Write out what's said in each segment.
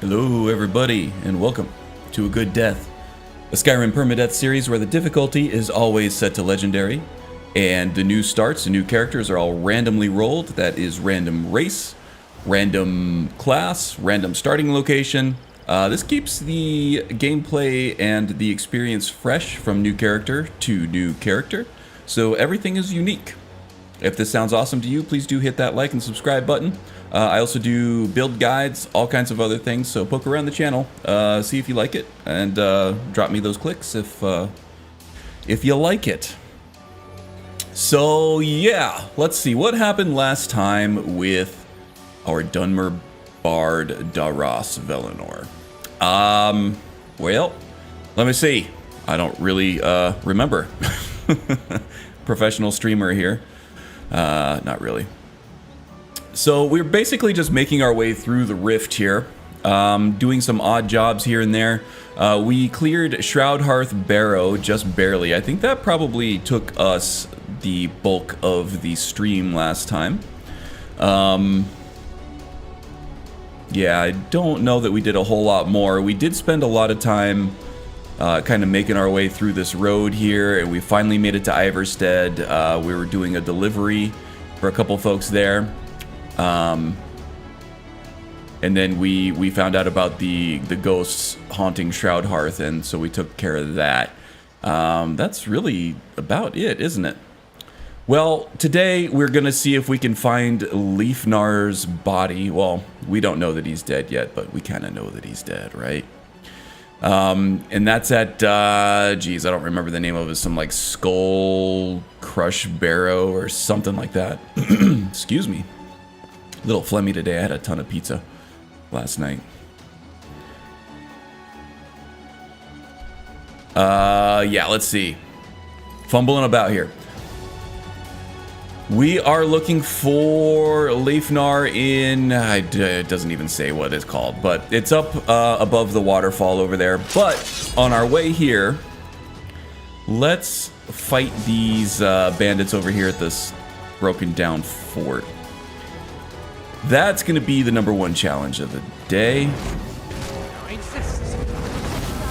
Hello everybody, and welcome to A Good Death, a Skyrim Permadeath series where the difficulty is always set to legendary, and the new starts and new characters are all randomly rolled. That is random race, random class, random starting location. This keeps the gameplay and the experience fresh from new character to new character, so everything is unique. If this sounds awesome to you, please do hit that like and subscribe button. I also do build guides, all kinds of other things, so poke around the channel, see if you like it, and drop me those clicks if you like it. So yeah, let's see what happened last time with our Dunmer Bard Daras Velinor. Well, let me see. I don't really remember. Professional streamer here. Not really. So we're basically just making our way through the rift here, doing some odd jobs here and there. We cleared Shroudhearth Barrow just barely. I think that probably took us the bulk of the stream last time. Yeah, I don't know that we did a whole lot more. We did spend a lot of time kind of making our way through this road here, and we finally made it to Iverstead. We were doing a delivery for a couple folks there. And then we found out about the ghosts haunting Shroudhearth, and so we took care of that. That's really about it, isn't it? Well, today we're gonna see if we can find Leifnar's body. Well, we don't know that he's dead yet, but we kind of know that he's dead, right? And that's at, geez, I don't remember the name of it, some like Skull Crush Barrow or something like that. Excuse me. A little phlegmy today. I had a ton of pizza last night. Yeah, let's see. Fumbling about here. We are looking for Leifnar in, it doesn't even say what it's called, but it's up above the waterfall over there. But on our way here, let's fight these bandits over here at this broken down fort. That's going to be the #1 challenge of the day.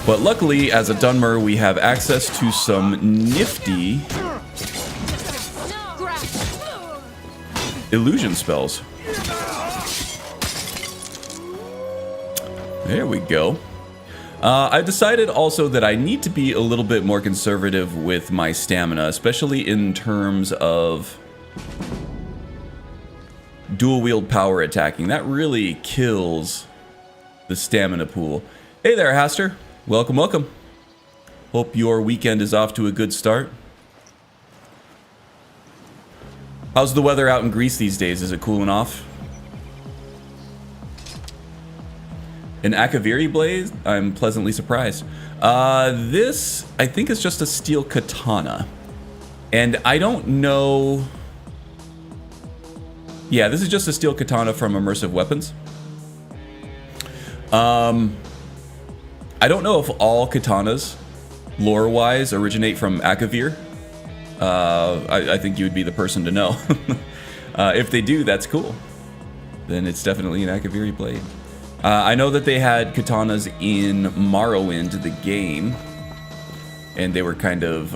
But luckily, as a Dunmer, we have access to some nifty illusion spells. There we go. I've decided also that I need to be a little bit more conservative with my stamina, especially in terms of dual wield power attacking. That really kills the stamina pool. Hey there, Haster. Welcome, welcome. Hope your weekend is off to a good start. How's the weather out in Greece these days? Is it cooling off? An Akaviri blade? I'm pleasantly surprised. This, I think, is just a steel katana. And I don't know... Yeah, this is just a steel katana from Immersive Weapons. I don't know if all katanas, lore-wise, originate from Akavir. I think you would be the person to know. If they do, that's cool. Then it's definitely an Akaviri blade. I know that they had katanas in Morrowind, the game, and they were kind of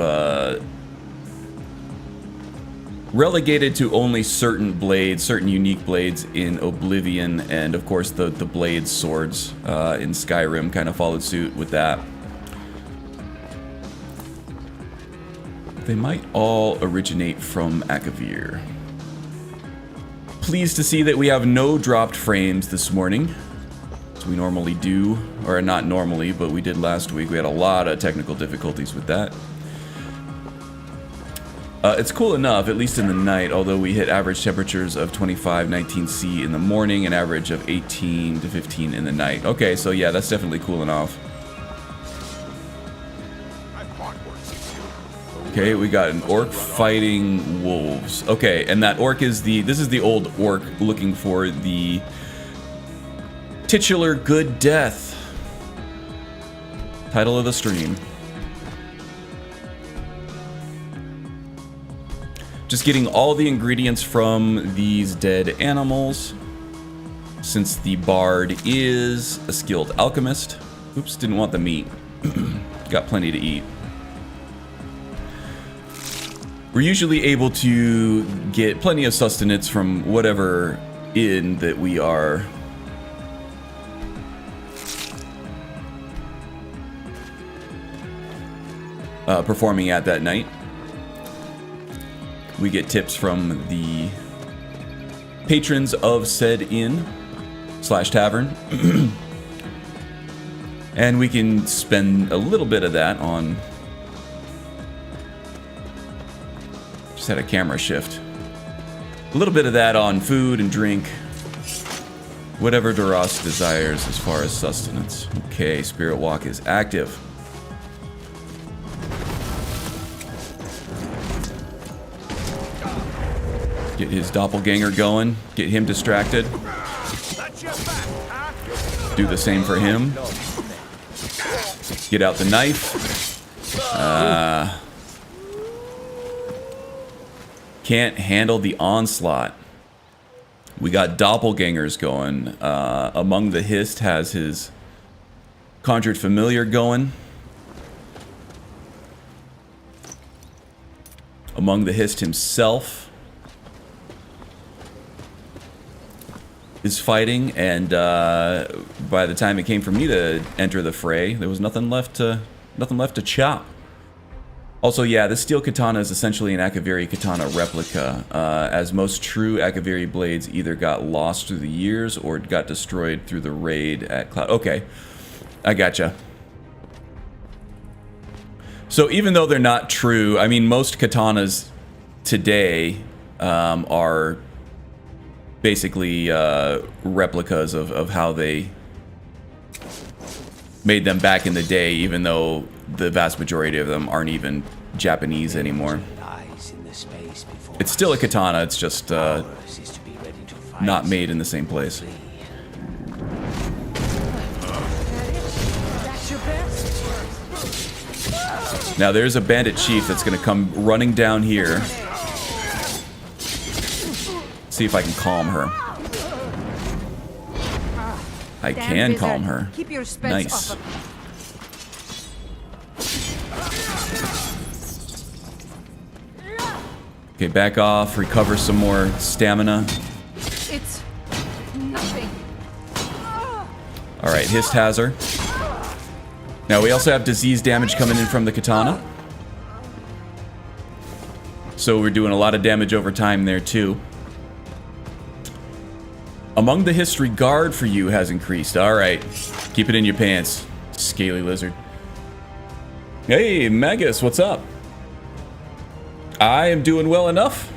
relegated to only certain blades, certain unique blades in Oblivion, and of course the blade swords in Skyrim kind of followed suit with that. They might all originate from Akavir. Pleased to see that we have no dropped frames this morning, as we normally do, or not normally, but we did last week. We had a lot of technical difficulties with that. It's cool enough, at least in the night, although we hit average temperatures of 25, 19°C in the morning, and average of 18 to 15 in the night. Okay, so yeah, that's definitely cooling off. Okay, we got an orc fighting wolves. Okay, and that orc is this is the old orc looking for the titular Good Death. Title of the stream. Just getting all the ingredients from these dead animals. since the bard is a skilled alchemist. Oops, didn't want the meat. Got plenty to eat. We're usually able to get plenty of sustenance from whatever inn that we are performing at that night. We get tips from the patrons of said inn / tavern. And we can spend a little bit of that on... Just had a camera shift. A little bit of that on food and drink. Whatever Duras desires as far as sustenance. Okay, Spirit Walk is active. Get his doppelganger going. Get him distracted. Do the same for him. Get out the knife. Can't handle the onslaught. We got doppelgangers going. Among the Hist has his conjured familiar going. Among the Hist himself is fighting, and by the time it came for me to enter the fray, there was nothing left to chop. Also, yeah, the steel katana is essentially an Akaviri katana replica, as most true Akaviri blades either got lost through the years or got destroyed through the raid at Cloud. Okay, I gotcha. So even though they're not true, I mean, most katanas today are basically replicas of how they made them back in the day, even though the vast majority of them aren't even Japanese anymore. It's still a katana, it's just not made in the same place. Now there's a Bandit Chief that's gonna come running down here. See if I can calm her. I can calm her. Nice. Okay, back off, recover some more stamina. It's nothing. Alright, Hist has her. Now we also have disease damage coming in from the katana. So we're doing a lot of damage over time there too. Among the Hist, regard for you has increased. Alright, keep it in your pants, scaly lizard. Hey, Magus, what's up? I am doing well enough.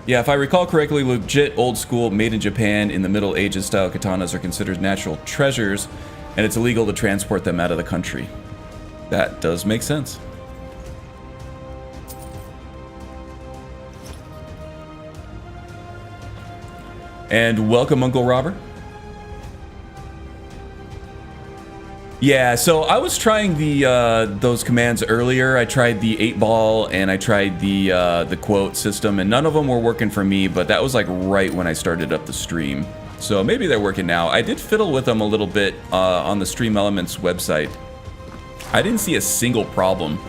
Yeah, if I recall correctly, legit old school, made in Japan in the Middle Ages style katanas are considered natural treasures, and it's illegal to transport them out of the country. That does make sense. And welcome, Uncle Robert. Yeah, so I was trying the those commands earlier. I tried the 8-ball and I tried the quote system, and none of them were working for me, but that was like right when I started up the stream. So maybe they're working now. I did fiddle with them a little bit on the Stream Elements website. I didn't see a single problem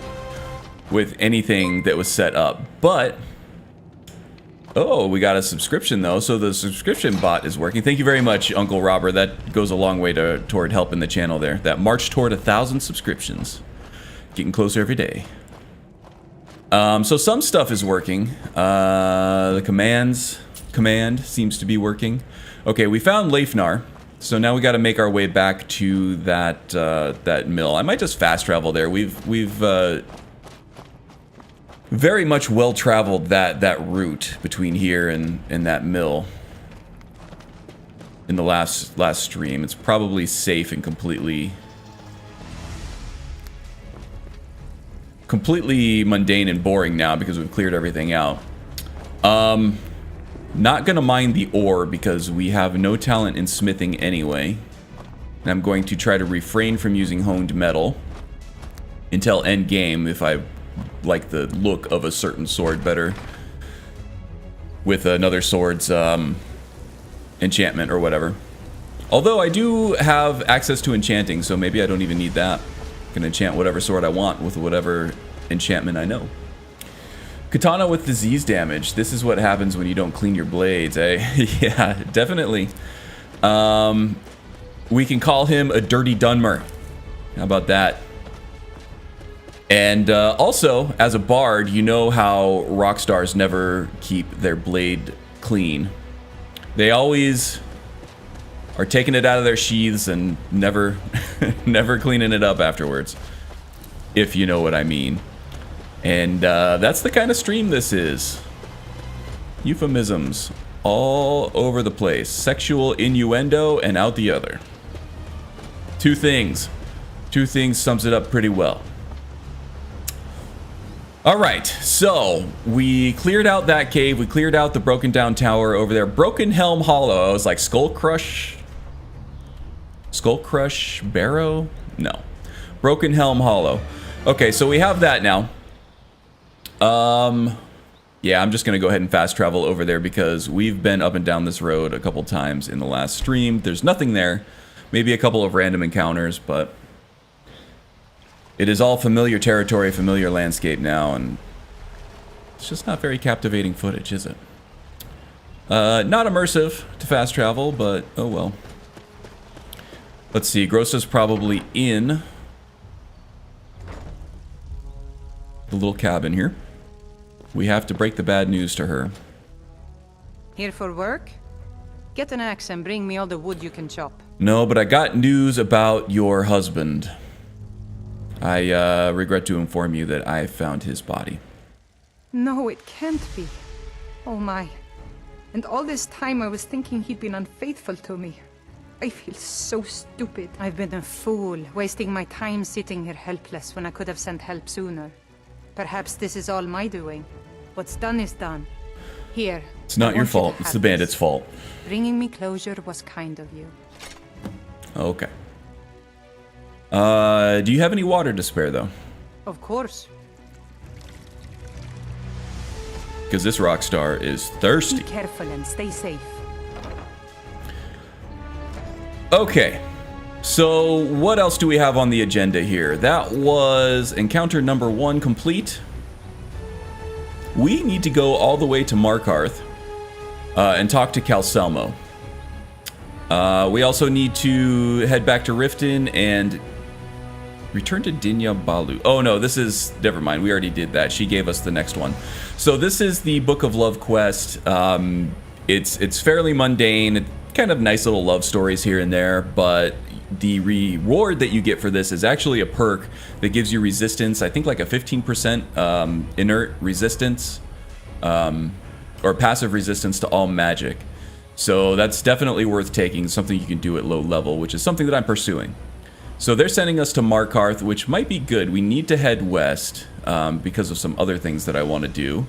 with anything that was set up, but... Oh, we got a subscription though, so the subscription bot is working. Thank you very much, Uncle Robert. That goes a long way toward helping the channel there. That march toward 1,000 subscriptions. Getting closer every day. So some stuff is working. The command seems to be working. Okay, we found Leifnar. So now we got to make our way back to that that mill. I might just fast travel there. We've very much well traveled that route between here and that mill in the last stream. It's probably safe and completely mundane and boring now because we've cleared everything out. Not gonna mine the ore because we have no talent in smithing anyway, and I'm going to try to refrain from using honed metal until end game if I like the look of a certain sword better with another sword's enchantment or whatever. Although I do have access to enchanting, so maybe I don't even need that. I can enchant whatever sword I want with whatever enchantment I know. Katana with disease damage. This is what happens when you don't clean your blades, eh? Yeah, definitely. We can call him a dirty Dunmer. How about that? And also, as a bard, you know how rock stars never keep their blade clean. They always are taking it out of their sheaths and never, never cleaning it up afterwards. If you know what I mean. And that's the kind of stream this is. Euphemisms all over the place. Sexual innuendo and out the other. Two things. Two things sums it up pretty well. Alright, so we cleared out that cave. We cleared out the broken down tower over there. Broken Helm Hollow. I was like, Skull Crush? Skull Crush Barrow? No. Broken Helm Hollow. Okay, so we have that now. Yeah, I'm just gonna go ahead and fast travel over there because we've been up and down this road a couple times in the last stream. There's nothing there. Maybe a couple of random encounters, but it is all familiar territory, familiar landscape now, and it's just not very captivating footage, is it? Not immersive to fast travel, but oh well. Let's see, Grossa's probably in the little cabin here. We have to break the bad news to her. Here for work? Get an axe and bring me all the wood you can chop. No, but I got news about your husband. I regret to inform you that I found his body. No, it can't be. Oh my. And all this time I was thinking he'd been unfaithful to me. I feel so stupid. I've been a fool, wasting my time sitting here helpless when I could have sent help sooner. Perhaps this is all my doing. What's done is done. Here. It's not your fault. It's the bandit's fault. Bringing me closure was kind of you. Okay. Do you have any water to spare, though? Of course. Because this rock star is thirsty. Be careful and stay safe. Okay. So, what else do we have on the agenda here? That was encounter number 1 complete. We need to go all the way to Markarth and talk to Calcelmo. We also need to head back to Riften and return to Dinya Balu. Oh no, this is... Never mind, we already did that. She gave us the next one. So this is the Book of Love quest. It's fairly mundane. Kind of nice little love stories here and there, but the reward that you get for this is actually a perk that gives you resistance. I think like a 15% inert resistance or passive resistance to all magic. So that's definitely worth taking, something you can do at low level, which is something that I'm pursuing. So they're sending us to Markarth, which might be good. We need to head west because of some other things that I want to do.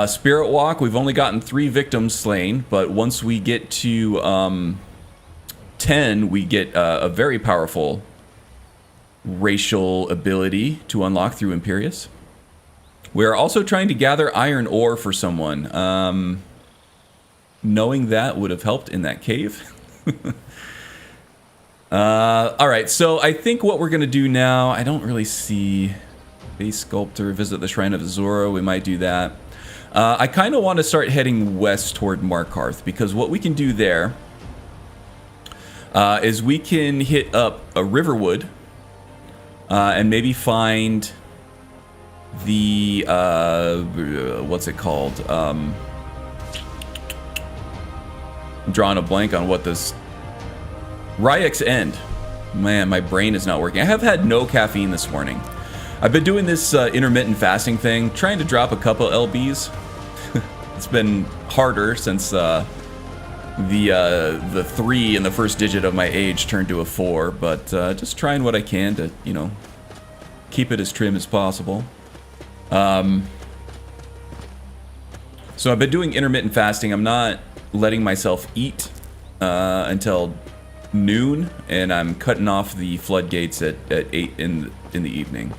Spirit Walk, we've only gotten 3 victims slain, but once we get to 10, we get a very powerful racial ability to unlock through Imperious. We are also trying to gather iron ore for someone. Knowing that would have helped in that cave. Alright, so I think what we're going to do now, I don't really see base sculptor, visit the Shrine of Azura, we might do that. I kind of want to start heading west toward Markarth, because what we can do there is we can hit up a Riverwood and maybe find the, what's it called? I'm drawing a blank on what this... Ryek's End. Man, my brain is not working. I have had no caffeine this morning. I've been doing this intermittent fasting thing, trying to drop a couple LBs. It's been harder since the 3 in the first digit of my age turned to a 4, but just trying what I can to, you know, keep it as trim as possible. So I've been doing intermittent fasting. I'm not letting myself eat until noon, and I'm cutting off the floodgates at 8 in the evening.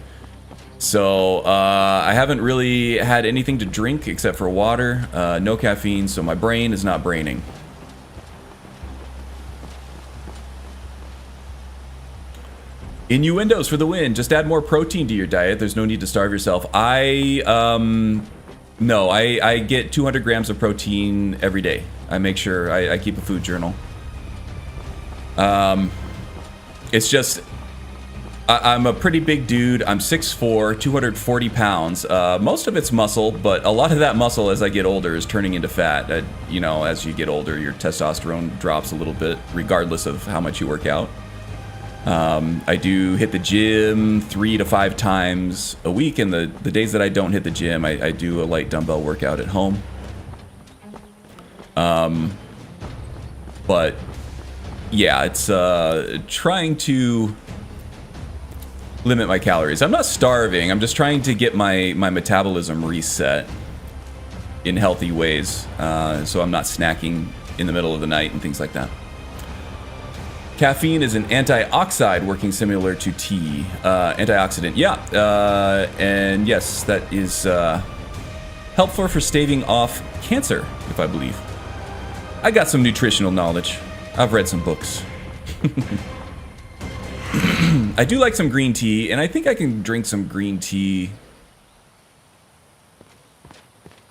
So I haven't really had anything to drink except for water, no caffeine, so my brain is not braining. Innuendos for the win. Just add more protein to your diet. There's no need to starve yourself. No, I get 200 grams of protein every day. I make sure I keep a food journal. It's just, I'm a pretty big dude. I'm 6'4", 240 pounds. Most of it's muscle, but a lot of that muscle as I get older is turning into fat. You know, as you get older, your testosterone drops a little bit, regardless of how much you work out. I do hit the gym 3 to 5 times a week, and the days that I don't hit the gym, I do a light dumbbell workout at home. But yeah, it's trying to limit my calories. I'm not starving. I'm just trying to get my metabolism reset in healthy ways, so I'm not snacking in the middle of the night and things like that. Caffeine is an antioxide working similar to tea. Antioxidant, yeah. And yes, that is helpful for staving off cancer, if I believe. I got some nutritional knowledge. I've read some books. I do like some green tea, and I think I can drink some green tea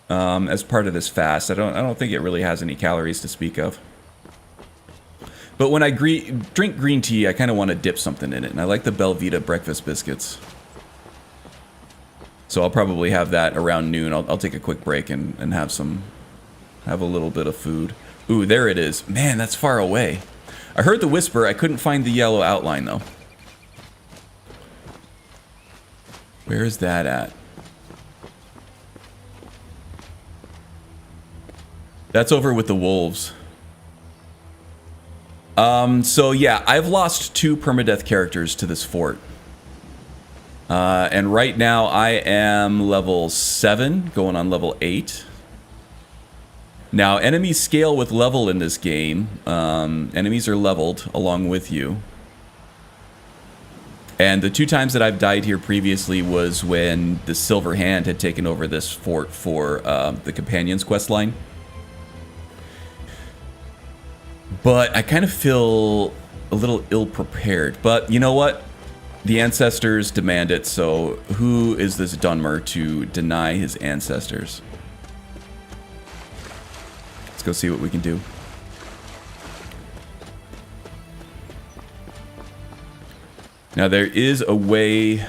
as part of this fast. I don't think it really has any calories to speak of. But when I drink green tea, I kind of want to dip something in it, and I like the Belvita breakfast biscuits. So I'll probably have that around noon. I'll take a quick break and have a little bit of food. Ooh, there it is. Man, that's far away. I heard the whisper. I couldn't find the yellow outline, though. Where is that at? That's over with the wolves. So yeah, I've lost 2 permadeath characters to this fort. And right now I am level 7, going on level 8. Now, enemies scale with level in this game. Enemies are leveled along with you. And the 2 times that I've died here previously was when the Silver Hand had taken over this fort for the Companions questline. But I kind of feel a little ill-prepared. But you know what? The ancestors demand it, so who is this Dunmer to deny his ancestors? Let's go see what we can do. Now there is a way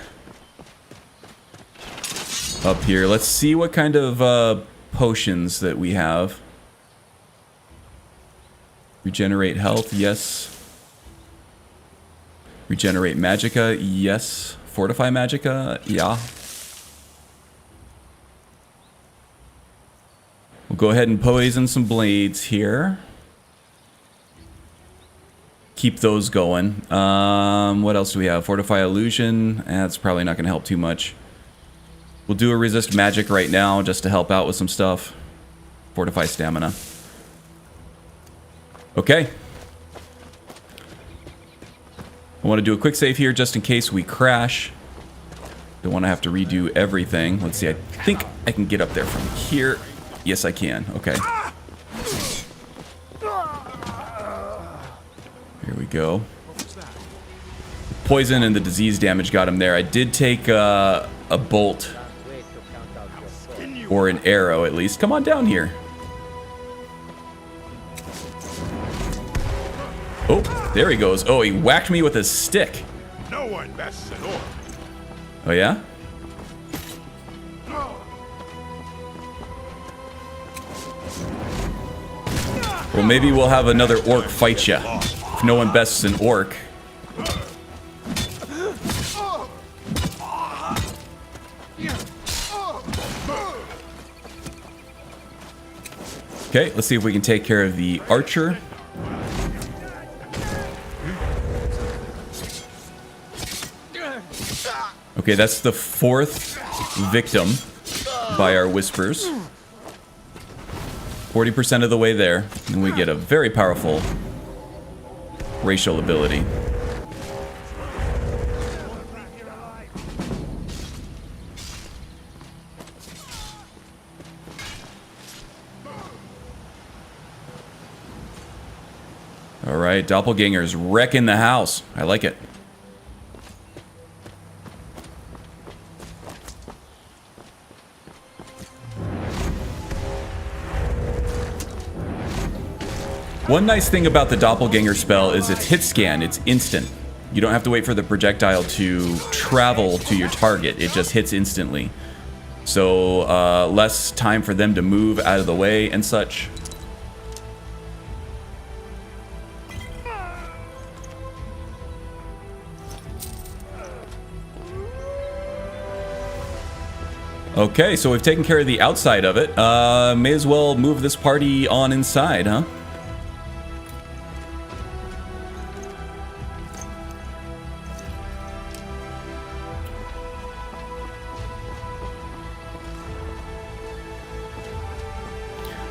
up here. Let's see what kind of potions that we have. Regenerate health, yes. Regenerate magicka, yes. Fortify magicka, yeah. We'll go ahead and poison some blades here. Keep those going. What else do we have? Fortify illusion. That's probably not going to help too much. We'll do a resist magic right now just to help out with some stuff. Fortify stamina. Okay. I want to do a quick save here just in case we crash. Don't want to have to redo everything. Let's see, I think I can get up there from here. Yes, I can. Okay. Here we go. Poison and the disease damage got him there. I did take a bolt. Or an arrow, at least. Come on down here. Oh, there he goes. Oh, he whacked me with a stick. No one bests an orc. Oh, yeah? Well, maybe we'll have another orc fight ya. If no one bests an orc. Okay, let's see if we can take care of the archer. Okay, that's the 4th victim by our whispers. 40% of the way there, and we get a very powerful racial ability. Alright, doppelgangers wrecking the house. I like it. One nice thing about the doppelganger spell is it's hit scan. It's instant. You don't have to wait for the projectile to travel to your target. It just hits instantly. So less time for them to move out of the way and such. Okay, so we've taken care of the outside of it. May as well move this party on inside, huh?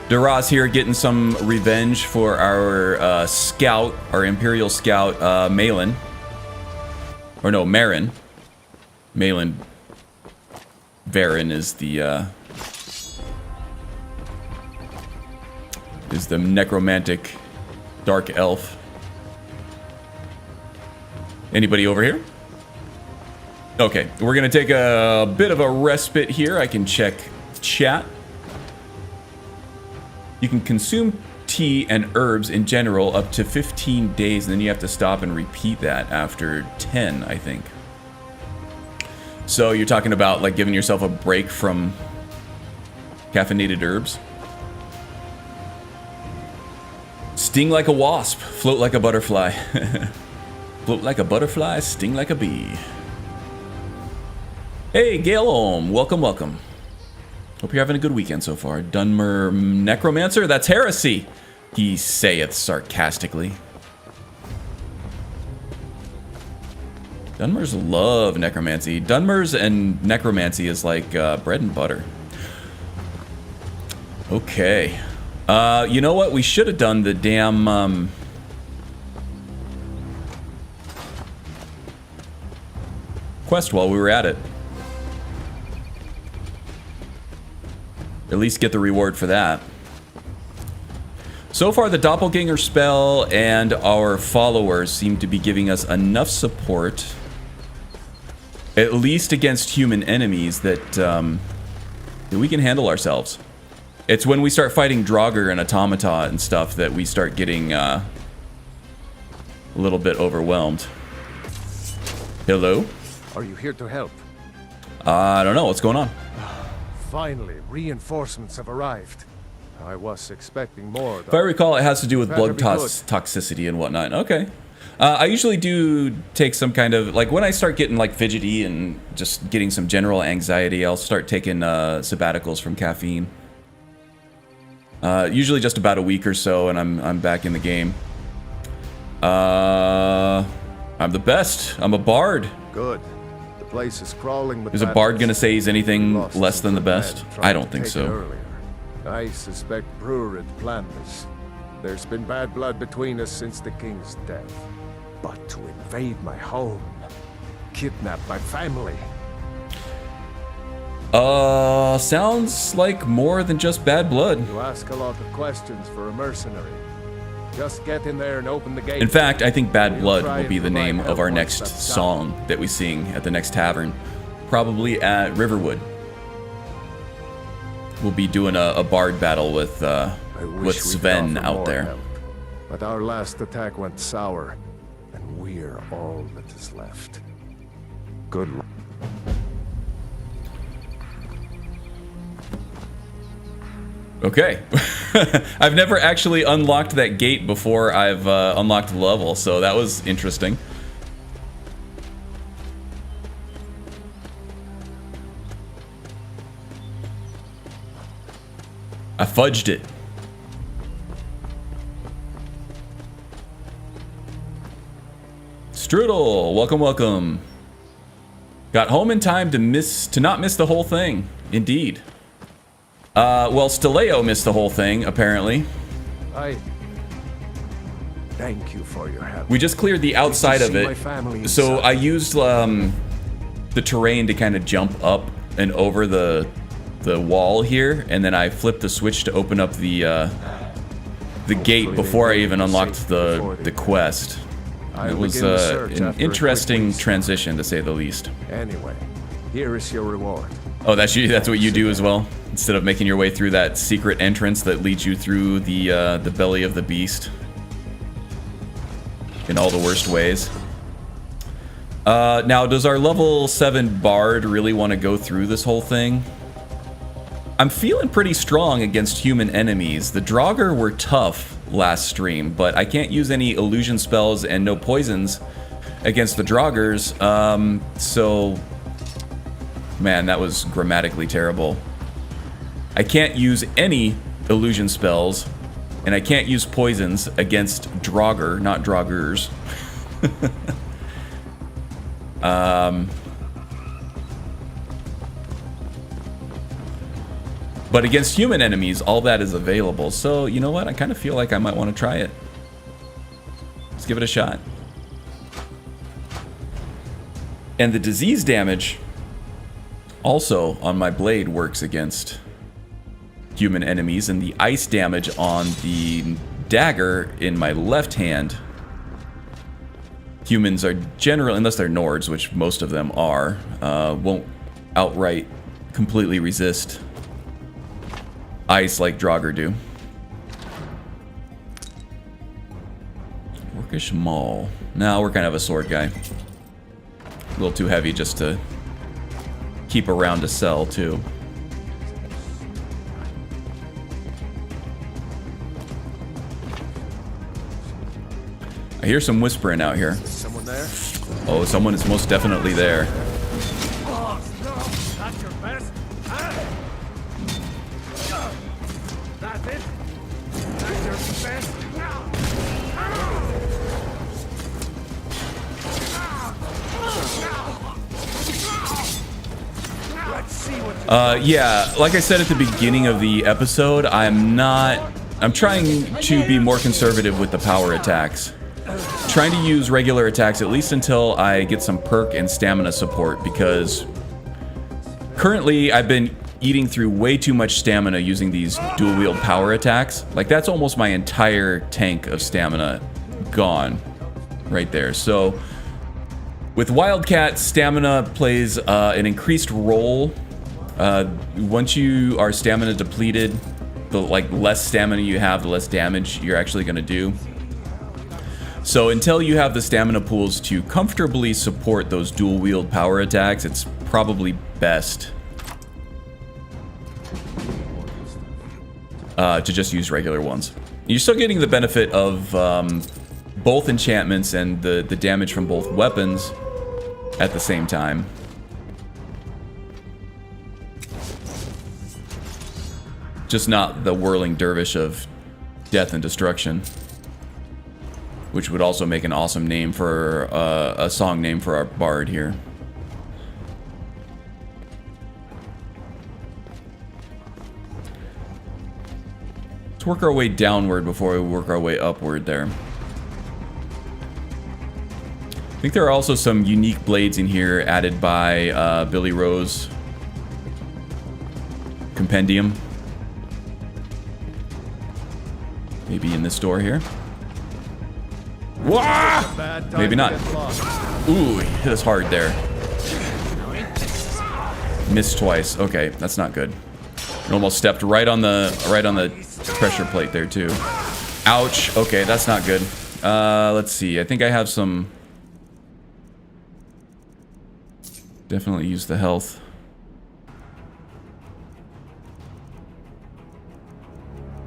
Duras here getting some revenge for our scout, our Imperial scout, Malin. Or no, Marin. Malin. Varen is the necromantic dark elf. Anybody over here? Okay, we're gonna take a bit of a respite here. I can check chat. You can consume tea and herbs in general up to 15 days, and then you have to stop and repeat that after 10, I think. So you're talking about like giving yourself a break from caffeinated herbs? Sting like a wasp, float like a butterfly. Float like a butterfly, sting like a bee. Hey, Galeom, welcome, welcome. Hope you're having a good weekend so far. Dunmer Necromancer, that's heresy, he saith sarcastically. Dunmers love necromancy. Dunmers and necromancy is like bread and butter. Okay. You know what? We should have done the damn... quest while we were at it. At least get the reward for that. So far, the doppelganger spell and our followers seem to be giving us enough support, at least against human enemies, that we can handle ourselves. It's when we start fighting Draugr and Automata and stuff that we start getting a little bit overwhelmed. Hello? Are you here to help? I don't know. What's going on? Finally, reinforcements have arrived. I was expecting more, though. If I recall, it has to do with blood Better be good. toxicity and whatnot. Okay. I usually do take some kind of, like, when I start getting, like, fidgety and just getting some general anxiety, I'll start taking sabbaticals from caffeine. Usually just about a week or so, and I'm back in the game. I'm the best. I'm a bard. Good. The place is crawling with Is a bard gonna say he's anything less than the best? I don't think so. I suspect Brewer had planned this. There's been bad blood between us since the king's death. But to invade my home, kidnap my family. Sounds like more than just bad blood. You ask a lot of questions for a mercenary. Just get in there and open the gate. In fact, I think Bad Blood will be the name of our next song that we sing at the next tavern. Probably at Riverwood. We'll be doing a bard battle with Sven out there. Help. But our last attack went sour, and we're all that is left. Good luck. Okay. I've never actually unlocked that gate before I've unlocked the level, so that was interesting. I fudged it. Strudel, welcome, welcome. Got home in time to not miss the whole thing. Indeed. Well, Steleo missed the whole thing, apparently. I thank you for your help. We just cleared the outside of it. So I used the terrain to kind of jump up and over the wall here, and then I flipped the switch to open up the gate before I even unlocked the quest. It was an interesting transition, to say the least. Anyway, here is your reward. Oh, that's you. That's what you do as well. Instead of making your way through that secret entrance that leads you through the belly of the beast. in all the worst ways. Now, does our level 7 Bard really want to go through this whole thing? I'm feeling pretty strong against human enemies. The Draugr were tough last stream, but I can't use any illusion spells and no poisons against the Draugrs. So, man, that was grammatically terrible. I can't use any illusion spells, and I can't use poisons against Draugr, not Draugrs. But against human enemies, all that is available. So, you know what? I kind of feel like I might want to try it. Let's give it a shot. And the disease damage also on my blade works against human enemies, and the ice damage on the dagger in my left hand. Humans are generally, unless they're Nords, which most of them are, won't outright completely resist ice like Draugr do. Orcish Maul. No, we're kind of a sword guy. A little too heavy just to keep around to sell, too. I hear some whispering out here. Someone there? Oh, someone is most definitely there. Oh, no. That's your best? That's it? That's your best? Let's see what Yeah, like I said at the beginning of the episode, I'm trying to be more conservative with the power attacks. Trying to use regular attacks at least until I get some perk and stamina support, because currently I've been eating through way too much stamina using these dual wield power attacks. Like, that's almost my entire tank of stamina gone right there. So with Wildcat, stamina plays an increased role. Once you are stamina depleted, the less stamina you have, the less damage you're actually going to do. So until you have the stamina pools to comfortably support those dual wield power attacks, it's probably best to just use regular ones. You're still getting the benefit of both enchantments and the damage from both weapons at the same time. Just not the whirling dervish of death and destruction, which would also make an awesome name for a song name for our bard here. Let's work our way downward before we work our way upward there. I think there are also some unique blades in here added by Billy Rose Compendium. Maybe in this door here. Wah! Maybe not. Ooh, he hit us hard there. Missed twice. Okay, that's not good. It almost stepped right on the pressure plate there too. Ouch. Okay, that's not good. Let's see. I think I have some. Definitely use the health.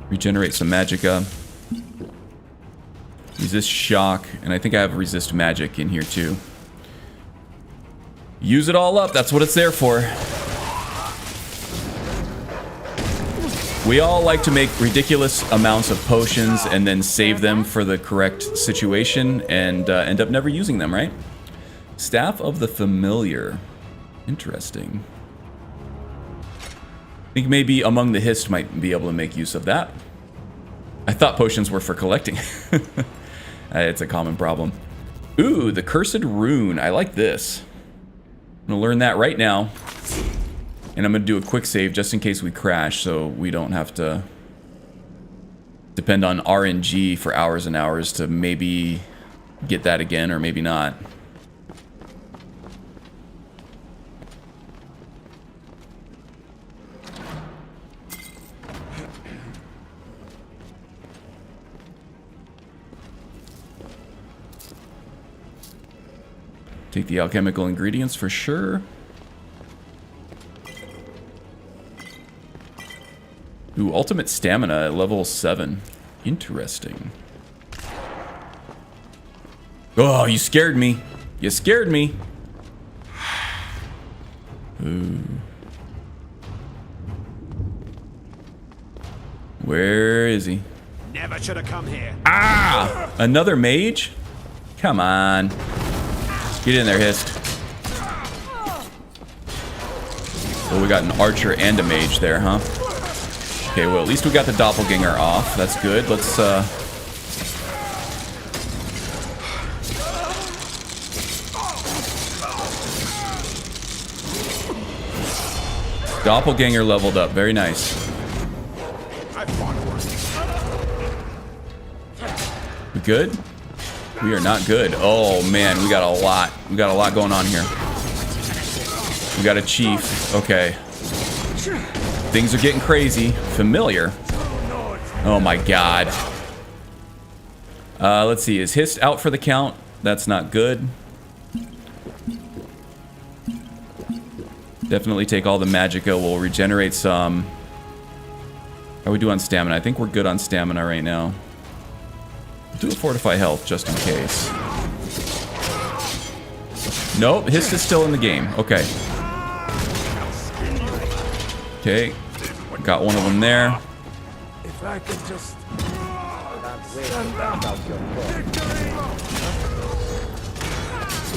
Regenerate some magicka. Resist shock, and I think I have resist magic in here too. Use it all up, that's what it's there for. We all like to make ridiculous amounts of potions and then save them for the correct situation and end up never using them, right? Staff of the Familiar. Interesting. I think maybe Among the Hist might be able to make use of that. I thought potions were for collecting. It's a common problem. Ooh, the Cursed Rune. I like this. I'm gonna learn that right now. And I'm gonna do a quick save just in case we crash, so we don't have to depend on RNG for hours and hours to maybe get that again, or maybe not. Take the alchemical ingredients for sure. Ooh, ultimate stamina at level 7. Interesting. Oh, you scared me. You scared me. Ooh. Where is he? Never should have come here. Ah! Another mage? Come on. Get in there, Hist. Well, we got an archer and a mage there, huh? Okay, well, at least we got the doppelganger off. That's good. Let's, Doppelganger leveled up. Very nice. We good? We are not good. Oh, man. We got a lot. We got a lot going on here. We got a chief. Okay. Things are getting crazy. Familiar. Oh my god. Let's see. Is Hist out for the count? That's not good. Definitely take all the magicka. We'll regenerate some. How we do on stamina? I think we're good on stamina right now. Do a fortify health just in case. Nope. Hist is still in the game. Okay. Okay, got one of them there. If I could just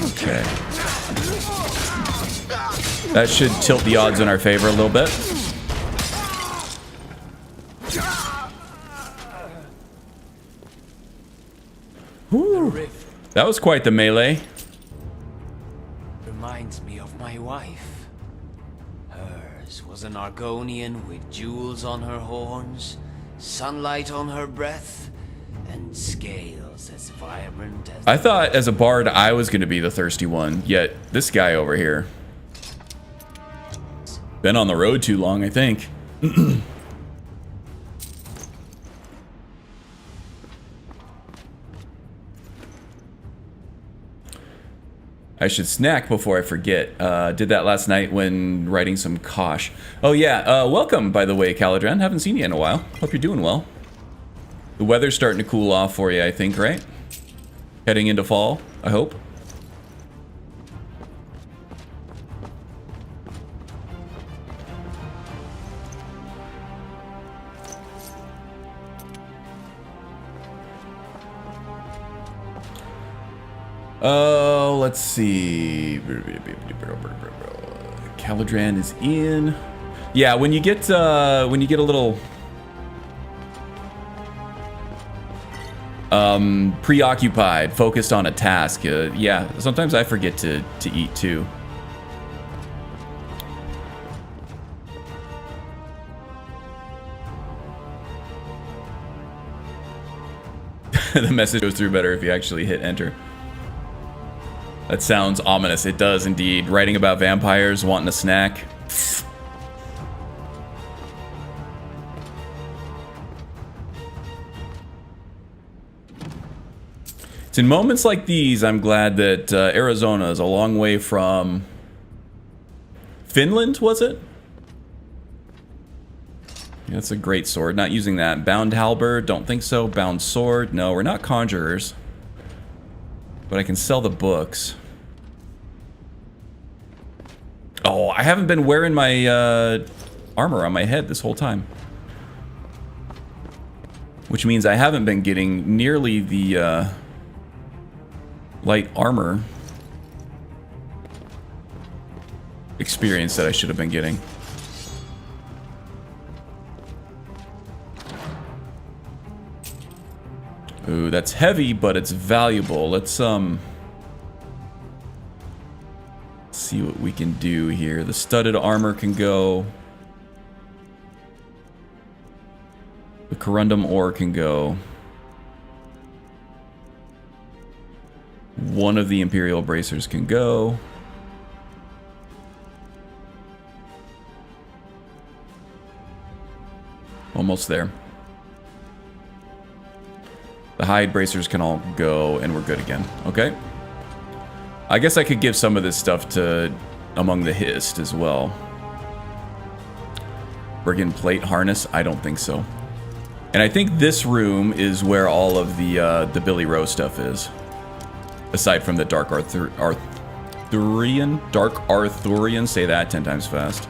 Okay. That should tilt the odds in our favor a little bit. Whew. That was quite the melee. Reminds me of my wife. Hers was an Argonian with jewels on her horns, sunlight on her breath, and scales as vibrant as... I thought as a bard I was going to be the thirsty one, yet this guy over here. Been on the road too long, I think. I should snack before I forget. Did that last night when writing some Kosh. Oh yeah, welcome by the way, Caladran. Haven't seen you in a while. Hope you're doing well. The weather's starting to cool off for you, I think, right? Heading into fall, I hope. Oh, let's see. Caladran is in. Yeah, when you get a little preoccupied, focused on a task, yeah, sometimes I forget to eat too. The message goes through better if you actually hit enter. That sounds ominous. It does indeed. Writing about vampires, wanting a snack. It's in moments like these I'm glad that Arizona is a long way from Finland, was it? Yeah, that's a great sword. Not using that. Bound halberd, don't think so. Bound sword, no, we're not conjurers. But I can sell the books. Oh, I haven't been wearing my armor on my head this whole time. Which means I haven't been getting nearly the light armor experience that I should have been getting. Ooh, that's heavy, but it's valuable. Let's see what we can do here. The studded armor can go. The corundum ore can go. One of the imperial bracers can go. Almost there. The hide bracers can all go, and we're good again. Okay. I guess I could give some of this stuff to Among the Hist as well. Brigand plate harness? I don't think so. And I think this room is where all of the Billy Rowe stuff is. Aside from the Dark Arthurian, say that 10 times fast.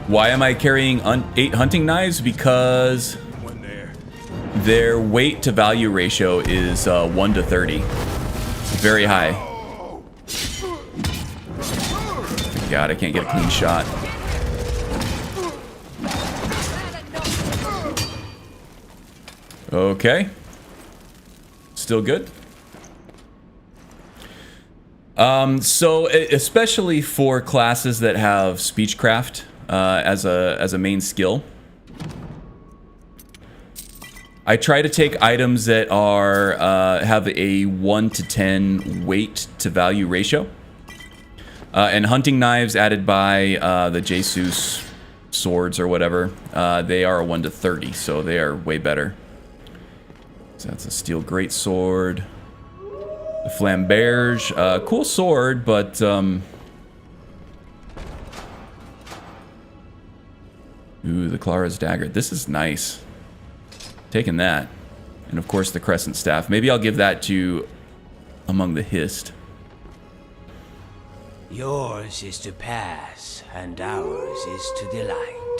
Why am I carrying 8 hunting knives? Because their weight to value ratio is 1 to 30. Very high. God, I can't get a clean shot. Okay. Still good. So especially for classes that have speechcraft as a main skill, I try to take items that are have a 1 to 10 weight to value ratio. And hunting knives added by the Jesus swords or whatever, they are a 1 to 30, so they are way better. So that's a steel greatsword. The flamberge, cool sword, but ooh, the Clara's dagger. This is nice. Taking that, and of course the crescent staff. Maybe I'll give that to Among the Hist. Yours is to pass, and ours is to delight.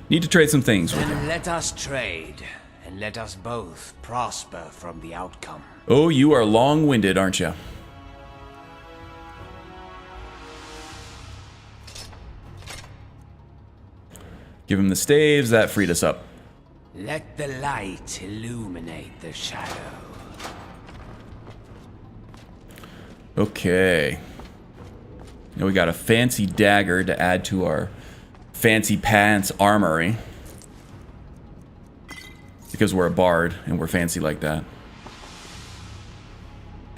Need to trade some things with Then you. let us trade, and let us both prosper from the outcome. Oh, you are long-winded, aren't you? Give him the staves. That freed us up. Let the light illuminate the shadow. Okay. Now we got a fancy dagger to add to our fancy pants armory. Because we're a bard and we're fancy like that.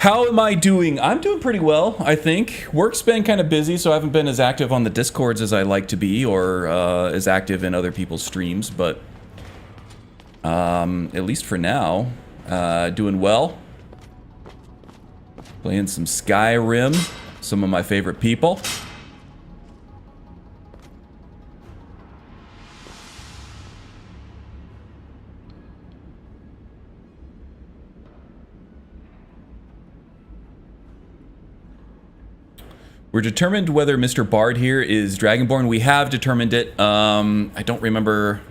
How am I doing? I'm doing pretty well, I think. Work's been kind of busy, so I haven't been as active on the Discords as I like to be, or as active in other people's streams, but at least for now, doing well. Playing some Skyrim, some of my favorite people. We're determined whether Mr. Bard here is Dragonborn. We have determined it. I don't remember.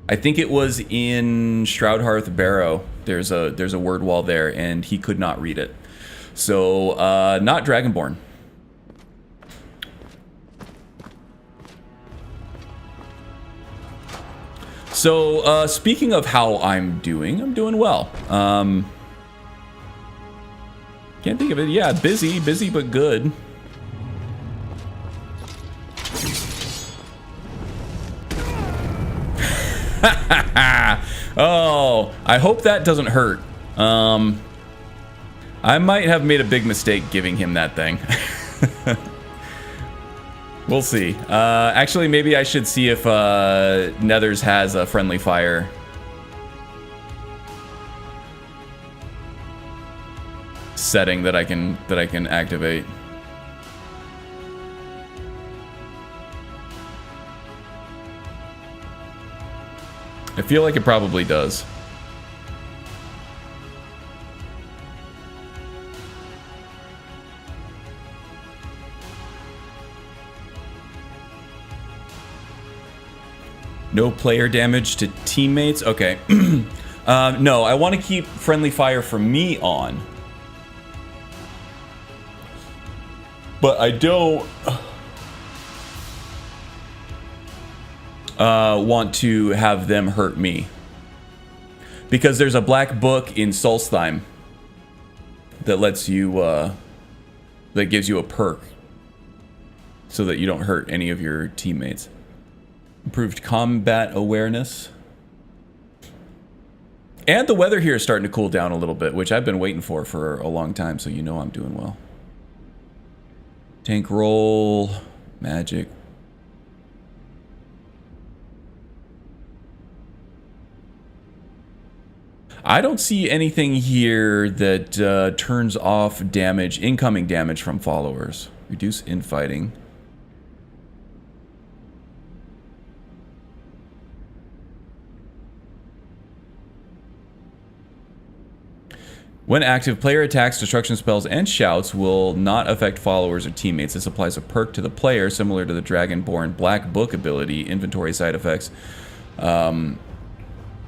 I think it was in Shroudhearth Barrow. There's a word wall there, and he could not read it. So, not Dragonborn. So, speaking of how I'm doing well. Can't think of it. Yeah, busy but good. Oh, I hope that doesn't hurt. I might have made a big mistake giving him that thing. We'll see. Actually, maybe I should see if Nethers has a friendly fire. Setting that I can activate. I feel like it probably does. No player damage to teammates? Okay. No, I want to keep friendly fire for me on. But I don't want to have them hurt me. Because there's a black book in Solstheim that lets you, that gives you a perk so that you don't hurt any of your teammates. Improved combat awareness. And the weather here is starting to cool down a little bit, which I've been waiting for a long time, so you know I'm doing well. Tank roll, magic. I don't see anything here that turns off damage, incoming damage from followers. Reduce infighting. When active, player attacks, destruction spells, and shouts will not affect followers or teammates. This applies a perk to the player, similar to the Dragonborn Black Book ability, inventory side effects.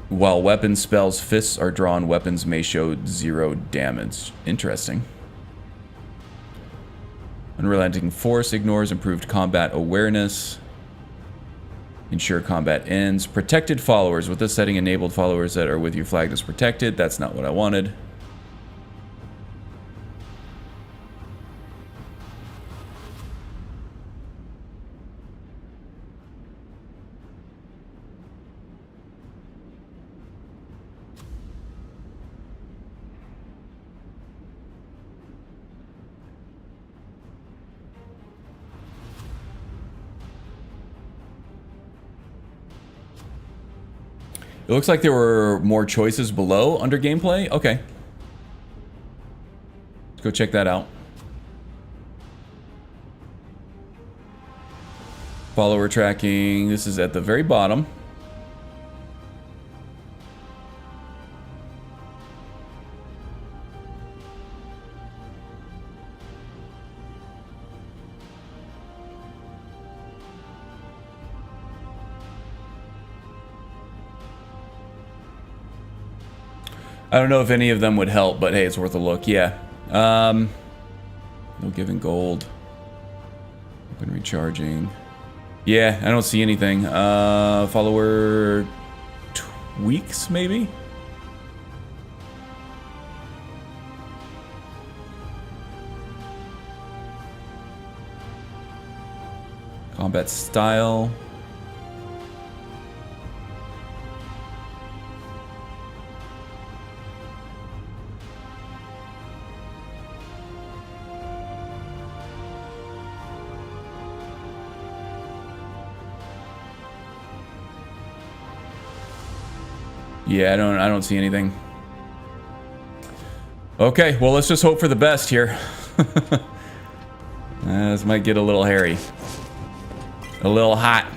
While weapon spells, fists are drawn, weapons may show 0 damage. Interesting. Unrelenting Force ignores improved combat awareness. Ensure combat ends. Protected followers. With this setting, enabled followers that are with you flagged as protected. That's not what I wanted. It looks like there were more choices below under gameplay. Okay. Let's go check that out. Follower tracking. This is at the very bottom. I don't know if any of them would help, but hey, it's worth a look. Yeah. No giving gold. Open recharging. Yeah, I don't see anything. Follower tweaks, maybe? Combat style. Yeah, I don't see anything. Okay, well, let's just hope for the best here. This might get a little hairy. A little hot.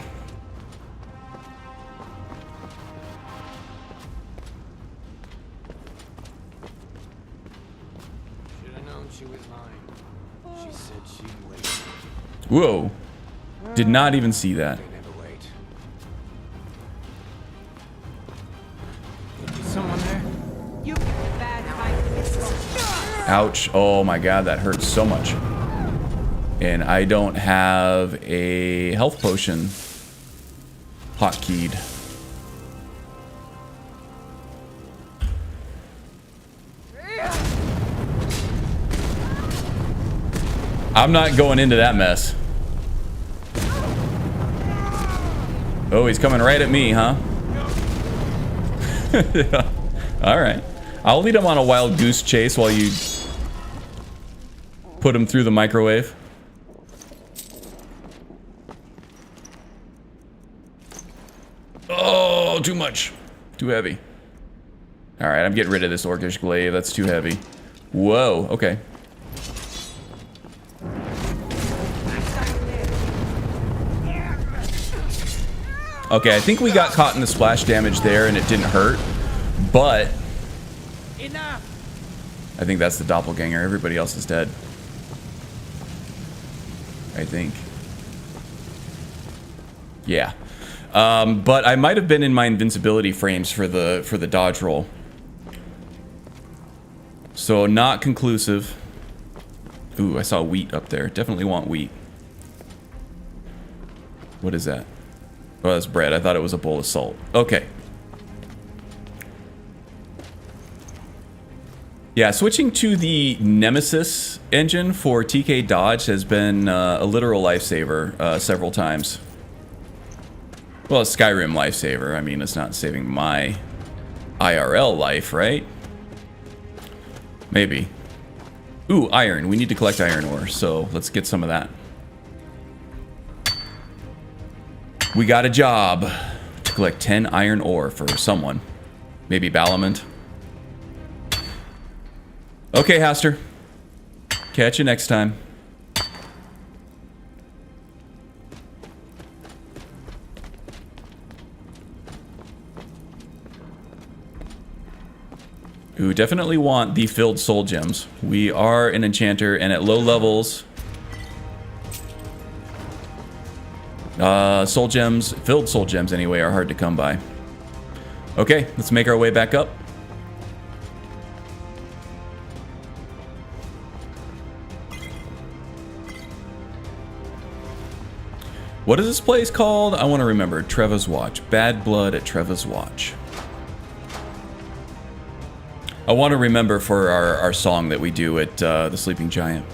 Should have known she was mine. She said she'd wait. Whoa. Did not even see that. They never wait. Someone there? You bad time. Ouch. Oh my god, that hurts so much. And I don't have a health potion hotkeyed. I'm not going into that mess. Oh, he's coming right at me, huh? Alright. I'll lead him on a wild goose chase while you put him through the microwave. Oh, too much. Too heavy. Alright, I'm getting rid of this orcish glaive. That's too heavy. Whoa, okay. Okay, I think we got caught in the splash damage there and it didn't hurt. But I think that's the doppelganger. Everybody else is dead. I think. Yeah. But I might have been in my invincibility frames for the dodge roll. So not conclusive. Ooh, I saw wheat up there. Definitely want wheat. What is that? Oh, that's bread. I thought it was a bowl of salt. Okay. Yeah, switching to the Nemesis engine for TK dodge has been a literal lifesaver several times. Well, a Skyrim lifesaver. I mean, it's not saving my IRL life, right? Maybe. Ooh, iron. We need to collect iron ore, so let's get some of that. We got a job to collect 10 iron ore for someone. Maybe Balamant. Okay, Haster. Catch you next time. Ooh, definitely want the filled soul gems. We are an enchanter, and at low levels, soul gems, filled soul gems anyway, are hard to come by. Okay, let's make our way back up. What is this place called? I want to remember. Treva's Watch. Bad Blood at Treva's Watch. I want to remember for our song that we do at the Sleeping Giant.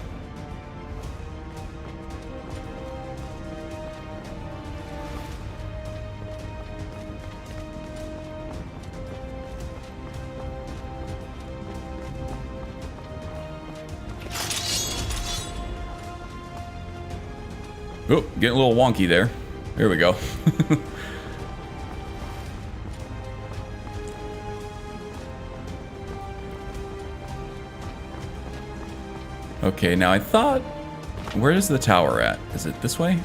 Oh, getting a little wonky there. Here we go. Okay, now I thought... Where is the tower at? Is it this way?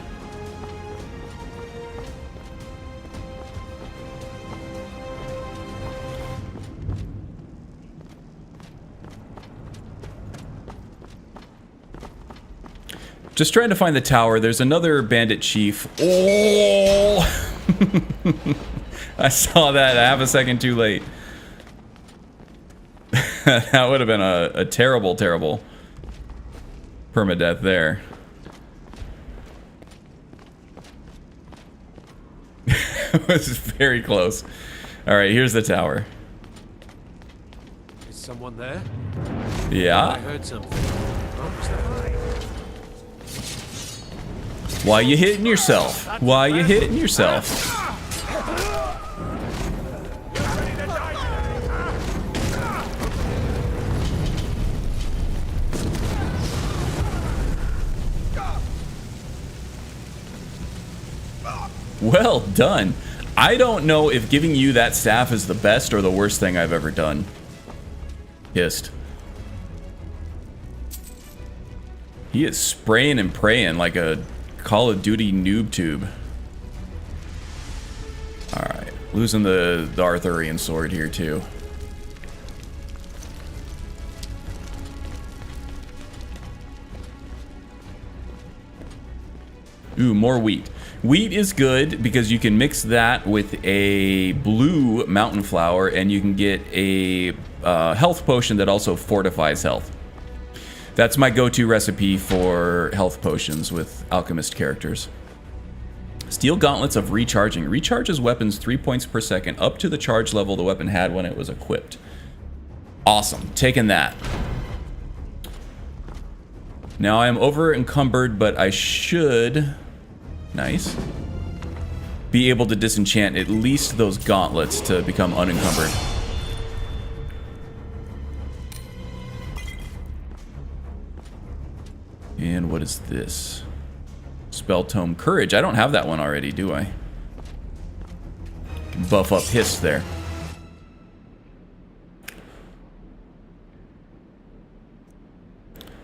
Just trying to find the tower. There's another Bandit Chief. Oh! I saw that a half a second too late. That would have been a terrible, terrible permadeath there. It was very close. Alright, here's the tower. Is someone there? Yeah. I heard something. Oh, was that? Why you hitting yourself? Why you hitting yourself? Well done. I don't know if giving you that staff is the best or the worst thing I've ever done. Hist. He is spraying and praying like a Call of Duty noob tube. Alright. Losing the Arthurian sword here too. Ooh, more wheat. Wheat is good because you can mix that with a blue mountain flower and you can get a health potion that also fortifies health. That's my go-to recipe for health potions with alchemist characters. Steel gauntlets of recharging. Recharges weapons 3 points per second up to the charge level the weapon had when it was equipped. Awesome. Taking that. Now I am over encumbered, but I should... Nice. Be able to disenchant at least those gauntlets to become unencumbered. And what is this? Spell Tome Courage. I don't have that one already, do I? Can buff up Hist there.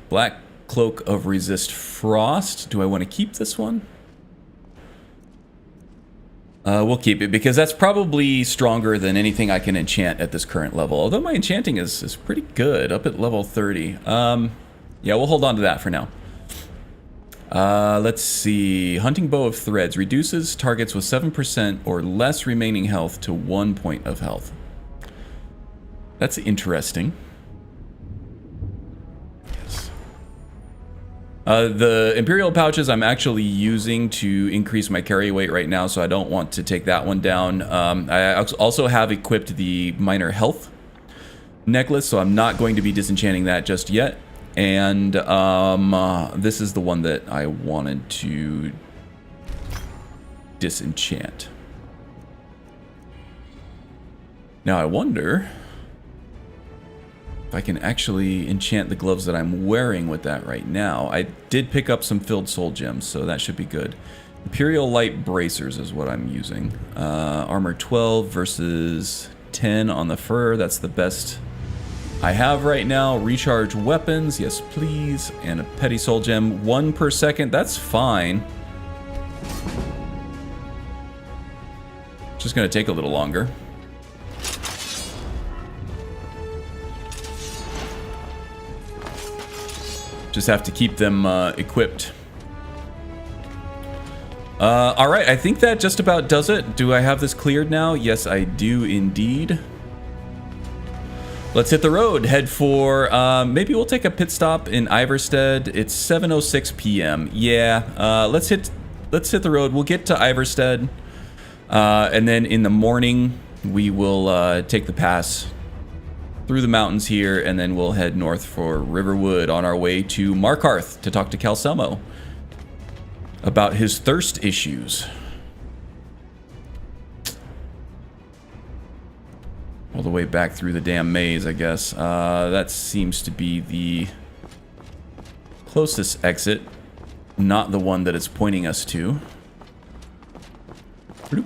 Black Cloak of Resist Frost. Do I want to keep this one? We'll keep it because that's probably stronger than anything I can enchant at this current level. Although my enchanting is pretty good, up at level 30. Yeah, we'll hold on to that for now. Let's see. Hunting Bow of Threads reduces targets with 7% or less remaining health to 1 point of health. That's interesting. Yes. The Imperial Pouches I'm actually using to increase my carry weight right now, so I don't want to take that one down. I also have equipped the Minor Health necklace, so I'm not going to be disenchanting that just yet. And this is the one that I wanted to disenchant. Now I wonder if I can actually enchant the gloves that I'm wearing with that right now. I did pick up some filled soul gems, so that should be good. Imperial Light Bracers is what I'm using. Armor 12 versus 10 on the fur. That's the best I have right now recharge weapons, yes please, and a petty soul gem, 1 per second, that's fine. Just gonna take a little longer. Just have to keep them equipped. All right, I think that just about does it. Do I have this cleared now? Yes, I do indeed. Let's hit the road. Head for, maybe we'll take a pit stop in Iverstead. It's 7:06 p.m. Yeah, let's hit the road. We'll get to Iverstead, and then in the morning we will take the pass through the mountains here, and then we'll head north for Riverwood on our way to Markarth to talk to Calcelmo about his thirst issues. All the way back through the damn maze, I guess. That seems to be the closest exit, not the one that it's pointing us to. Bloop.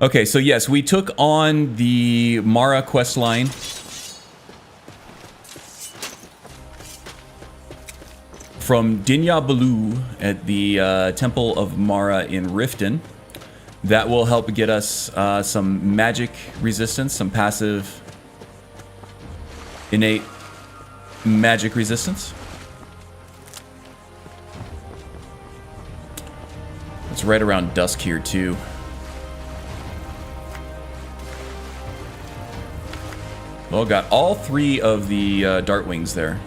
Okay, so yes, we took on the Mara quest line. From Dinya Balu at the Temple of Mara in Riften. That will help get us some magic resistance, some passive innate magic resistance. It's right around dusk here too. Well, got all 3 of the Dartwings there.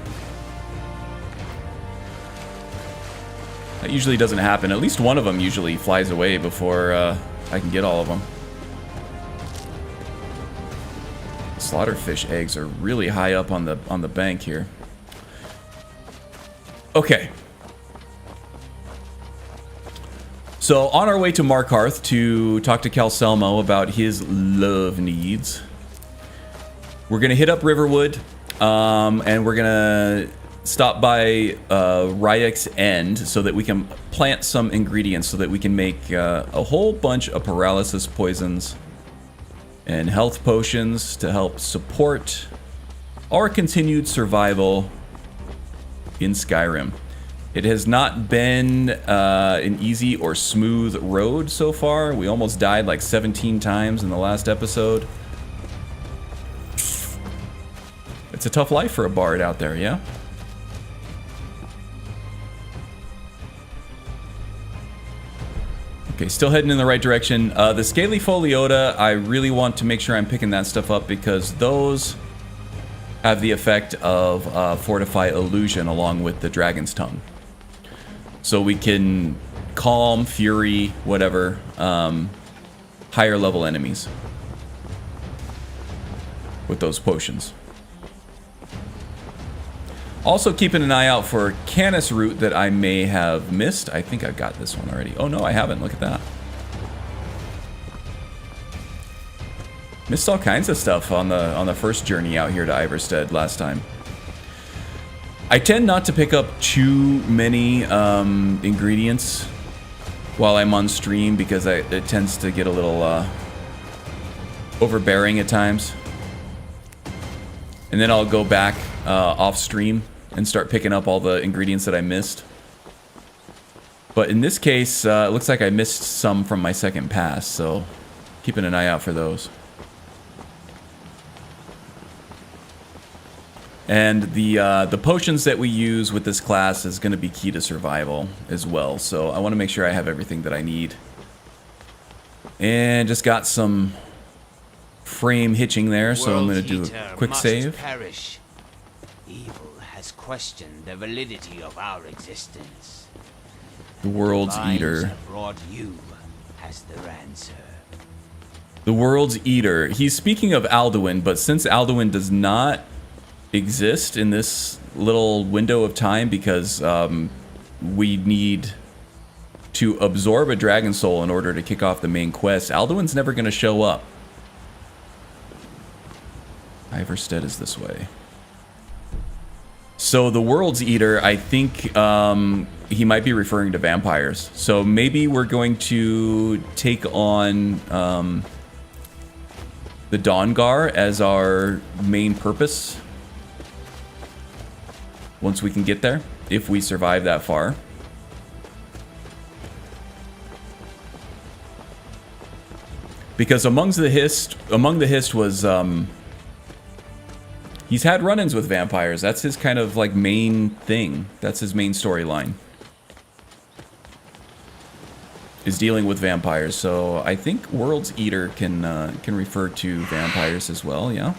That usually doesn't happen. At least one of them usually flies away before I can get all of them. Slaughterfish eggs are really high up on the bank here. Okay. So on our way to Markarth to talk to Calcelmo about his love needs. We're gonna hit up Riverwood, and we're gonna stop by Ryek's End so that we can plant some ingredients so that we can make a whole bunch of paralysis poisons and health potions to help support our continued survival in Skyrim. It has not been an easy or smooth road so far. We almost died like 17 times in the last episode. It's a tough life for a bard out there, yeah? Okay, still heading in the right direction. The Scaly Foliota, I really want to make sure I'm picking that stuff up because those have the effect of Fortify Illusion along with the Dragon's Tongue. So we can calm, fury, whatever, higher level enemies with those potions. Also keeping an eye out for Canis Root that I may have missed. I think I've got this one already. Oh no, I haven't. Look at that. Missed all kinds of stuff on the first journey out here to Iverstead last time. I tend not to pick up too many ingredients while I'm on stream because it tends to get a little overbearing at times. And then I'll go back off stream and start picking up all the ingredients that I missed. But in this case, it looks like I missed some from my second pass, so keeping an eye out for those. And the potions that we use with this class is going to be key to survival as well, so I want to make sure I have everything that I need. And just got some frame hitching there, so I'm going to do a quick save. Perish. Evil has questioned the validity of our existence. The World's Eater. Have brought you as their answer. The World's Eater. He's speaking of Alduin, but since Alduin does not exist in this little window of time because we need to absorb a dragon soul in order to kick off the main quest, Alduin's never going to show up. Iverstead is this way. So the World's Eater, I think he might be referring to vampires. So maybe we're going to take on the Dawngar as our main purpose. Once we can get there, if we survive that far. Because among the Hist was he's had run-ins with vampires. That's his kind of like main thing. That's his main storyline. Is dealing with vampires. So I think World's Eater can refer to vampires as well, yeah.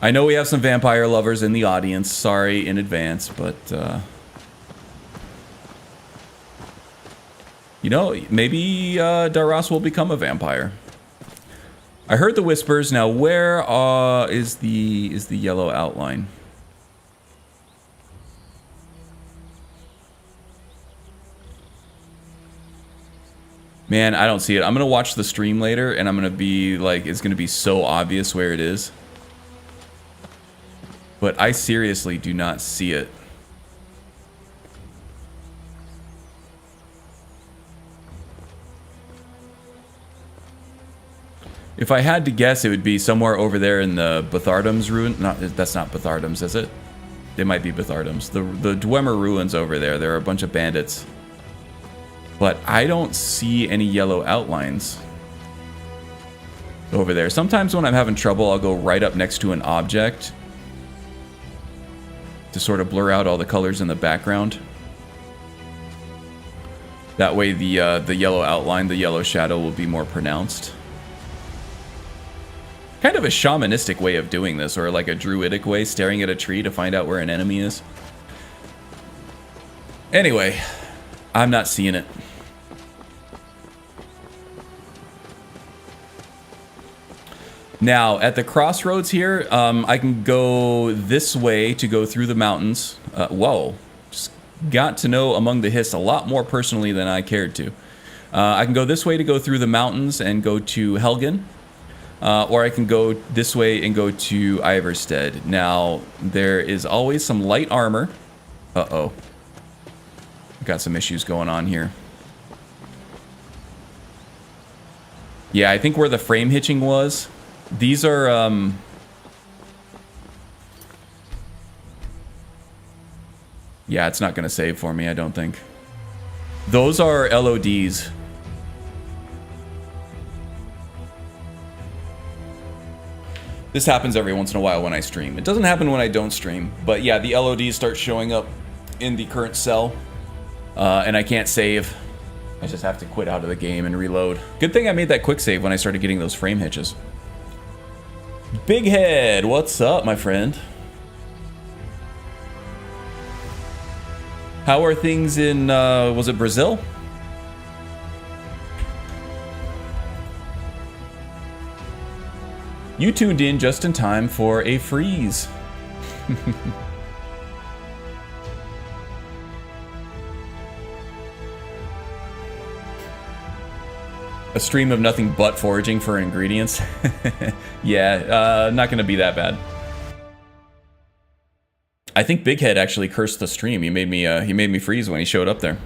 I know we have some vampire lovers in the audience. Sorry in advance, but you know, maybe Daras will become a vampire. I heard the whispers. Now, where is the yellow outline? Man, I don't see it. I'm gonna watch the stream later, and I'm gonna be like, it's gonna be so obvious where it is. But I seriously do not see it. If I had to guess, it would be somewhere over there in the Bethardum's ruin. That's not Bethardum's, is it? It might be Bethardum's. The Dwemer ruins over there. There are a bunch of bandits. But I don't see any yellow outlines over there. Sometimes when I'm having trouble, I'll go right up next to an object to sort of blur out all the colors in the background. That way the yellow outline, the yellow shadow will be more pronounced. Kind of a shamanistic way of doing this, or like a druidic way, staring at a tree to find out where an enemy is. Anyway, I'm not seeing it. Now, at the crossroads here, I can go this way to go through the mountains. Whoa. Just got to know Among the Hist a lot more personally than I cared to. I can go this way to go through the mountains and go to Helgen. Or I can go this way and go to Iverstead. Now, there is always some light armor. Uh-oh. Got some issues going on here. Yeah, I think where the frame hitching was. These are, yeah, it's not going to save for me, I don't think. Those are LODs. This happens every once in a while when I stream. It doesn't happen when I don't stream. But yeah, the LODs start showing up in the current cell. And I can't save. I just have to quit out of the game and reload. Good thing I made that quick save when I started getting those frame hitches. Big Head, what's up, my friend? How are things in, was it Brazil? You tuned in just in time for a freeze. A stream of nothing but foraging for ingredients. Yeah, not gonna be that bad. I think Big Head actually cursed the stream. He made me freeze when he showed up there.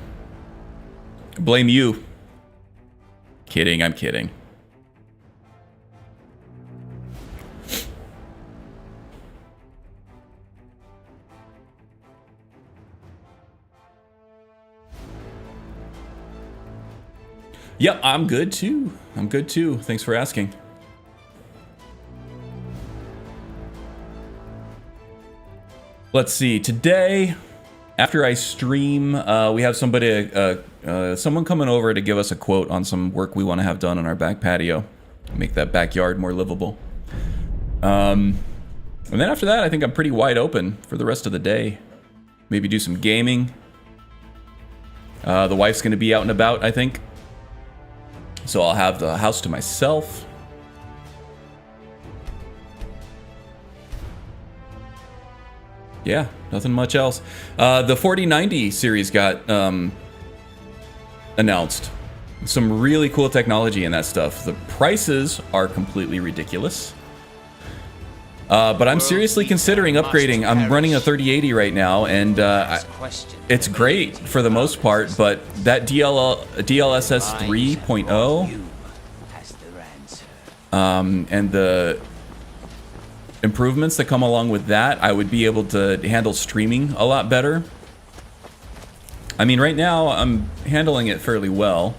Blame you. Kidding, I'm kidding. Yep, I'm good too. I'm good too. Thanks for asking. Let's see. Today, after I stream, we have somebody, someone coming over to give us a quote on some work we want to have done on our back patio, make that backyard more livable. And then after that, I think I'm pretty wide open for the rest of the day. Maybe do some gaming. The wife's going to be out and about, I think. So I'll have the house to myself. Yeah, nothing much else. The 4090 series got announced. Some really cool technology in that stuff. The prices are completely ridiculous. But I'm seriously considering upgrading. I'm running a 3080 right now, and it's great for the most part, but that DLSS 3.0 and the improvements that come along with that, I would be able to handle streaming a lot better. I mean, right now I'm handling it fairly well.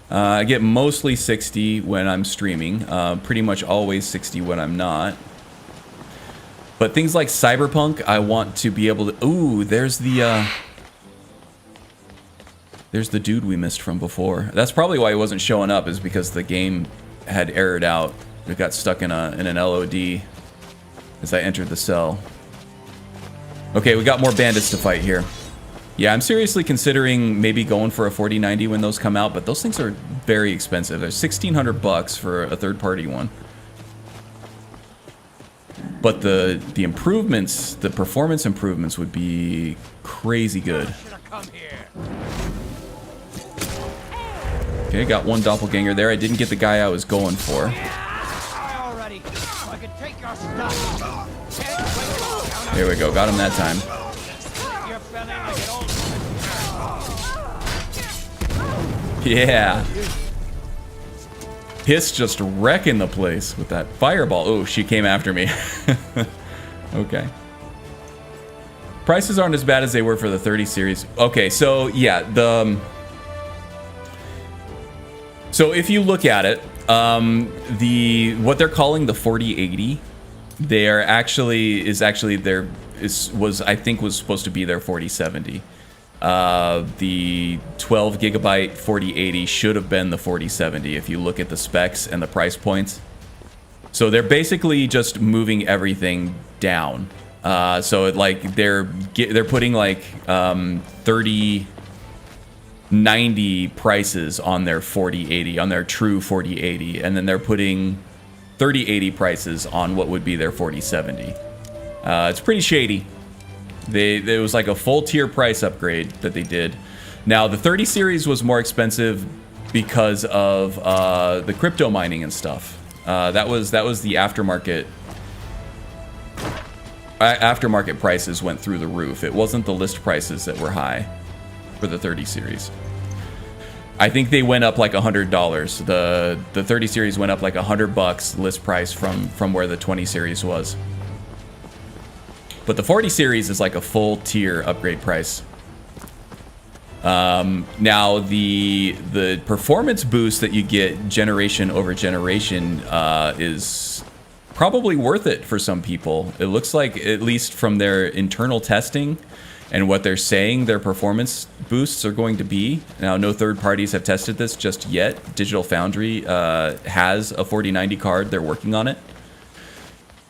I get mostly 60 when I'm streaming, pretty much always 60 when I'm not. But things like Cyberpunk, I want to be able to... Ooh, there's the dude we missed from before. That's probably why he wasn't showing up, is because the game had errored out. It got stuck in an LOD as I entered the cell. Okay, we got more bandits to fight here. Yeah, I'm seriously considering maybe going for a 4090 when those come out, but those things are very expensive. They're $1,600 for a third-party one. But the improvements, the performance improvements would be crazy good. Okay, got one doppelganger there. I didn't get the guy I was going for. There we go, got him that time. Yeah. Hiss just wrecking the place with that fireball. Oh, she came after me. Okay. Prices aren't as bad as they were for the 30 series. Okay, so yeah, so if you look at it, what they're calling the 4080, I think was supposed to be their 4070. The 12 gigabyte 4080 should have been the 4070 if you look at the specs and the price points. So they're basically just moving everything down. So they're putting like 3090 prices on their 4080, on their true 4080, and then they're putting 3080 prices on what would be their 4070. It's pretty shady. It was like a full tier price upgrade that they did. Now the 30 series was more expensive because of the crypto mining and stuff. That was the aftermarket. Aftermarket prices went through the roof. It wasn't the list prices that were high for the 30 series. I think they went up like $100. The 30 series went up like $100 list price from where the 20 series was. But the 40 series is like a full tier upgrade price. Now the performance boost that you get generation over generation is probably worth it for some people. It looks like, at least from their internal testing and what they're saying their performance boosts are going to be. Now, no third parties have tested this just yet. Digital Foundry has a 4090 card. They're working on it.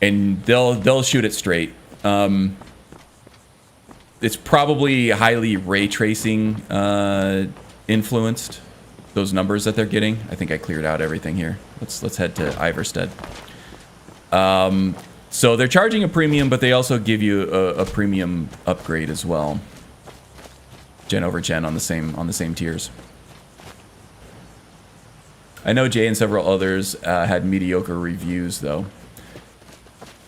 And they'll shoot it straight. It's probably highly ray tracing influenced, those numbers that they're getting. I think I cleared out everything here. Let's head to Iverstead. So they're charging a premium, but they also give you a premium upgrade as well. Gen over gen on the same tiers. I know Jay and several others had mediocre reviews though.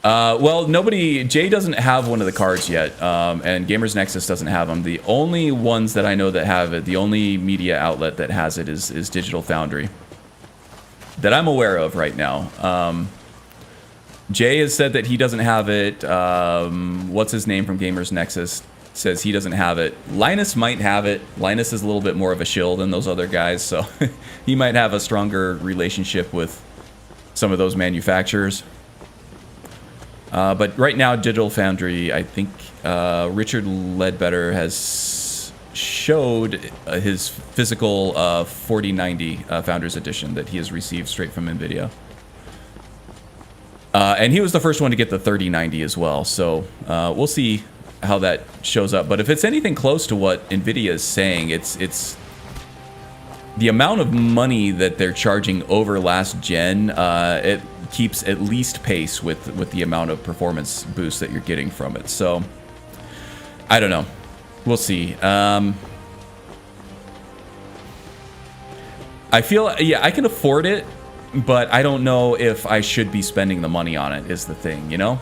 Well, Jay doesn't have one of the cards yet, and Gamers Nexus doesn't have them. The only ones that I know that have it, the only media outlet that has it is Digital Foundry, that I'm aware of right now. Jay has said that he doesn't have it. What's his name from Gamers Nexus says he doesn't have it. Linus might have it. Linus is a little bit more of a shill than those other guys, so he might have a stronger relationship with some of those manufacturers. But right now, Digital Foundry, I think Richard Ledbetter has showed his physical 4090 Founders Edition that he has received straight from NVIDIA. And he was the first one to get the 3090 as well, so we'll see how that shows up. But if it's anything close to what NVIDIA is saying, it's the amount of money that they're charging over last gen, it keeps at least pace with the amount of performance boost that you're getting from it. So I don't know, we'll see. I feel, yeah, I can afford it but I don't know if I should be spending the money on it is the thing, you know?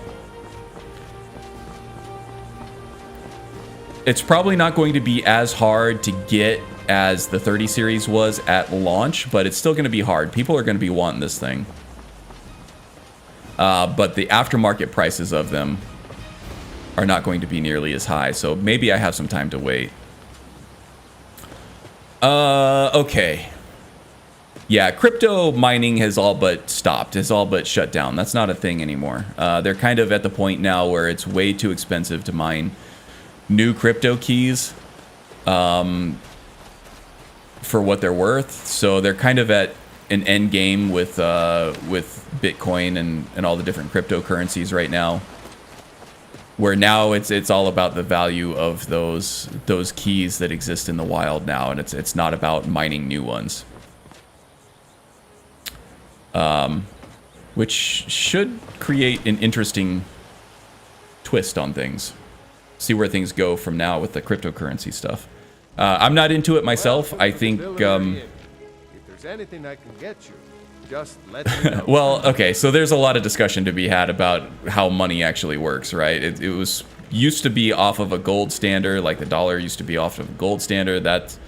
It's probably not going to be as hard to get as the 30 series was at launch, but it's still going to be hard. People are going to be wanting this thing. But the aftermarket prices of them are not going to be nearly as high, so maybe I have some time to wait. Okay. Yeah, crypto mining has all but stopped, has all but shut down. That's not a thing anymore. They're kind of at the point now where it's way too expensive to mine new crypto keys for what they're worth. So they're kind of at an end game with Bitcoin and all the different cryptocurrencies right now, where now it's all about the value of those keys that exist in the wild now, and it's not about mining new ones, which should create an interesting twist on things. See where things go from now with the cryptocurrency stuff. I'm not into it myself. I think If there's anything I can get you, just let me know. well, okay, so there's a lot of discussion to be had about how money actually works, right? It was used to be off of a gold standard, like the dollar used to be off of a gold standard. That's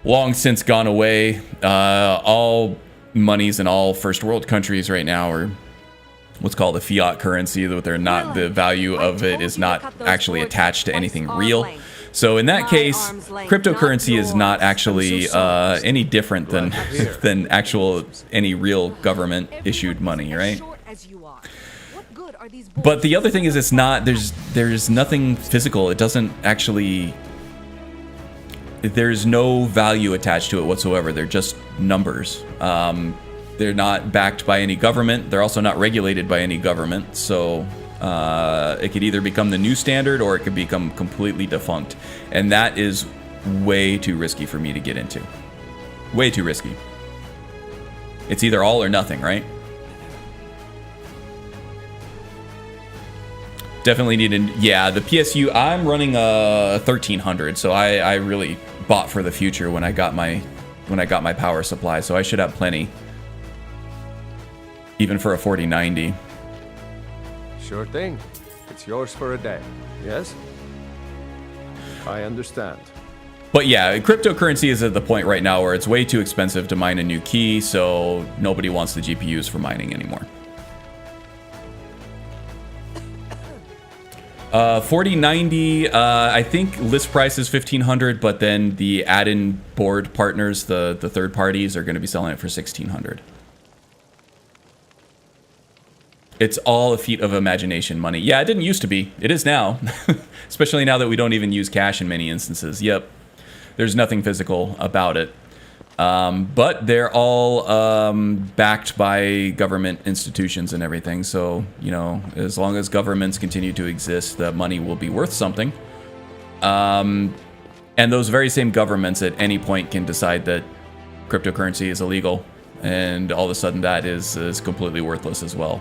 long since gone away. All monies in all first world countries right now are what's called a fiat currency, that they're not, the value of it is not actually attached to anything real. So in that case, cryptocurrency is not actually any different than any real government issued money, right? But the other thing is, it's not, there's nothing physical. It doesn't actually, there's no value attached to it whatsoever. They're just numbers. They're not backed by any government. They're also not regulated by any government. So it could either become the new standard or it could become completely defunct. And that is way too risky for me to get into. Way too risky. It's either all or nothing, right? Definitely need yeah, the PSU, I'm running a 1300, so I really bought for the future when I got my power supply, so I should have plenty. Even for a 4090. Sure thing. It's yours for a day. Yes? I understand. But yeah, cryptocurrency is at the point right now where it's way too expensive to mine a new key, so nobody wants the GPUs for mining anymore. 4090, I think list price is 1500, but then the add-in board partners, the third parties, are going to be selling it for 1600. It's all a feat of imagination money. Yeah, it didn't used to be. It is now. Especially now that we don't even use cash in many instances. Yep. There's nothing physical about it. But they're all backed by government institutions and everything. So, you know, as long as governments continue to exist, the money will be worth something. And those very same governments at any point can decide that cryptocurrency is illegal. And all of a sudden that is completely worthless as well.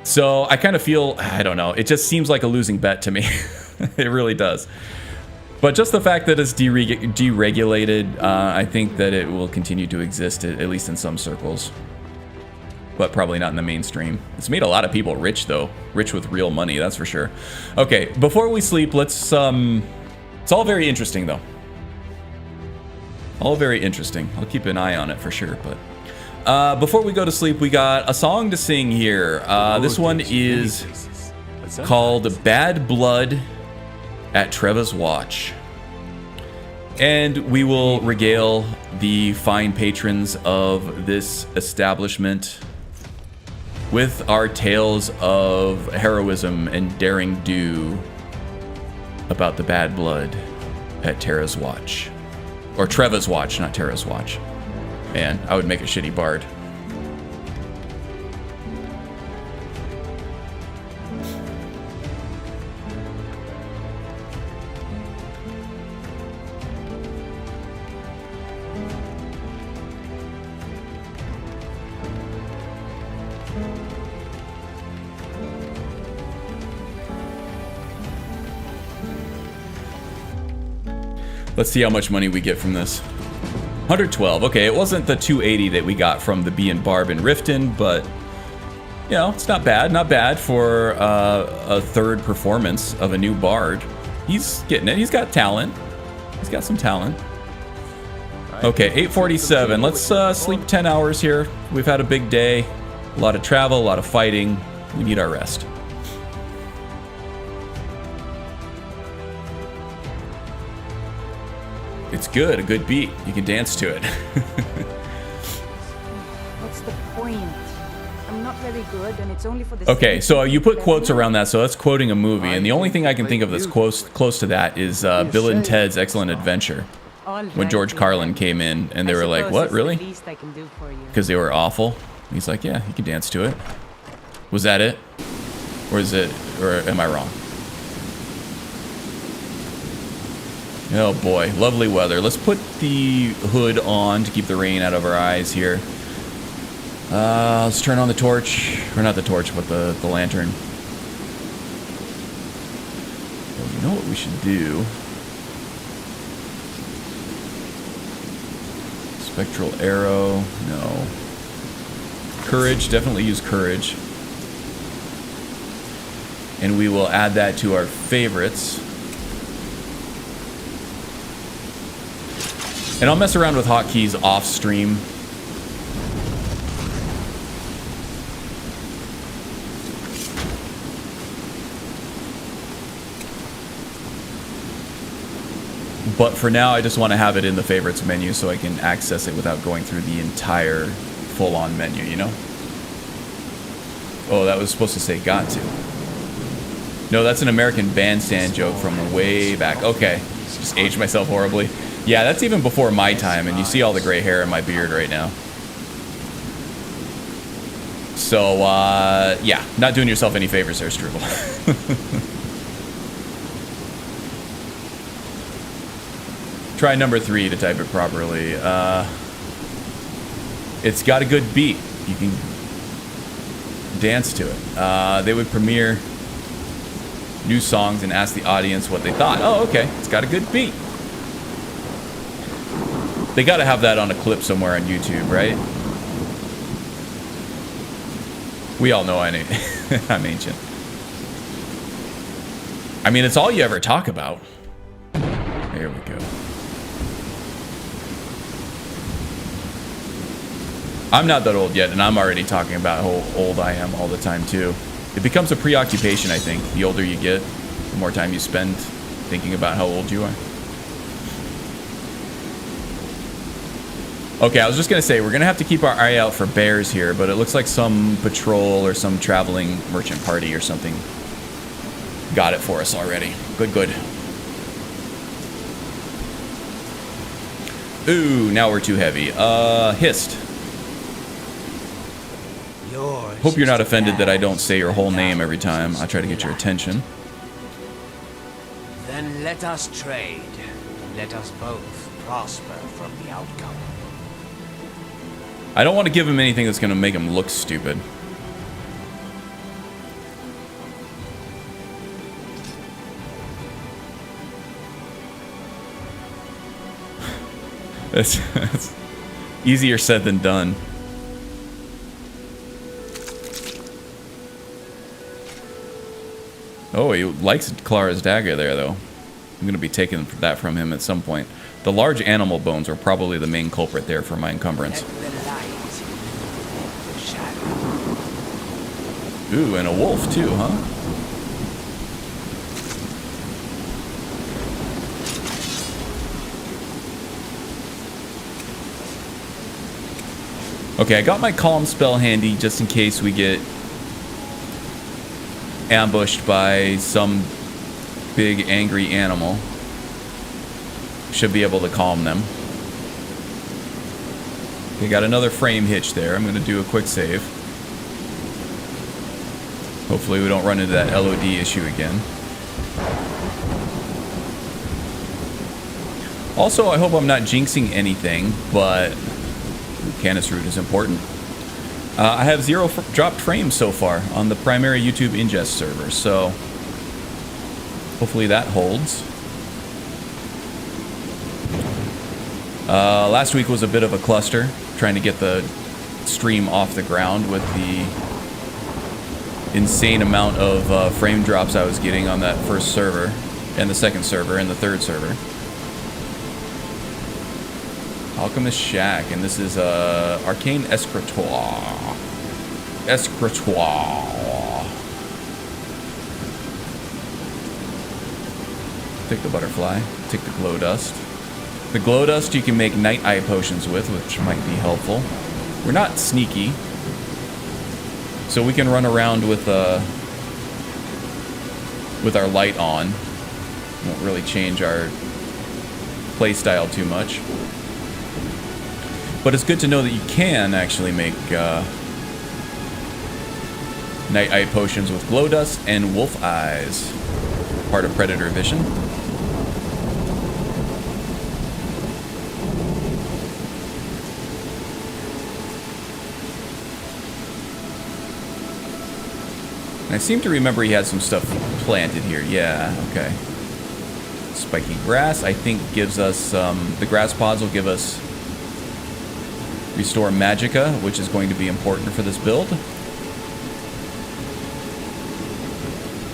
So I kind of feel, I don't know, it just seems like a losing bet to me. It really does. But just the fact that it's deregulated, I think that it will continue to exist, at least in some circles. But probably not in the mainstream. It's made a lot of people rich, though. Rich with real money, that's for sure. Okay, before we sleep, let's, it's all very interesting, though. All very interesting. I'll keep an eye on it for sure, but... before we go to sleep, we got a song to sing here. This one is called Bad Blood at Treva's Watch. And we will regale the fine patrons of this establishment with our tales of heroism and daring do about the bad blood at Terra's Watch. Or Treva's Watch, not Terra's Watch. Man, I would make a shitty bard. Let's see how much money we get from this. 112. Okay, it wasn't the 280 that we got from the Bee and Barb in Riften, but you know, it's not bad. Not bad for a third performance of a new bard. He's getting it. He's got talent. He's got some talent. Okay, 8:47. Let's sleep 10 hours here. We've had a big day. A lot of travel, a lot of fighting. We need our rest. It's good, a good beat. You can dance to it. What's the point? I'm not very good, and it's only for the Okay, sake so of you put the quotes level. around that, so that's quoting a movie, and the only thing I can think of that's close to that is Bill and Ted's Excellent Adventure, All when right, George dear. Carlin came in, and they I were like, suppose what, it's the really? least I can do for you. Because they were awful. He's like, yeah, you can dance to it. Was that it? Or is it, or am I wrong? Oh boy, lovely weather. Let's put the hood on to keep the rain out of our eyes here. Let's turn on the torch, or not the torch, but the lantern. Well, you know what we should do? Spectral arrow, no. Courage, definitely use courage. And we will add that to our favorites. And I'll mess around with hotkeys off stream. But for now, I just want to have it in the favorites menu so I can access it without going through the entire full-on menu, you know? Oh, that was supposed to say got to. No, that's an American Bandstand joke from way back. Okay, just aged myself horribly. Yeah, that's even before my time, and you see all the gray hair in my beard right now. So, yeah, not doing yourself any favors there, Struble. Try number 3 to type it properly. It's got a good beat. You can dance to it. They would premiere new songs and ask the audience what they thought. Oh, okay, it's got a good beat. They got to have that on a clip somewhere on YouTube, right? We all know I'm ancient. I mean, it's all you ever talk about. There we go. I'm not that old yet, and I'm already talking about how old I am all the time, too. It becomes a preoccupation, I think. The older you get, the more time you spend thinking about how old you are. Okay, I was just going to say, we're going to have to keep our eye out for bears here, but it looks like some patrol or some traveling merchant party or something got it for us already. Good, good. Ooh, now we're too heavy. Hist. Hope you're not offended that I don't say your whole name every time I try to get your attention. Then let us trade. Let us both prosper from the outcome. I don't want to give him anything that's going to make him look stupid. That's easier said than done. Oh, he likes Clara's dagger there, though. I'm going to be taking that from him at some point. The large animal bones were probably the main culprit there for my encumbrance. Ooh, and a wolf, too, huh? Okay, I got my calm spell handy just in case we get ambushed by some big angry animal. Should be able to calm them. Okay, got another frame hitch there. I'm going to do a quick save. Hopefully we don't run into that LOD issue again. Also, I hope I'm not jinxing anything, but Canis Root is important. I have 0 dropped frames so far on the primary YouTube ingest server, so hopefully that holds. Last week was a bit of a cluster, trying to get the stream off the ground with the insane amount of frame drops I was getting on that first server, and the second server, and the third server. Alchemist Shack, and this is Arcane Escritoire. Take the butterfly, take the glow dust. The glow dust you can make night eye potions with, which might be helpful. We're not sneaky, so we can run around with our light on. Won't really change our playstyle too much. But it's good to know that you can actually make night eye potions with glow dust and wolf eyes, part of Predator Vision. I seem to remember he had some stuff planted here. Yeah, okay. Spiky grass, I think, gives us... the grass pods will give us Restore Magicka, which is going to be important for this build.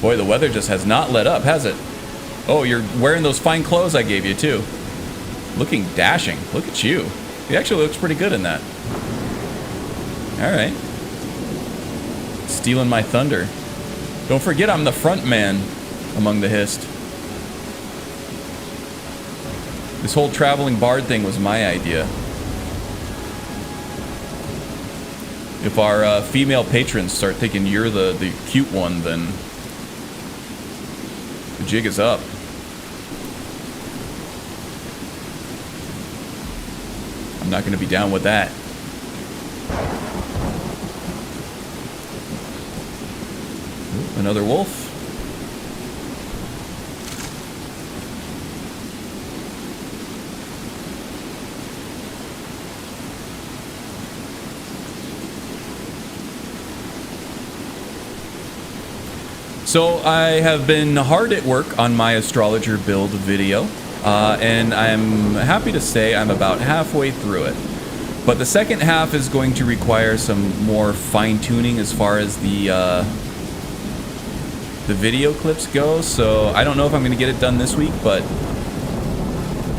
Boy, the weather just has not let up, has it? Oh, you're wearing those fine clothes I gave you, too. Looking dashing. Look at you. He actually looks pretty good in that. Alright. Stealing my thunder. Don't forget I'm the front man among the Hist. This whole traveling bard thing was my idea. If our female patrons start thinking you're the cute one, then the jig is up. I'm not going to be down with that. Ooh, another wolf. So I have been hard at work on my astrologer build video, and I'm happy to say I'm about halfway through it. But the second half is going to require some more fine-tuning as far as the video clips go, so I don't know if I'm going to get it done this week, but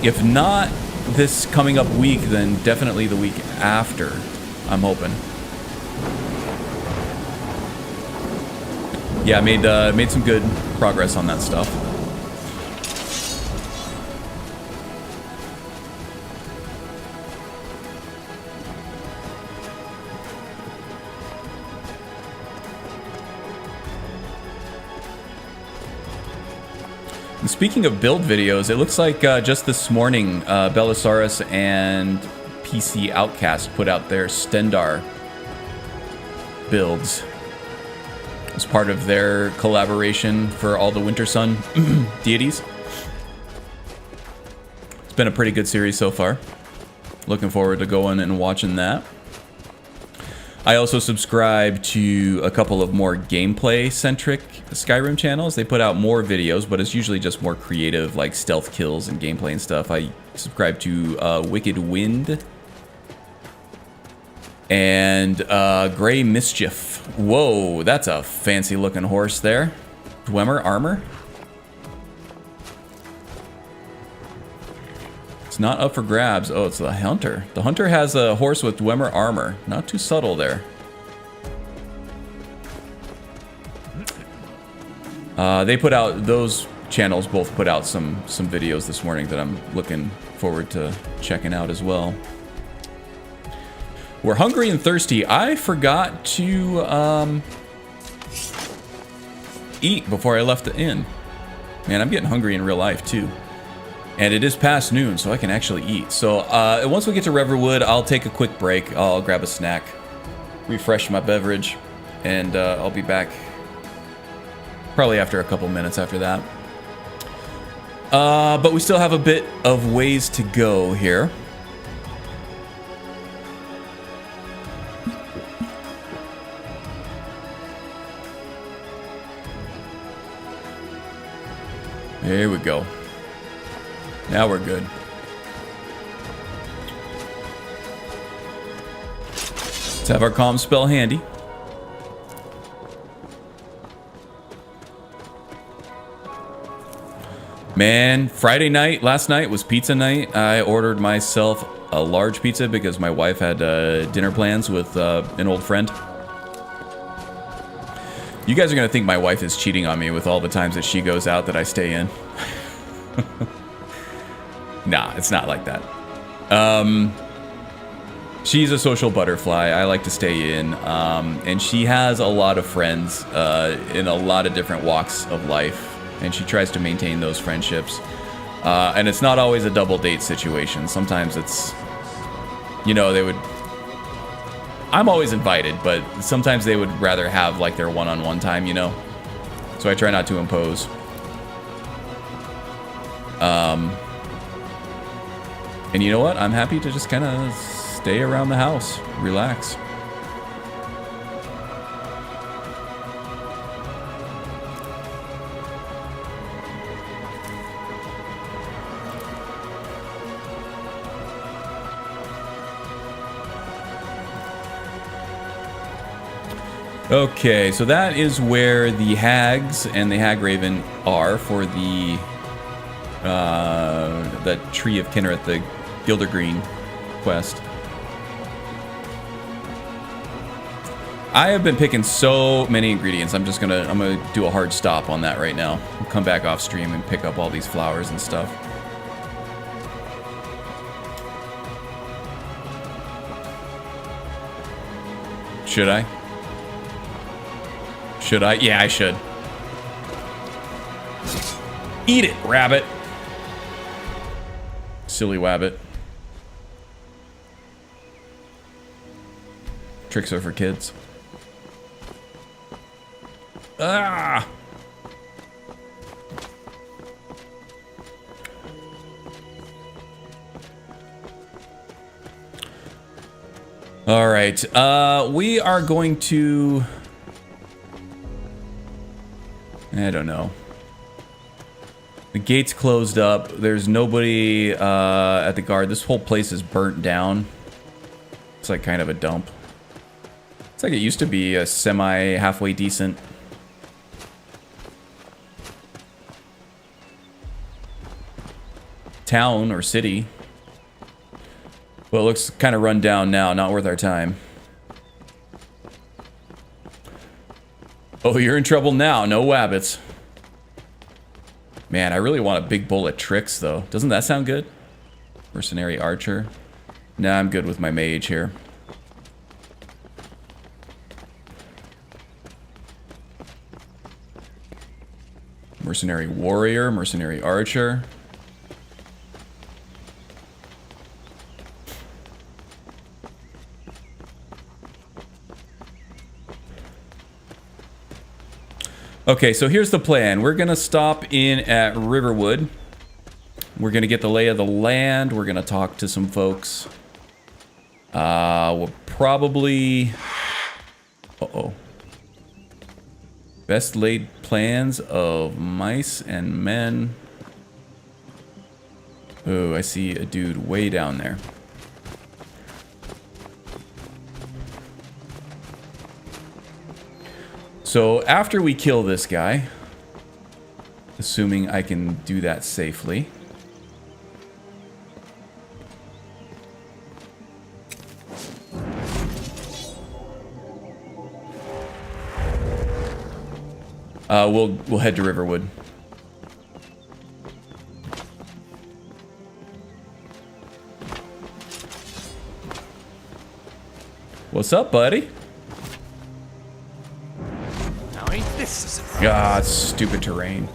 if not this coming up week, then definitely the week after, I'm hoping. Yeah, I made some good progress on that stuff. And speaking of build videos, it looks like just this morning, Belisarius and PC Outcast put out their Stendar builds. As part of their collaboration for all the Winter Sun deities. It's been a pretty good series so far. Looking forward to going and watching that. I also subscribe to a couple of more gameplay-centric Skyrim channels. They put out more videos, but it's usually just more creative, like stealth kills and gameplay and stuff. I subscribe to Wicked Wind and Grey Mischief. Whoa, that's a fancy looking horse there. Dwemer armor. It's not up for grabs. Oh, it's the hunter. The hunter has a horse with Dwemer armor. Not too subtle there. They put out, those channels both put out some videos this morning that I'm looking forward to checking out as well. We're hungry and thirsty. I forgot to eat before I left the inn. Man, I'm getting hungry in real life too. And it is past noon, so I can actually eat. So once we get to Riverwood, I'll take a quick break. I'll grab a snack, refresh my beverage, and I'll be back probably after a couple minutes after that. But we still have a bit of ways to go here. Here we go. Now we're good. have our calm spell handy. Man, Friday night, last night was pizza night. I ordered myself a large pizza because my wife had dinner plans with an old friend. You guys are going to think my wife is cheating on me with all the times that she goes out that I stay in. Nah, it's not like that. She's a social butterfly. I like to stay in. And she has a lot of friends in a lot of different walks of life. And she tries to maintain those friendships. And it's not always a double date situation. Sometimes it's, you know, they would... I'm always invited, but sometimes they would rather have like their one-on-one time, you know? So I try not to impose. And you know what? I'm happy to just kind of stay around the house, relax. Okay, so that is where the hags and the hag raven are for the Tree of Kinnereth, the Gildergreen quest. I have been picking so many ingredients. I'm gonna do a hard stop on that right now. I'll come back off stream and pick up all these flowers and stuff. Should I? Should I? Yeah, I should. Eat it, rabbit. Silly wabbit. Tricks are for kids. Ah! All right. We are going to... I don't know. The gate's closed up. There's nobody at the guard. This whole place is burnt down. It's like kind of a dump. It's like it used to be a halfway decent. Town or city. Well, it looks kind of run down now. Not worth our time. Oh, you're in trouble now. No wabbits. Man, I really want a big bowl of tricks, though. Doesn't that sound good? Mercenary archer. Nah, I'm good with my mage here. Mercenary warrior, mercenary archer. Okay, so here's the plan. We're gonna stop in at Riverwood. We're gonna get the lay of the land. We're gonna talk to some folks. We'll probably... Uh-oh. Best laid plans of mice and men. Oh, I see a dude way down there. So after we kill this guy, assuming I can do that safely, we'll head to Riverwood. What's up, buddy? God, stupid terrain.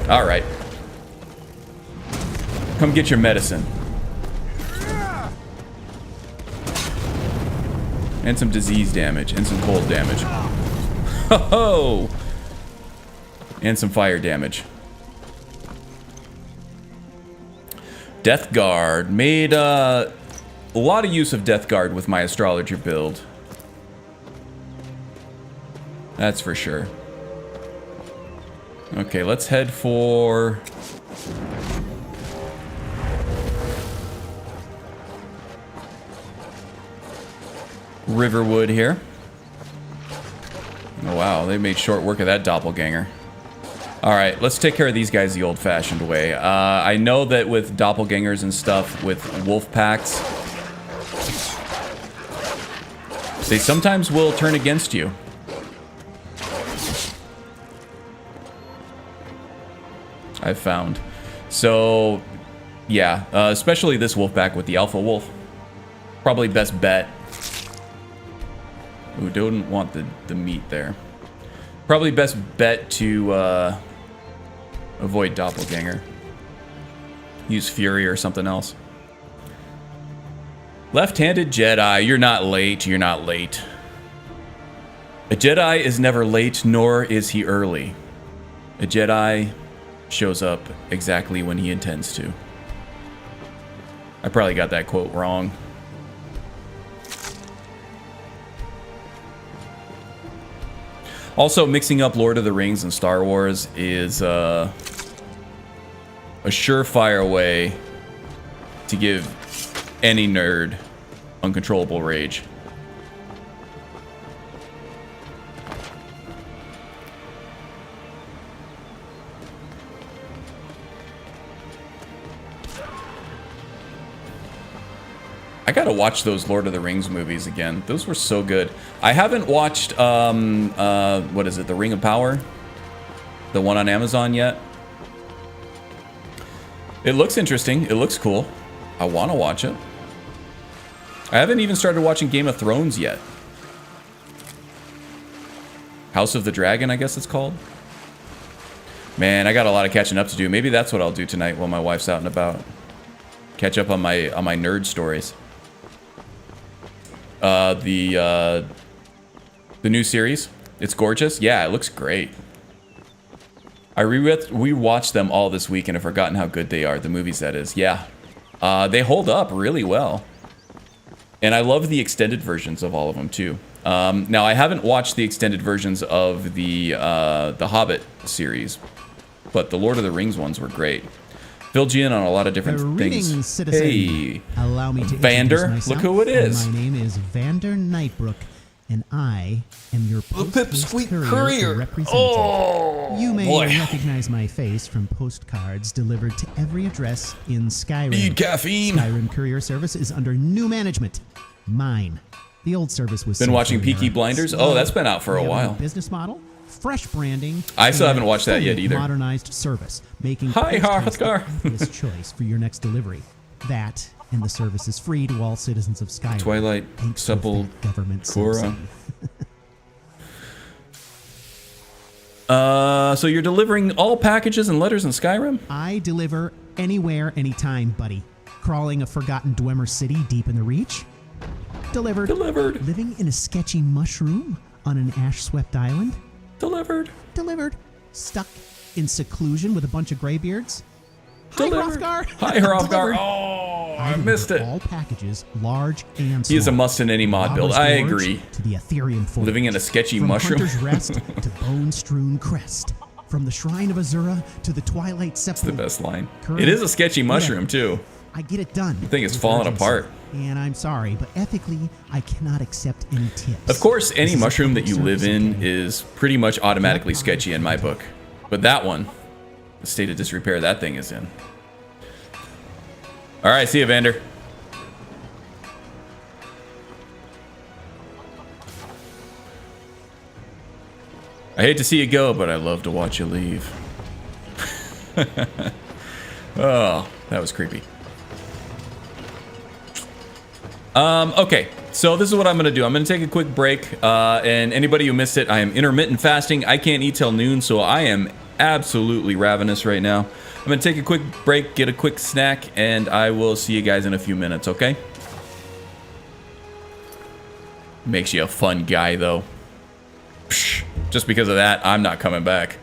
All right. Come get your medicine. And some disease damage, and some cold damage. Ho-ho! And some fire damage. Death Guard. Made a lot of use of Death Guard with my astrologer build. That's for sure. Okay, let's head for... Riverwood here. Oh, wow. They made short work of that doppelganger. All right, let's take care of these guys the old-fashioned way. I know that with doppelgangers and stuff, with wolf packs, they sometimes will turn against you. I've found. So, yeah, especially this wolf pack with the alpha wolf. Probably best bet. Ooh, don't want the meat there. Probably best bet to avoid doppelganger. Use fury or something else. Left-handed Jedi, you're not late, you're not late. A Jedi is never late, nor is he early. A Jedi shows up exactly when he intends to. I probably got that quote wrong. Also, mixing up Lord of the Rings and Star Wars is a surefire way to give any nerd uncontrollable rage. I gotta watch those Lord of the Rings movies again. Those were so good. I haven't watched, what is it, The Ring of Power? The one on Amazon yet? It looks interesting. It looks cool. I want to watch it. I haven't even started watching Game of Thrones yet. House of the Dragon, I guess it's called. Man, I got a lot of catching up to do. Maybe that's what I'll do tonight while my wife's out and about. Catch up on my nerd stories. The new series, it's gorgeous. Yeah, it looks great. I rewatched them all this week and have forgotten how good they are. The movies, that is. Yeah, they hold up really well. And I love the extended versions of all of them too. Now I haven't watched the extended versions of the Hobbit series, but the Lord of the Rings ones were great. Filled you in on a lot of different things. Citizen. Hey, Allow me to Vander, introduce myself. look who it is. My name is Vander Nightbrook, and I am your Pipsqueak courier representative. Oh, you may boy. recognize my face from postcards delivered to every address in Skyrim. Need caffeine. Skyrim courier service is under new management. Mine. The old service was Been watching simpler, Peaky Blinders? slow. Oh, that's been out for a We have while. new business model, fresh branding. I still and haven't watched that yet fully either. Modernized service, making Hi, Postcards the Hrothgar. obvious choice for your next delivery. That and the service is free to all citizens of Skyrim. Twilight, Thanks to Sepul, the government Cora. subsidy. So you're delivering all packages and letters in Skyrim? I deliver anywhere, anytime, buddy. Crawling a forgotten Dwemer city deep in the Reach? Delivered. Delivered. Living in a sketchy mushroom on an ash-swept island? Delivered. Delivered. Stuck in seclusion with a bunch of graybeards? Delivered. Hi, Hrothgar. Hi, Hrothgar. Delivered. Oh, I missed deliver it. All packages, large and small. He is a must in any mod build. Robber's I Gorge agree. To the Ethereum Forge. Living in a sketchy From mushroom. Hunter's Rest to Bone-Strewn Crest. From the Shrine of Azura to the Twilight Sepulchre. The best line. Correct. It is a sketchy mushroom, too. I get it done. The thing is with falling urgency. apart. And I'm sorry, but ethically, I cannot accept any tips. Of course, any This is a mushroom that public you live service, in okay? is pretty much automatically sketchy in my book. But that one, the state of disrepair that thing is in. All right, see you, Vander. I hate to see you go, but I love to watch you leave. Oh, that was creepy. Okay, so this is what I'm going to do. I'm going to take a quick break, and anybody who missed it, I am intermittent fasting. I can't eat till noon, so I am absolutely ravenous right now. I'm going to take a quick break, get a quick snack, and I will see you guys in a few minutes, okay? Makes you a fun guy, though. Psh, just because of that, I'm not coming back.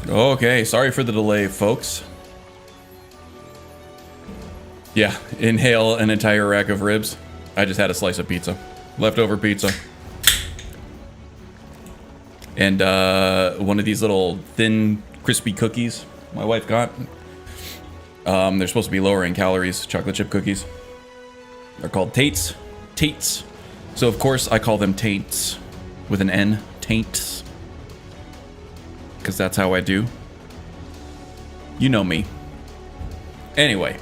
Okay, sorry for the delay, folks. Yeah, inhale an entire rack of ribs. I just had a slice of pizza. Leftover pizza. And one of these little thin, crispy cookies my wife got. They're supposed to be lower in calories, chocolate chip cookies. They're called Tates. Tates. So, of course, I call them Taints. With an N. Taints. Because that's how I do. You know me. Anyway.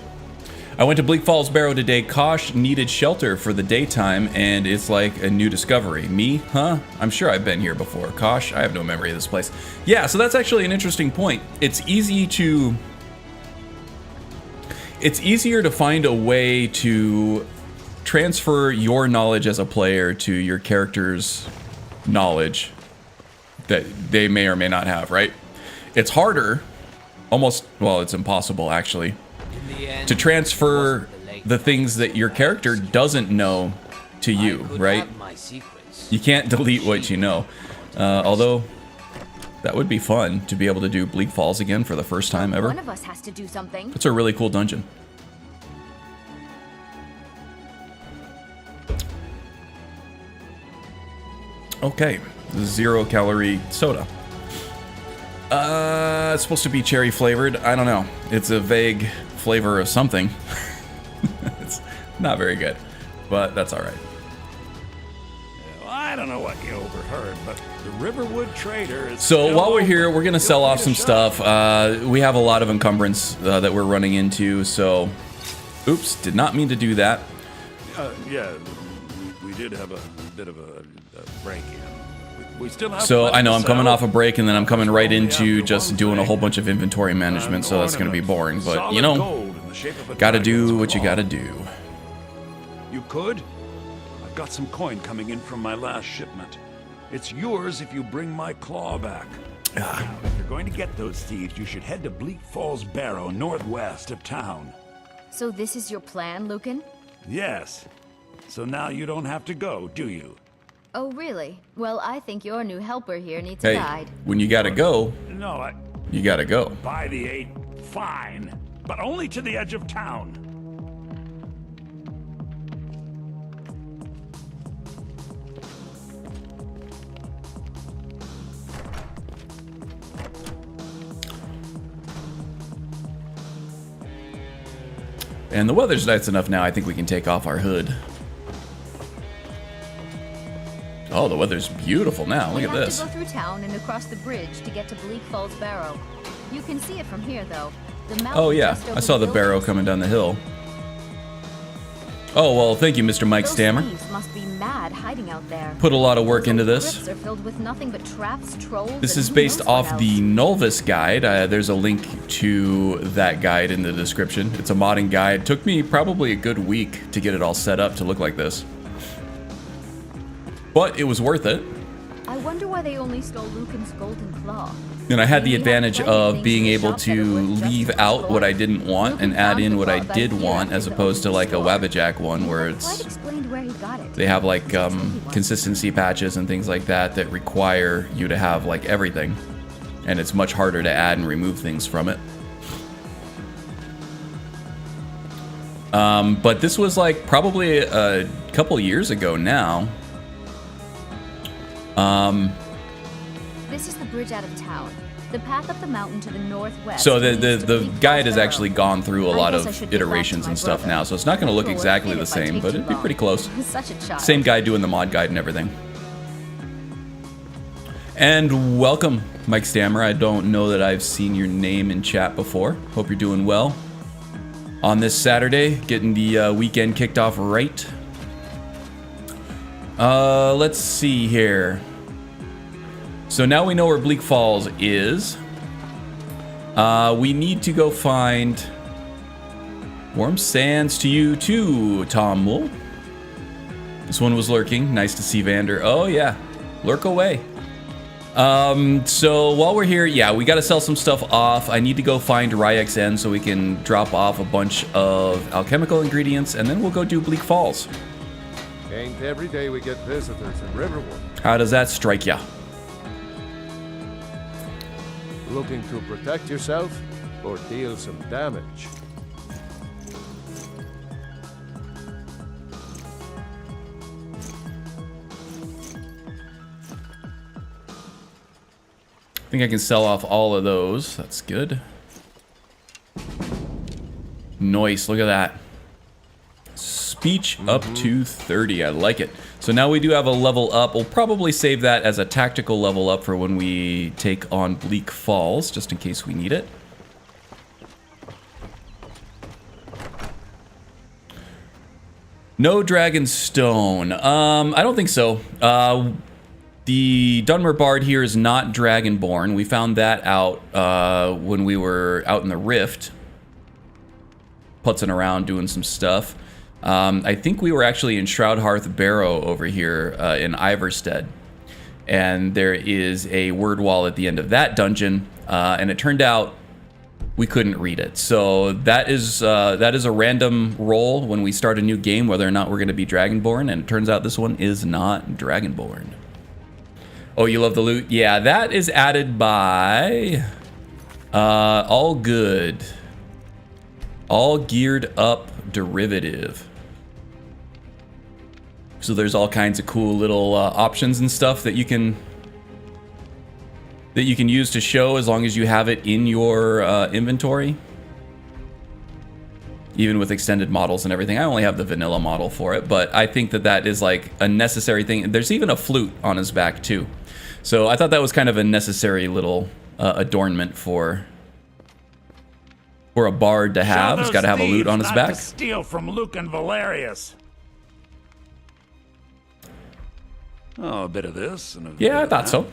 I went to Bleak Falls Barrow today. Kosh needed shelter for the daytime, and it's like a new discovery. Me? Huh? I'm sure I've been here before. Kosh? I have no memory of this place. Yeah, so that's actually an interesting point. It's easier to find a way to transfer your knowledge as a player to your character's knowledge that they may or may not have, right? It's harder, well, it's impossible actually, to transfer the things that your character doesn't know to you, right? You can't delete what you know. Although, that would be fun to be able to do Bleak Falls again for the first time ever. One of us has to do something. It's a really cool dungeon. Okay, 0 calorie soda. It's supposed to be cherry flavored. I don't know. It's a vague flavor of something. It's not very good, but that's all right. Well, I don't know what you overheard, but the Riverwood Trader is. So still while we're open. here, we're gonna sell off some stuff. We have a lot of encumbrance that we're running into. So, oops, did not mean to do that. Yeah, we did have a bit of a break-in. We still have. So plenty I know to I'm coming sell. off a break, and then I'm coming right into just doing a thing. whole bunch of inventory management. So that's gonna be boring. But you know, Solid gold in the shape of a gotta do dragon's what you claw. gotta do. You could? I've got some coin coming in from my last shipment. It's yours if you bring my claw back. Now, if you're going to get those thieves, you should head to Bleak Falls Barrow, northwest of town. So this is your plan, Lucan? Yes. So now you don't have to go, do you? Oh, really? Well, I think your new helper here needs Hey, a guide. when you gotta go, No, you gotta go. buy the 8, fine. But only to the edge of town. And the weather's nice enough now. I think we can take off our hood. Oh, the weather's beautiful now. Look at We this. have to go through town and across the bridge to get to Bleak Falls Barrow. You can see it from here, though. The mountain Oh yeah, just I over saw the barrow buildings. coming down the hill. Oh well, thank you, Mr. Mike Those Stammer. thieves must be mad hiding out there. Put a lot of work Those into old this. crypts are filled with nothing but traps, trolls, This and is who based knows what off the else. Novice guide. There's a link to that guide in the description. It's a modding guide. Took me probably a good week to get it all set up to look like this. But it was worth it. I wonder why they only stole Lucan's golden claw. And I had the Maybe advantage plenty of of things being in the able shop that are to worth just leave as out much what I gold. didn't want and Lucan add found in the what I claw did back want, here as in the opposed to like a store. Wabbajack one where Never quite it's explained where he got it. they have like consistency patches and things like that that require you to have like everything, and it's much harder to add and remove things from it. But this was like probably a couple years ago now. This is the bridge out of town. The path up the mountain to the northwest. So leads to the Bleak guide Falls has Barrow. actually gone through a I lot guess I of should get back to iterations my and stuff brother. now, so it's not going to look People will exactly hate the if I same, take but too it'd be long. pretty close. Such a child. Same guy doing the mod guide and everything. And welcome, Mike Stammer. I don't know that I've seen your name in chat before. Hope you're doing well. On this Saturday, getting the weekend kicked off right. Let's see here. So now we know where Bleak Falls is. We need to go find Warm Sands to you too, Tom Wool. This one was lurking. Nice to see Vander. Oh yeah, lurk away. So while we're here, yeah, we got to sell some stuff off. I need to go find RyXN so we can drop off a bunch of alchemical ingredients, and then we'll go do Bleak Falls. Ain't every day we get visitors in Riverwood. How does that strike ya? Looking to protect yourself or deal some damage? I think I can sell off all of those. That's good. Nice, look at that. Speech up to 30, I like it. So now we do have a level up. We'll probably save that as a tactical level up for when we take on Bleak Falls, just in case we need it. No Dragon Stone. I don't think so. The Dunmer Bard here is not Dragonborn. We found that out when we were out in the Rift, putzing around doing some stuff. I think we were actually in Shroudhearth Barrow over here in Iverstead, and there is a word wall at the end of that dungeon, and it turned out we couldn't read it. So that is a random roll when we start a new game, whether or not we're going to be Dragonborn, and it turns out this one is not Dragonborn. Oh, you love the loot? Yeah, that is added by All Good. All Geared Up Derivative. So there's all kinds of cool little options and stuff that you can use to show as long as you have it in your inventory. Even with extended models and everything. I only have the vanilla model for it, but I think that that is like a necessary thing. There's even a flute on his back too. So I thought that was kind of a necessary little adornment for a bard to have. He's got to have a lute on his back. To steal from Luke and Valerius. Oh, a bit of this and a bit Yeah, I of thought that. so.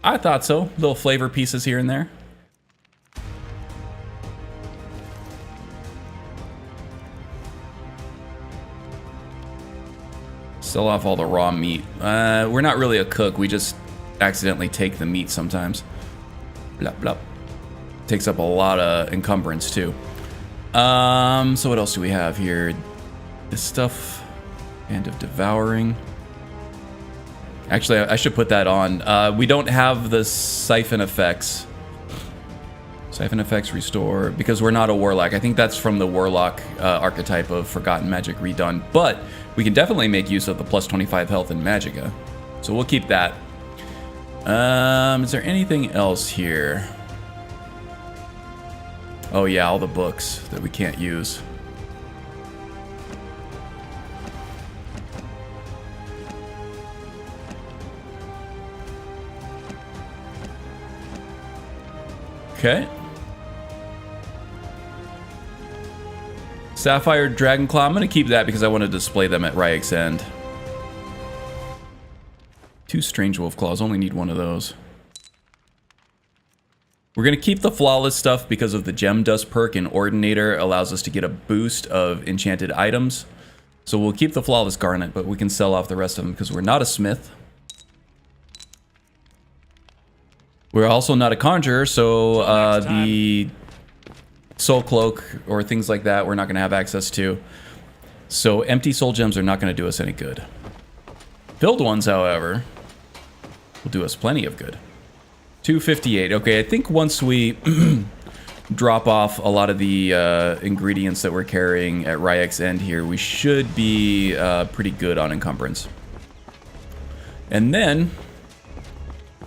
I thought so. Little flavor pieces here and there. Sell off all the raw meat. We're not really a cook. We just accidentally take the meat sometimes. Blah, blah. Takes up a lot of encumbrance too. So what else do we have here? This stuff. End of Devouring. Actually, I should put that on. We don't have the siphon effects. Siphon effects restore, because we're not a warlock. I think that's from the warlock archetype of Forgotten Magic redone. But we can definitely make use of the plus 25 health in Magicka. So we'll keep that. Is there anything else here? Oh yeah, all the books that we can't use. Okay. Sapphire Dragonclaw. I'm going to keep that because I want to display them at Ryek's End. 2 Strange Wolf Claws. Only need 1 of those. We're going to keep the Flawless stuff because of the Gem Dust perk, and Ordinator allows us to get a boost of enchanted items. So we'll keep the Flawless Garnet, but we can sell off the rest of them because we're not a smith. We're also not a conjurer, so the Soul Cloak or things like that we're not going to have access to. So empty soul gems are not going to do us any good. Filled ones, however, will do us plenty of good. 258. Okay, I think once we drop off a lot of the ingredients that we're carrying at Ryek's End here, we should be pretty good on encumbrance. And then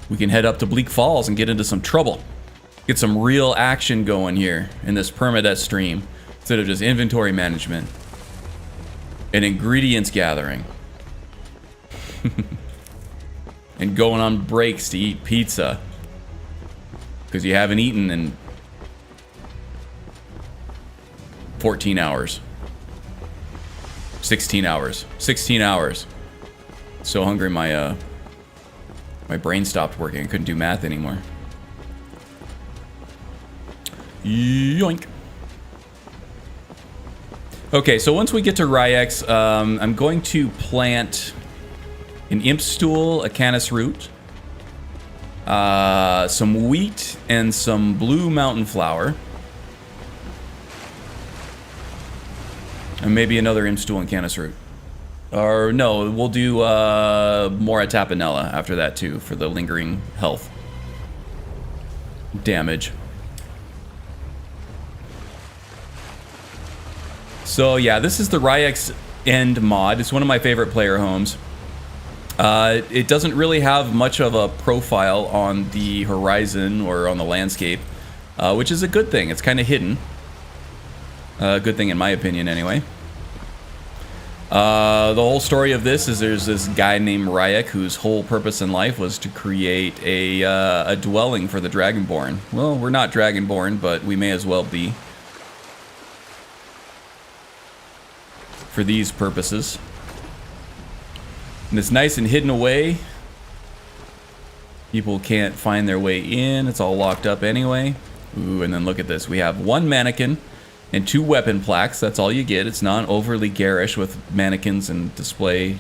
we can head up to Bleak Falls and get into some trouble. Get some real action going here in this Permadeath stream, instead of just inventory management and ingredients gathering. And going on breaks to eat pizza. Because you haven't eaten in 14 hours. 16 hours. 16 hours. So hungry my brain stopped working. I couldn't do math anymore. Yoink. Okay, so once we get to Ryek's, I'm going to plant an imp stool, a canis root, some wheat, and some blue mountain flower. And maybe another imp stool and canis root. Or no, we'll do more Tapanella after that too, for the lingering health. damage. So yeah, this is the Ryek's End mod. It's one of my favorite player homes. It doesn't really have much of a profile on the horizon or on the landscape, which is a good thing. It's kind of hidden. A good thing in my opinion anyway. The whole story of this is there's this guy named Ryek whose whole purpose in life was to create a dwelling for the Dragonborn. Well, we're not Dragonborn, but we may as well be for these purposes. And it's nice and hidden away. People can't find their way in. It's all locked up anyway. Ooh, and then look at this. We have one mannequin and 2 weapon plaques. That's all you get. It's not overly garish with mannequins and display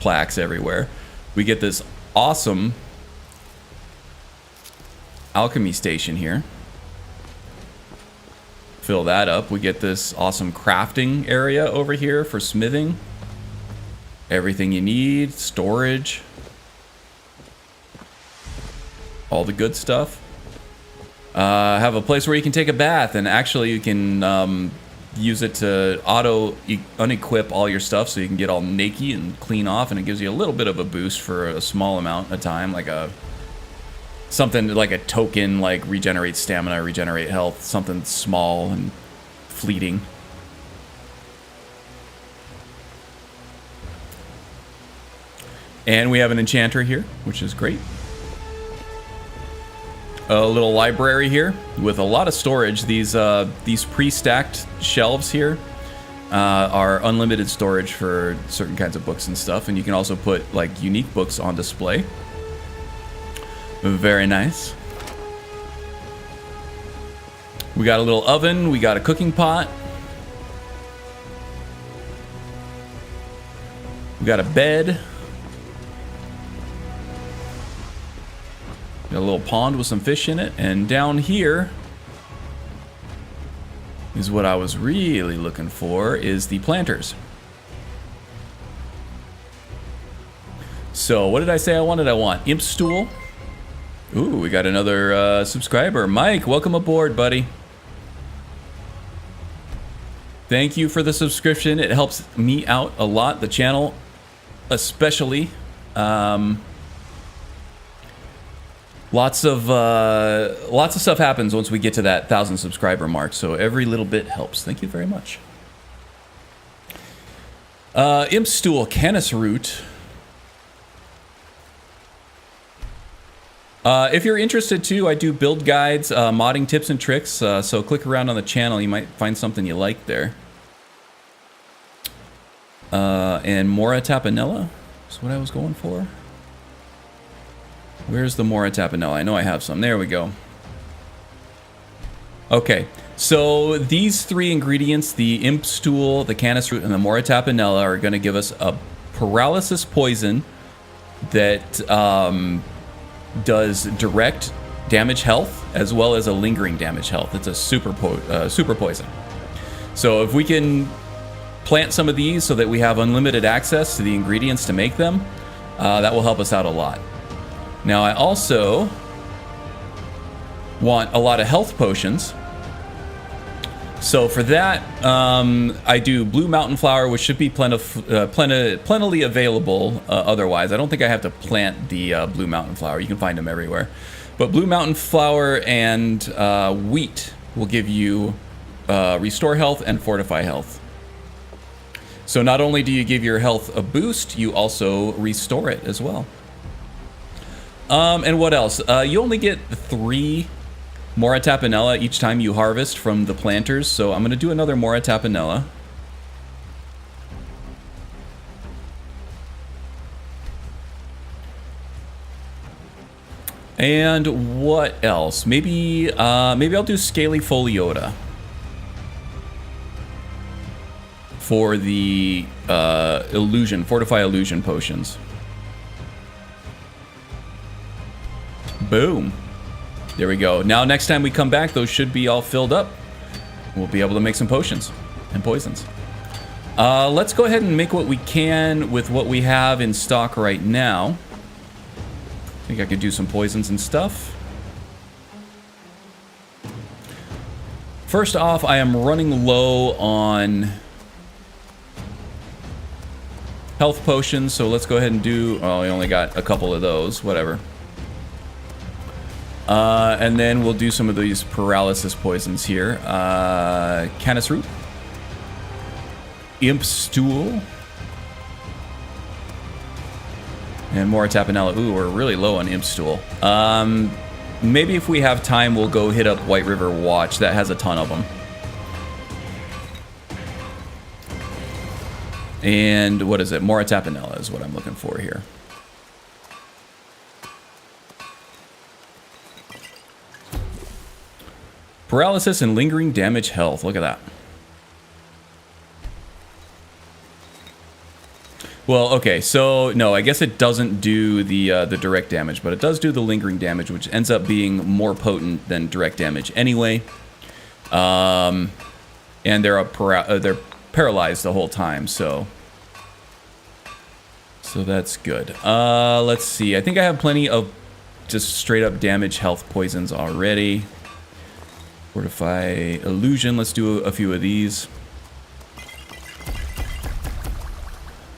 plaques everywhere. We get this awesome alchemy station here. Fill that up. We get this awesome crafting area over here for smithing. Everything you need, storage, all the good stuff. Have a place where you can take a bath, and actually you can use it to auto unequip all your stuff so you can get all naked and clean off, and it gives you a little bit of a boost for a small amount of time, like something like a token, like regenerate stamina, regenerate health, something small and fleeting. And we have an enchanter here, which is great. A little library here with a lot of storage. These pre-stacked shelves here are unlimited storage for certain kinds of books and stuff, and you can also put like unique books on display. Very nice. We got a little oven. We got a cooking pot. We got a bed. Got a little pond with some fish in it, and down here is what I was really looking for, is the planters. So what did I say I wanted? I want imp stool. Ooh, we got another subscriber. Mike, welcome aboard, buddy. Thank you for the subscription. It helps me out a lot, the channel especially. Lots of stuff happens once we get to that 1,000 subscriber mark, so every little bit helps. Thank you very much. Imp stool, canis root. If you're interested too, I do build guides, modding tips and tricks. So click around on the channel, you might find something you like there. And Mora Tapanella is what I was going for. Where's the Mora Tapanella? I know I have some. There we go. Okay, so these 3 ingredients, the imp stool, the canis root, and the Mora Tapanella, are going to give us a paralysis poison that does direct damage health as well as a lingering damage health. It's a super poison. So if we can plant some of these so that we have unlimited access to the ingredients to make them, that will help us out a lot. Now I also want a lot of health potions. So for that, I do blue mountain flower, which should be plentifully available otherwise. I don't think I have to plant the blue mountain flower. You can find them everywhere. But blue mountain flower and wheat will give you restore health and fortify health. So not only do you give your health a boost, you also restore it as well. And what else? You only get 3 Mora Tapanella each time you harvest from the planters, so I'm going to do another Mora Tapanella. And what else? Maybe I'll do Scaly Foliota for the Fortify Illusion potions. Boom. There we go. Now next time we come back, those should be all filled up. We'll be able to make some potions and poisons. Let's go ahead and make what we can with what we have in stock right now. I think I could do some poisons and stuff. First off, I am running low on health potions, so let's go ahead and do... Oh, we only got a couple of those. Whatever. And then we'll do some of these paralysis poisons here. Canis Root. Imp Stool. And more Tapanella. Ooh, we're really low on Imp Stool. Maybe if we have time, we'll go hit up White River Watch. That has a ton of them. And what is it? More Tapanella is what I'm looking for here. Paralysis and lingering damage health. Look at that. Well, okay, so no, I guess it doesn't do the direct damage, but it does do the lingering damage, which ends up being more potent than direct damage anyway. And they're paralyzed the whole time, so that's good. Let's see. I think I have plenty of just straight up damage health poisons already. Fortify Illusion. Let's do a few of these.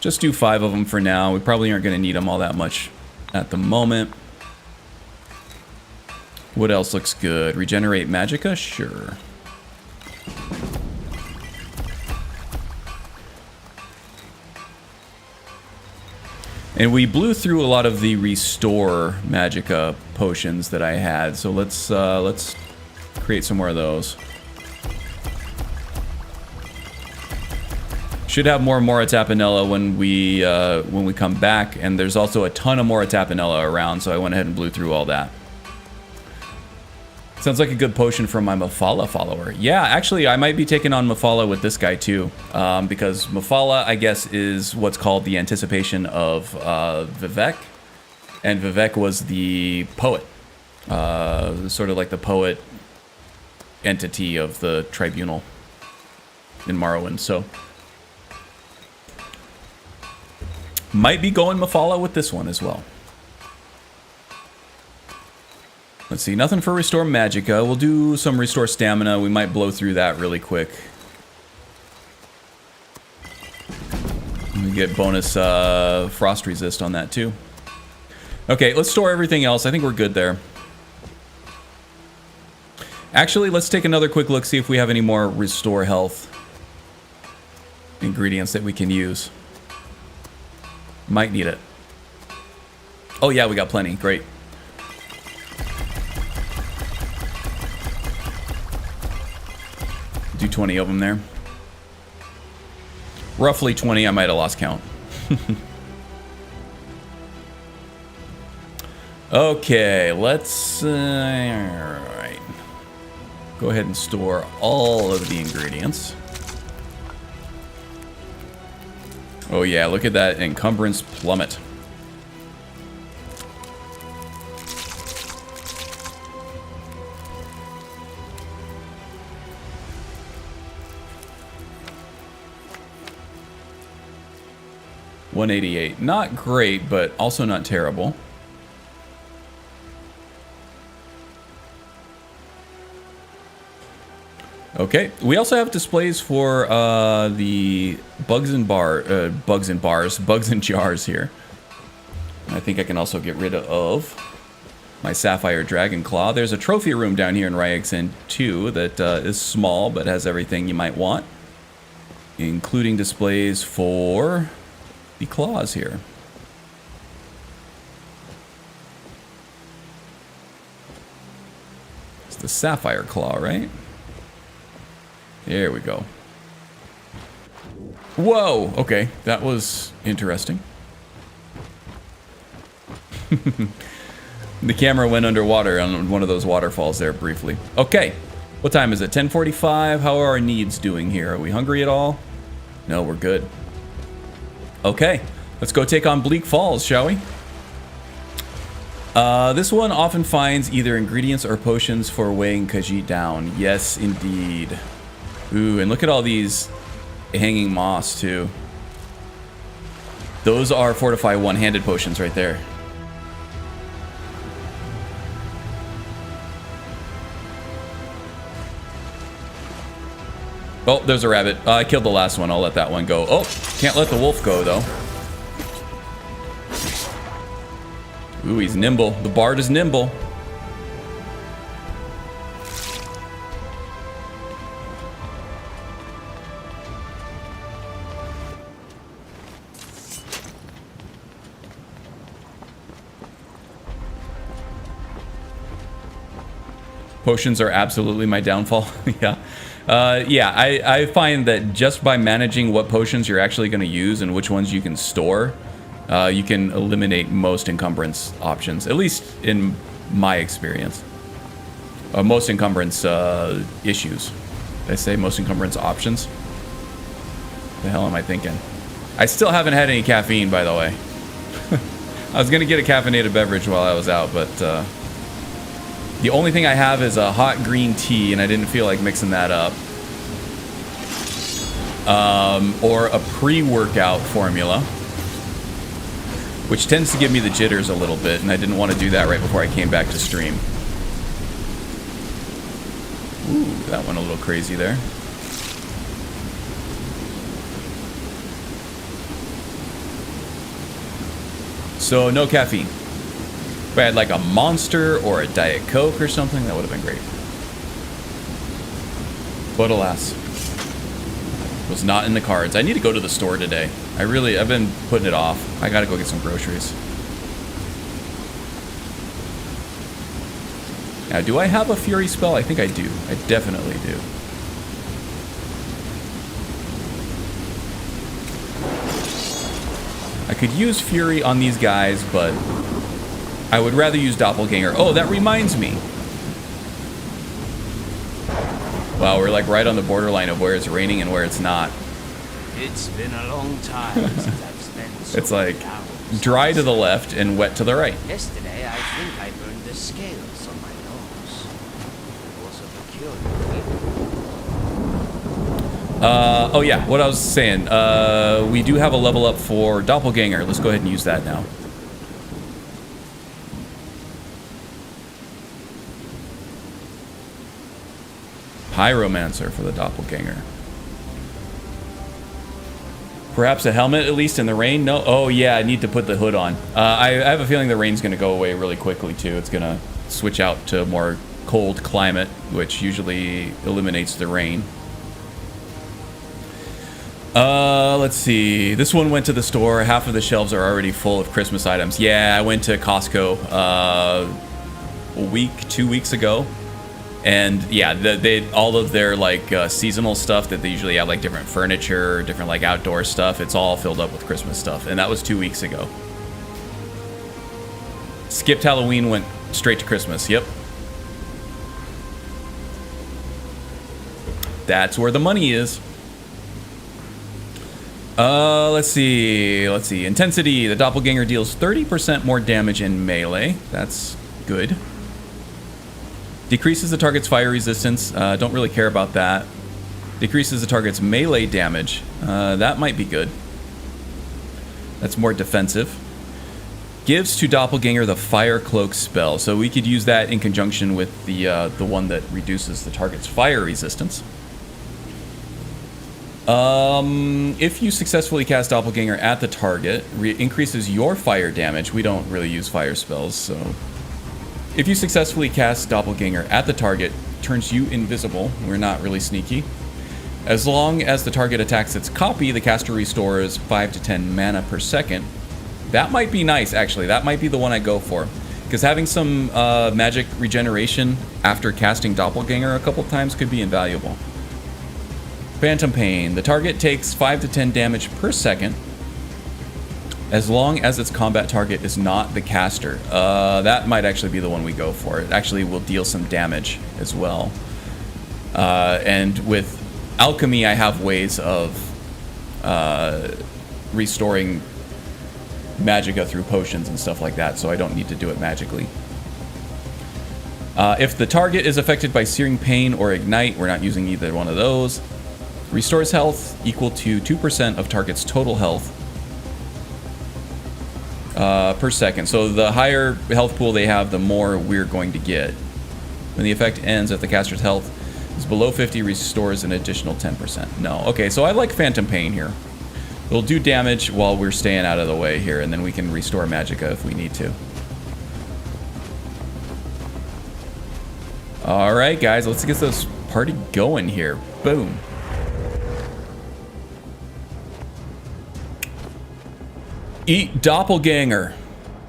Just do 5 of them for now. We probably aren't going to need them all that much at the moment. What else looks good? Regenerate Magicka? Sure. And we blew through a lot of the Restore Magicka potions that I had, so let's create some more of those. Should have more Tapanella when we come back, and there's also a ton of Tapanella around, so I went ahead and blew through all that. Sounds like a good potion for my Mephala follower. Yeah, actually, I might be taking on Mephala with this guy too, because Mephala, I guess, is what's called the anticipation of Vivek, and Vivek was the poet, sort of like the poet entity of the tribunal in Morrowind, so... Might be going Mephala with this one as well. Let's see, nothing for Restore Magicka. We'll do some Restore Stamina. We might blow through that really quick. We get bonus Frost Resist on that too. Okay, let's store everything else. I think we're good there. Actually, let's take another quick look, see if we have any more Restore Health ingredients that we can use. Might need it. Oh yeah, we got plenty. Great. Do 20 of them there. Roughly 20. I might have lost count. Okay, let's... all right. Go ahead and store all of the ingredients. Oh yeah, look at that encumbrance plummet. $188. Not great, but also not terrible. Okay, we also have displays for the bugs and jars here. I think I can also get rid of my Sapphire Dragon Claw. There's a trophy room down here in Ryexen 2 that is small but has everything you might want, including displays for the claws here. It's the Sapphire Claw, right? There we go. Whoa! Okay, that was interesting. The camera went underwater on one of those waterfalls there briefly. Okay, what time is it? 10:45. How are our needs doing here? Are we hungry at all? No, we're good. Okay, let's go take on Bleak Falls, shall we? This one often finds either ingredients or potions for weighing Khajiit down. Yes, indeed. Ooh, and look at all these hanging moss, too. Those are Fortify one-handed potions right there. Oh, there's a rabbit. I killed the last one. I'll let that one go. Oh, can't let the wolf go, though. Ooh, he's nimble. The bard is nimble. Potions are absolutely my downfall. Yeah. Yeah, I find that just by managing what potions you're actually going to use and which ones you can store, you can eliminate most encumbrance options, at least in my experience. Most encumbrance issues. Did I say most encumbrance options? The hell am I thinking? I still haven't had any caffeine, by the way. I was going to get a caffeinated beverage while I was out, but the only thing I have is a hot green tea, and I didn't feel like mixing that up. Or a pre-workout formula, which tends to give me the jitters a little bit, and I didn't want to do that right before I came back to stream. Ooh, that went a little crazy there. So, no caffeine. If I had like a Monster or a Diet Coke or something, that would have been great. But alas, was not in the cards. I need to go to the store today. I've been putting it off. I gotta go get some groceries. Now, do I have a Fury spell? I think I do. I definitely do. I could use Fury on these guys, but I would rather use Doppelganger. Oh, that reminds me. Wow, we're like right on the borderline of where it's raining and where it's not. It's been a long time since I've spent so It's like many hours. dry to the left and wet to the right. Yesterday, I think I burned the scales on my nose. It was a peculiar feeling. Oh yeah, what I was saying. We do have a level up for Doppelganger. Let's go ahead and use that now. Pyromancer for the Doppelganger. Perhaps a helmet, at least in the rain? No? Oh, yeah, I need to put the hood on. I have a feeling the rain's going to go away really quickly, too. It's going to switch out to a more cold climate, which usually eliminates the rain. Let's see. This one went to the store. Half of the shelves are already full of Christmas items. Yeah, I went to Costco a week, 2 weeks ago. And yeah, they all of their like seasonal stuff that they usually have, like different furniture, different like outdoor stuff. It's all filled up with Christmas stuff, and that was 2 weeks ago. Skipped Halloween, went straight to Christmas. Yep, that's where the money is. Let's see. Intensity. The Doppelganger deals 30% more damage in melee. That's good. Decreases the target's fire resistance. Don't really care about that. Decreases the target's melee damage. That might be good. That's more defensive. Gives to Doppelganger the Fire Cloak spell. So we could use that in conjunction with the one that reduces the target's fire resistance. If you successfully cast Doppelganger at the target, increases your fire damage. We don't really use fire spells, so... If you successfully cast Doppelganger at the target, turns you invisible. We're not really sneaky. As long as the target attacks its copy, the caster restores 5 to 10 mana per second. That might be nice, actually. That might be the one I go for. Because having some magic regeneration after casting Doppelganger a couple times could be invaluable. Phantom Pain. The target takes 5 to 10 damage per second, as long as its combat target is not the caster. That might actually be the one we go for. It actually will deal some damage as well. And with alchemy, I have ways of restoring magicka through potions and stuff like that, so I don't need to do it magically. If the target is affected by Searing Pain or Ignite, we're not using either one of those. Restores health equal to 2% of target's total health per second. So the higher health pool they have, the more we're going to get. When the effect ends, if the caster's health It's below 50, restores an additional 10%. No. Okay, so I like Phantom Pain here. It'll do damage while we're staying out of the way here, and then we can restore Magicka if we need to. Alright, guys, let's get this party going here. Boom. Eat Doppelganger.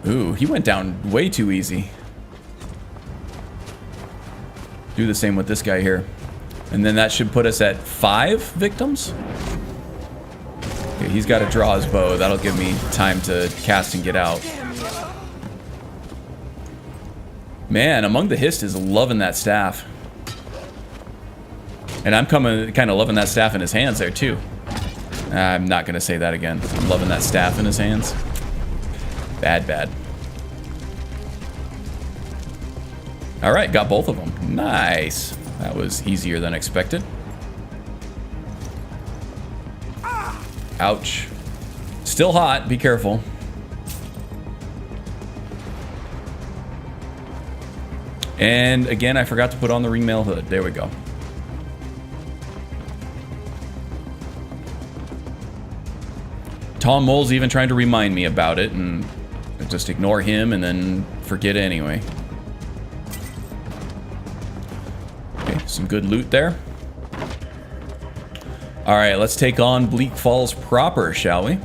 Ooh, he went down way too easy. Do the same with this guy here. And then that should put us at 5 victims. Okay, he's got to draw his bow. That'll give me time to cast and get out. Man, Among the Hist is loving that staff. And I'm kind of loving that staff in his hands there too. I'm not going to say that again. I'm loving that staff in his hands. Bad, bad. All right, got both of them. Nice. That was easier than expected. Ouch. Still hot. Be careful. And again, I forgot to put on the ringmail hood. There we go. Tom Mole's even trying to remind me about it, and I just ignore him and then forget anyway. Okay, some good loot there. All right, let's take on Bleak Falls proper, shall we?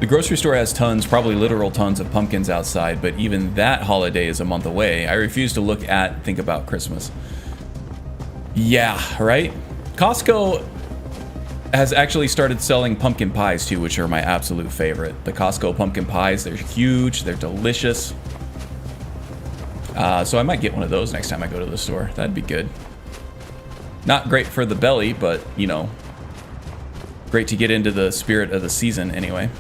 The grocery store has tons, probably literal tons of pumpkins outside, but even that holiday is a month away. I refuse to think about Christmas. Yeah, right? Costco has actually started selling pumpkin pies too, which are my absolute favorite. The Costco pumpkin pies, they're huge, they're delicious. So I might get one of those next time I go to the store. That'd be good. Not great for the belly, but, you know, great to get into the spirit of the season anyway.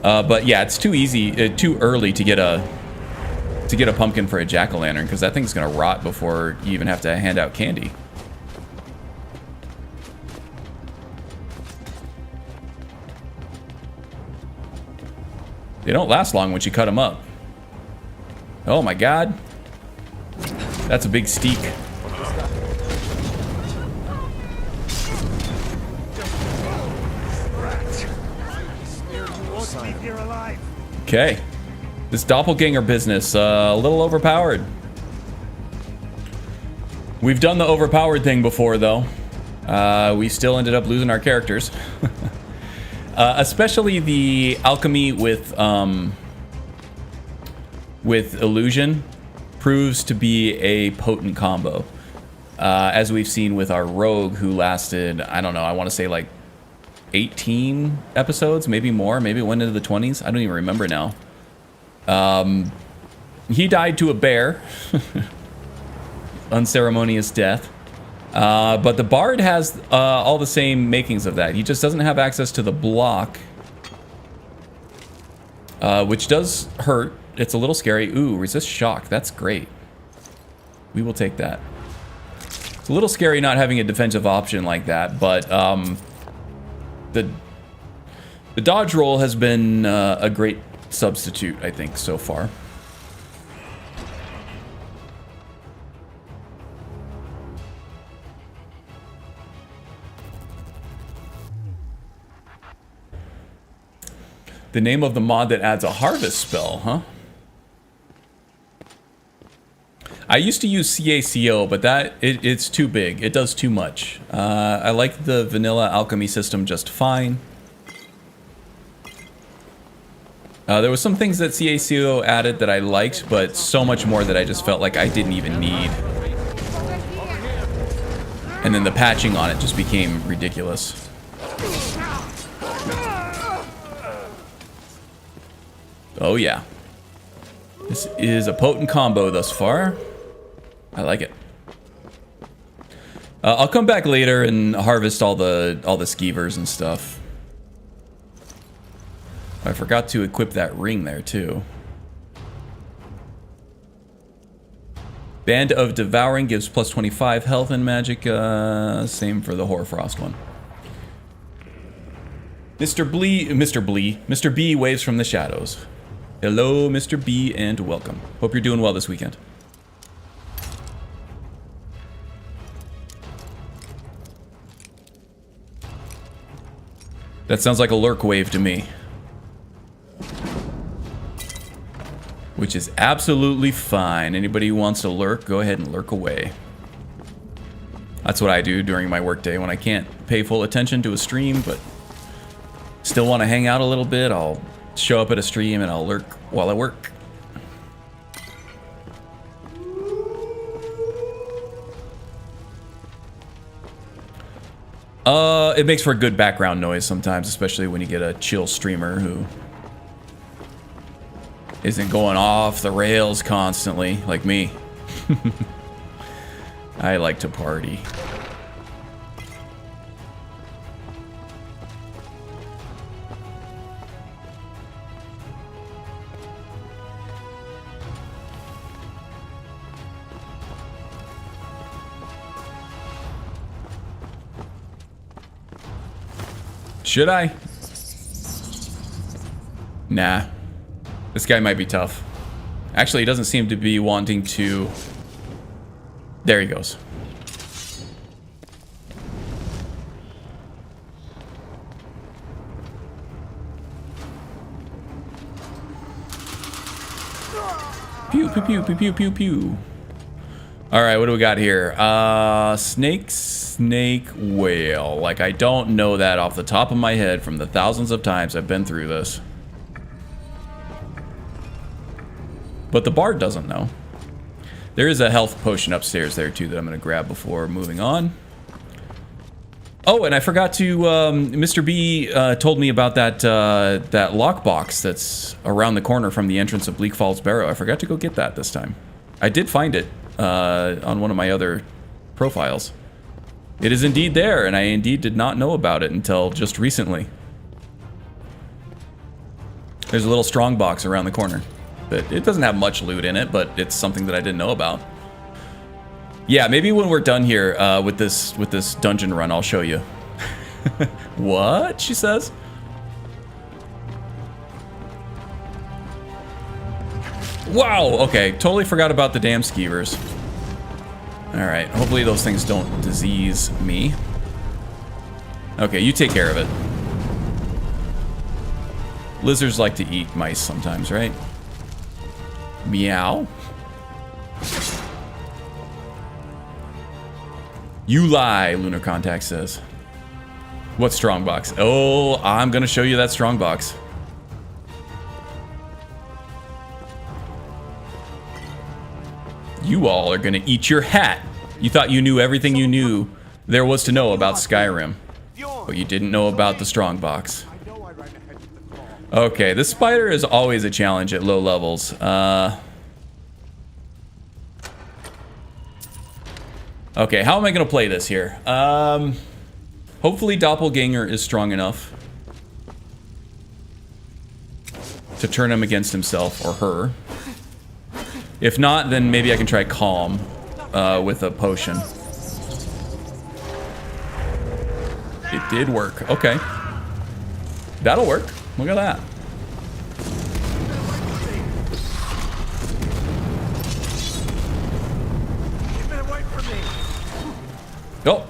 But yeah, it's too easy, too early to get a pumpkin for a jack-o'-lantern, because that thing's gonna rot before you even have to hand out candy. They don't last long once you cut them up. Oh my god, that's a big steak. Okay, this doppelganger business, a little overpowered. We've done the overpowered thing before, though. We still ended up losing our characters. Especially the alchemy with illusion proves to be a potent combo. As we've seen with our rogue, who lasted, I don't know, I want to say like 18 episodes, maybe more, maybe it went into the 20s. I don't even remember now. He died to a bear. Unceremonious death. But the bard has all the same makings of that. He just doesn't have access to the block, which does hurt. It's a little scary. Ooh, resist shock. That's great. We will take that. It's a little scary not having a defensive option like that, but the dodge roll has been a great substitute, I think, so far. The name of the mod that adds a harvest spell, huh? I used to use CACO, but it's too big. It does too much. I like the vanilla alchemy system just fine. There was some things that CACO added that I liked, but so much more that I just felt like I didn't even need. And then the patching on it just became ridiculous. Oh yeah. This is a potent combo thus far. I like it. I'll come back later and harvest all the skeevers and stuff. I forgot to equip that ring there too. Band of Devouring gives plus 25 health and magic. Same for the Hoarfrost one. Mr. B waves from the shadows. Hello, Mr. B, and welcome. Hope you're doing well this weekend. That sounds like a lurk wave to me. Which is absolutely fine. Anybody who wants to lurk, go ahead and lurk away. That's what I do during my workday when I can't pay full attention to a stream, but still want to hang out a little bit. I'll show up at a stream and I'll lurk while I work. It makes for a good background noise sometimes, especially when you get a chill streamer who isn't going off the rails constantly, like me. I like to party. Should I? Nah. This guy might be tough. Actually, he doesn't seem to be wanting to... There he goes. Pew, pew, pew, pew, pew, pew, pew. Alright, what do we got here? Snake, whale. Like, I don't know that off the top of my head from the thousands of times I've been through this. But the bard doesn't know. There is a health potion upstairs there, too, that I'm going to grab before moving on. Oh, and I forgot to... Mr. B told me about that lockbox that's around the corner from the entrance of Bleak Falls Barrow. I forgot to go get that this time. I did find it on one of my other profiles. It is indeed there, and I indeed did not know about it until just recently. There's a little strong box around the corner. But it doesn't have much loot in it, but it's something that I didn't know about. Yeah, maybe when we're done here with this dungeon run, I'll show you. What? She says. Wow, okay, totally forgot about the damn skeevers. Alright, hopefully those things don't disease me. Okay, you take care of it. Lizards like to eat mice sometimes, right? Meow. You lie, Lunar Contact says. What strongbox? Oh, I'm gonna show you that strongbox. You all are gonna eat your hat. You thought you knew everything you knew there was to know about Skyrim, but you didn't know about the strongbox. Okay, this spider is always a challenge at low levels. Okay, how am I gonna play this here? Hopefully Doppelganger is strong enough to turn him against himself or her. If not, then maybe I can try Calm with a potion. It did work. Okay. That'll work. Look at that. Oh,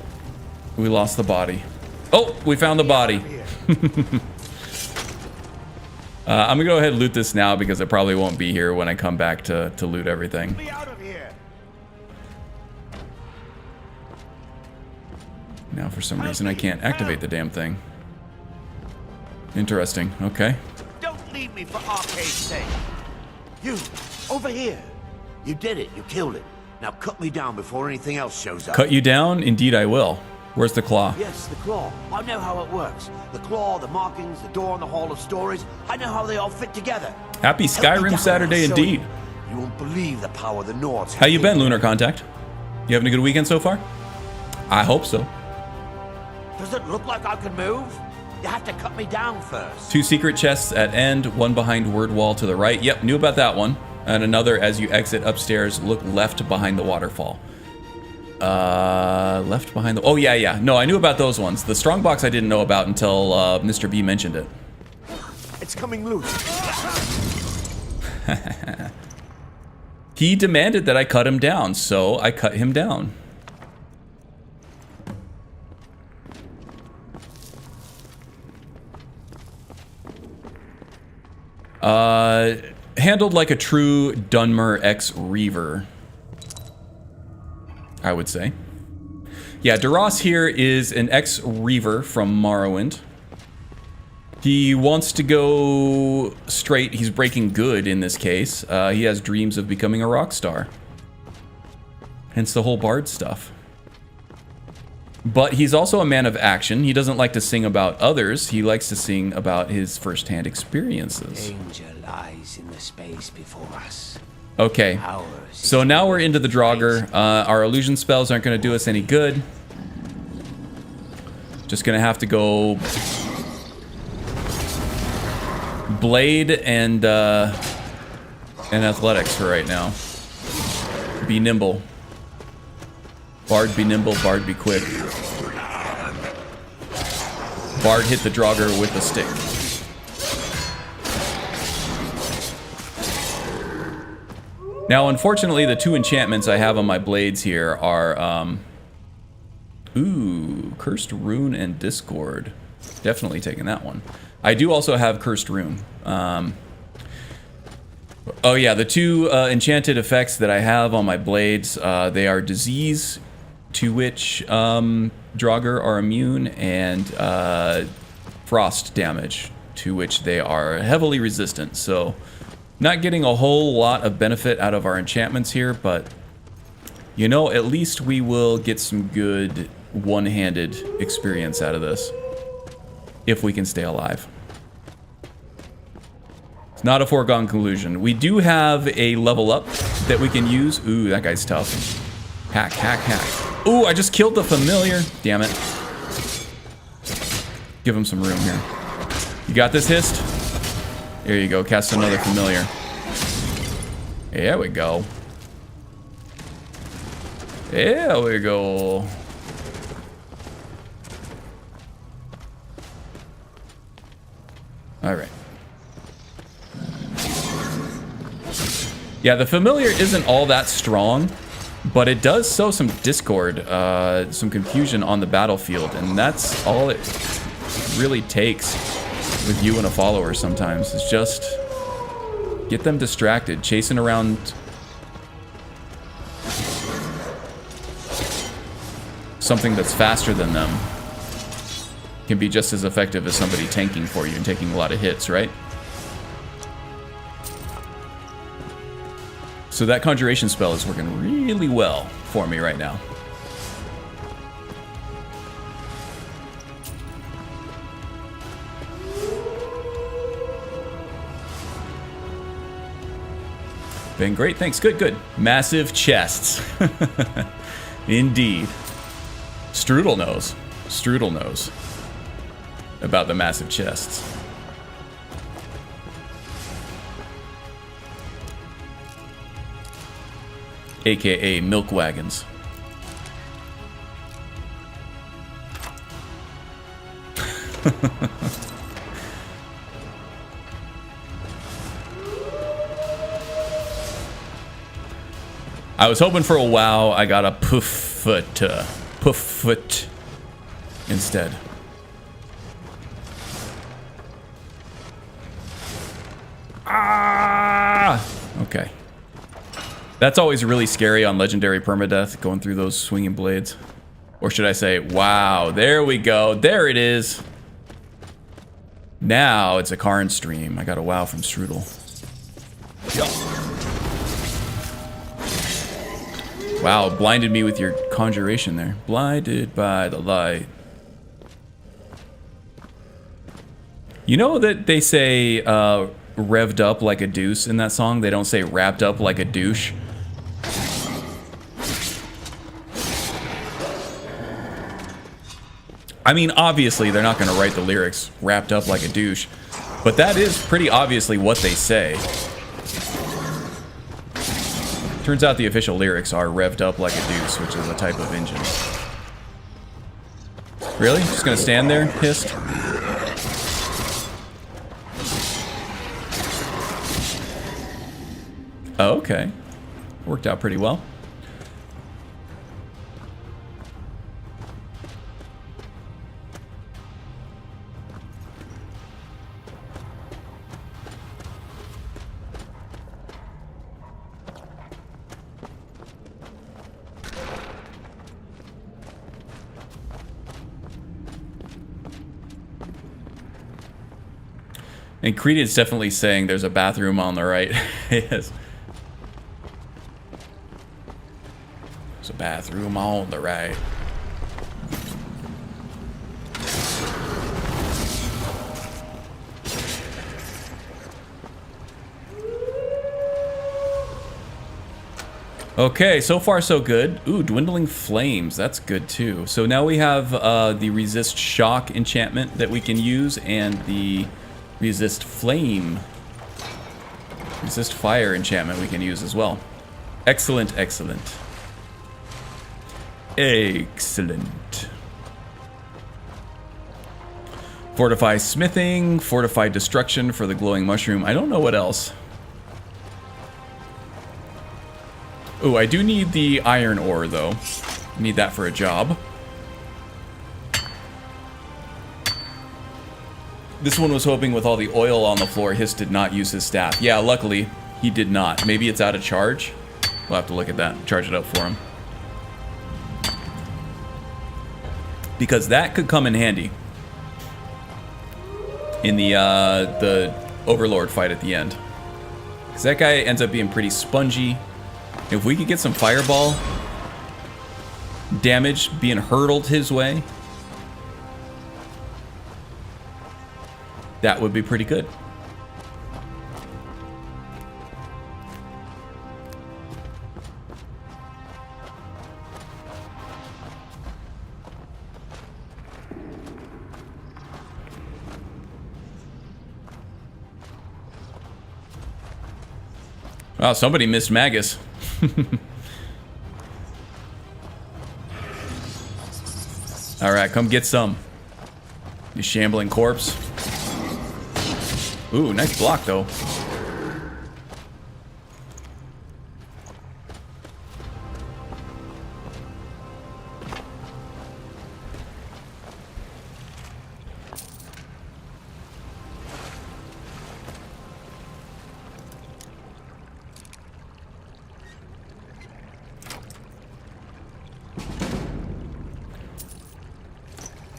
we lost the body. Oh, we found the body. I'm gonna go ahead and loot this now because it probably won't be here when I come back to loot everything. Now for some reason I can't activate the damn thing. Interesting, okay. Don't leave me for arcade's sake. You, over here. You did it, you killed it. Now cut me down before anything else shows up. Cut you down? Indeed I will. Where's the claw? Yes, the claw. I know how it works. The claw, the markings, the door in the Hall of Stories. I know how they all fit together. Happy Skyrim Saturday indeed. You won't believe the power the Nords. How you been, Lunar Contact? You having a good weekend so far? I hope so. Does it look like I can move? You have to cut me down first. 2 secret chests at end, one behind word wall to the right. Yep, knew about that one. And another, as you exit upstairs, look left behind the waterfall. Left behind the... Oh, yeah. No, I knew about those ones. The strongbox I didn't know about until Mr. B mentioned it. It's coming loose. He demanded that I cut him down, so I cut him down. Handled like a true Dunmer ex-Reaver, I would say. Yeah, Duras here is an ex-Reaver from Morrowind. He wants to go straight. He's breaking good in this case. He has dreams of becoming a rock star. Hence the whole bard stuff. But he's also a man of action. He doesn't like to sing about others. He likes to sing about his first-hand experiences. Danger lies in the space before us. Okay, so now we're into the Draugr. Our illusion spells aren't going to do us any good. Just going to have to go blade and athletics for right now. Be nimble. Bard be nimble, Bard be quick. Bard hit the Draugr with the stick. Now, unfortunately, the two enchantments I have on my blades here are, Cursed Rune and Discord. Definitely taking that one. I do also have Cursed Rune. Oh yeah, the two enchanted effects that I have on my blades, they are Disease, to which Draugr are immune, and Frost damage, to which they are heavily resistant. So, not getting a whole lot of benefit out of our enchantments here, but, you know, at least we will get some good one-handed experience out of this, if we can stay alive. It's not a foregone conclusion. We do have a level up that we can use. Ooh, that guy's tough. Hack, hack, hack. Ooh, I just killed the familiar. Damn it. Give him some room here. You got this, Hist? There you go. Cast another familiar. There we go. There we go. All right. Yeah, the familiar isn't all that strong, but it does sow some discord, some confusion on the battlefield, and that's all it really takes with you and a follower sometimes, is just get them distracted, chasing around something that's faster than them can be just as effective as somebody tanking for you and taking a lot of hits, right? So that conjuration spell is working really well for me right now. Been great, thanks. Good, good. Massive chests. Indeed. Strudel knows. Strudel knows about the massive chests. AKA milk wagons. I was hoping for a wow. I got a poof foot instead. Ah! Okay. That's always really scary on Legendary Permadeath, going through those swinging blades. Or should I say, wow, there we go. There it is. Now it's a Karn stream. I got a wow from Strudel. Wow, blinded me with your conjuration there. Blinded by the light. You know that they say revved up like a deuce in that song? They don't say wrapped up like a douche. I mean, obviously, they're not going to write the lyrics wrapped up like a douche, but that is pretty obviously what they say. Turns out the official lyrics are revved up like a deuce, which is a type of engine. Really? Just gonna stand there, pissed? Oh, okay. Worked out pretty well. And Creed's definitely saying there's a bathroom on the right. Yes. There's a bathroom on the right. Okay, so far so good. Ooh, dwindling flames. That's good too. So now we have the resist shock enchantment that we can use and the resist flame, resist fire enchantment we can use as well. Excellent, excellent. Excellent. Fortify smithing, fortify destruction for the glowing mushroom. I don't know what else. Oh, I do need the iron ore though. I need that for a job. This one was hoping with all the oil on the floor, Hiss did not use his staff. Yeah, luckily, he did not. Maybe it's out of charge. We'll have to look at that. Charge it up for him. Because that could come in handy. In the Overlord fight at the end. Because that guy ends up being pretty spongy. If we could get some fireball damage being hurtled his way, that would be pretty good. Wow, somebody missed Magus. Alright, come get some. You shambling corpse. Ooh, nice block though.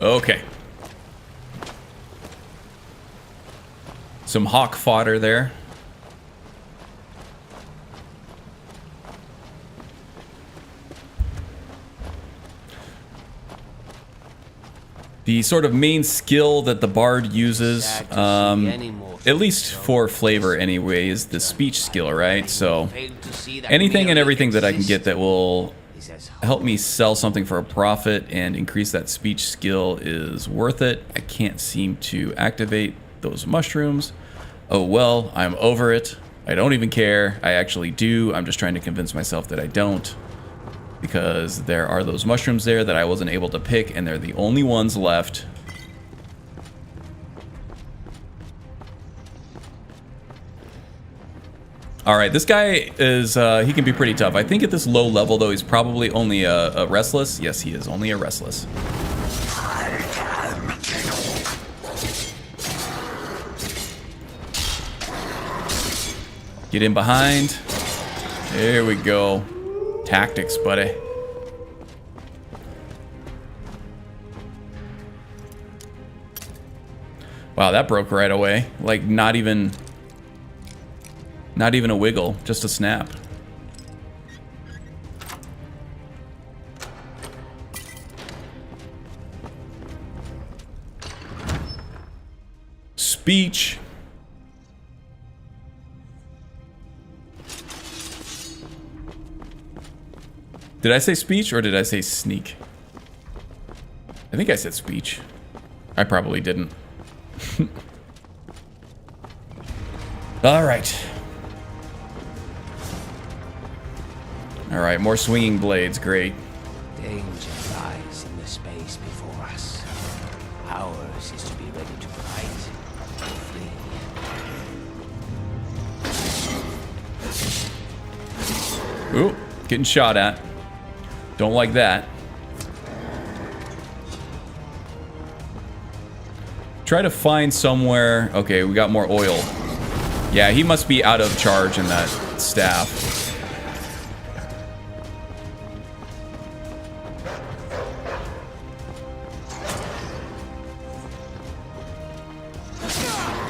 Okay. Some hawk fodder there. The sort of main skill that the bard uses, at least for flavor anyway, is the speech skill, right? So anything and everything that I can get that will help me sell something for a profit and increase that speech skill is worth it. I can't seem to activate those mushrooms. Oh well, I'm over it. I don't even care. I actually do. I'm just trying to convince myself that I don't. Because there are those mushrooms there that I wasn't able to pick, and they're the only ones left. Alright, this guy is, he can be pretty tough. I think at this low level, though, he's probably only a restless. Yes, he is only a restless. Get in behind. There we go. Tactics, buddy. Wow, that broke right away. Like, not even a wiggle, just a snap. Speech. Did I say speech or did I say sneak? I think I said speech. I probably didn't. All right. Alright, more swinging blades. Great. Danger lies in the space before us. Ours is to be ready to fight or flee. Ooh, getting shot at. Don't like that. Try to find somewhere... Okay, we got more oil. Yeah, he must be out of charge in that staff.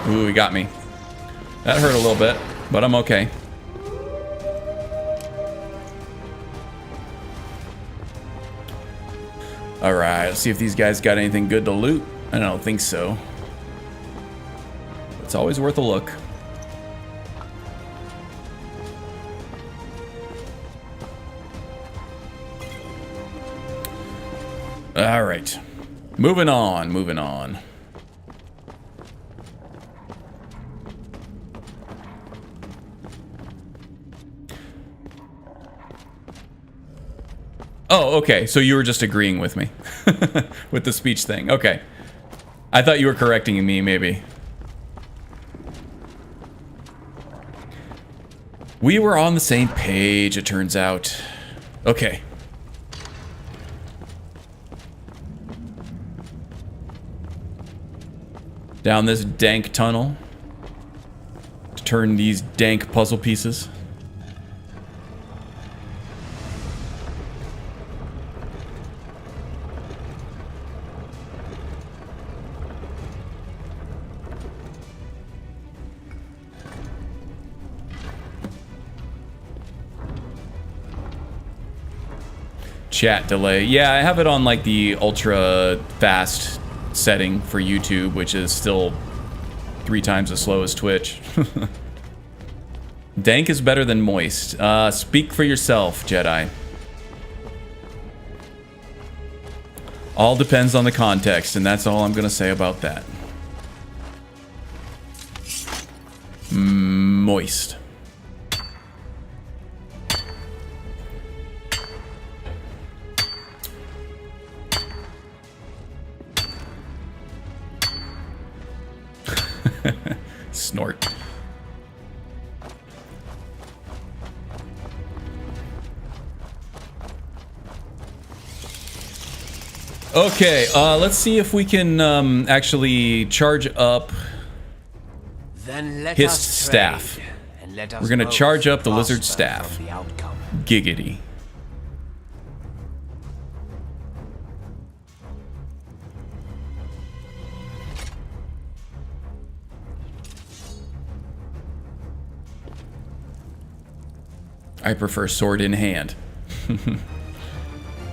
Ooh, he got me. That hurt a little bit, but I'm okay. Alright, let's see if these guys got anything good to loot. I don't think so. It's always worth a look. Alright. Moving on, moving on. Oh, okay. So you were just agreeing with me with the speech thing. Okay. I thought you were correcting me, maybe. We were on the same page, it turns out. Okay. Down this dank tunnel to turn these dank puzzle pieces. Chat delay. Yeah, I have it on like the ultra fast setting for YouTube, which is still 3 times as slow as Twitch. Dank is better than moist. Speak for yourself, Jedi. All depends on the context, and that's all I'm gonna say about that. Moist. Snort. Okay, let's see if we can actually charge up Then let his us staff. trade, and let us We're gonna both charge up the prosper lizard staff. from the outcome. Giggity. I prefer sword in hand.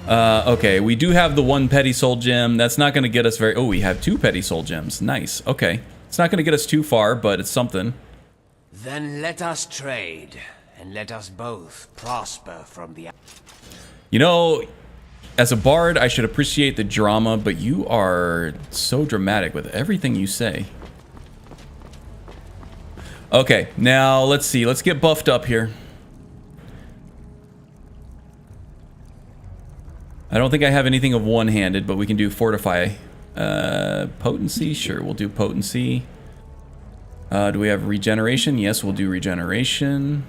Okay, we do have the 1 petty soul gem. That's not going to get us very... Oh, we have 2 petty soul gems. Nice. Okay. It's not going to get us too far, but it's something. Then let us trade, and let us both prosper from the... You know, as a bard, I should appreciate the drama, but you are so dramatic with everything you say. Okay, now let's see. Let's get buffed up here. I don't think I have anything of one-handed, but we can do fortify. Potency? Sure, we'll do potency. Do we have regeneration? Yes, we'll do regeneration.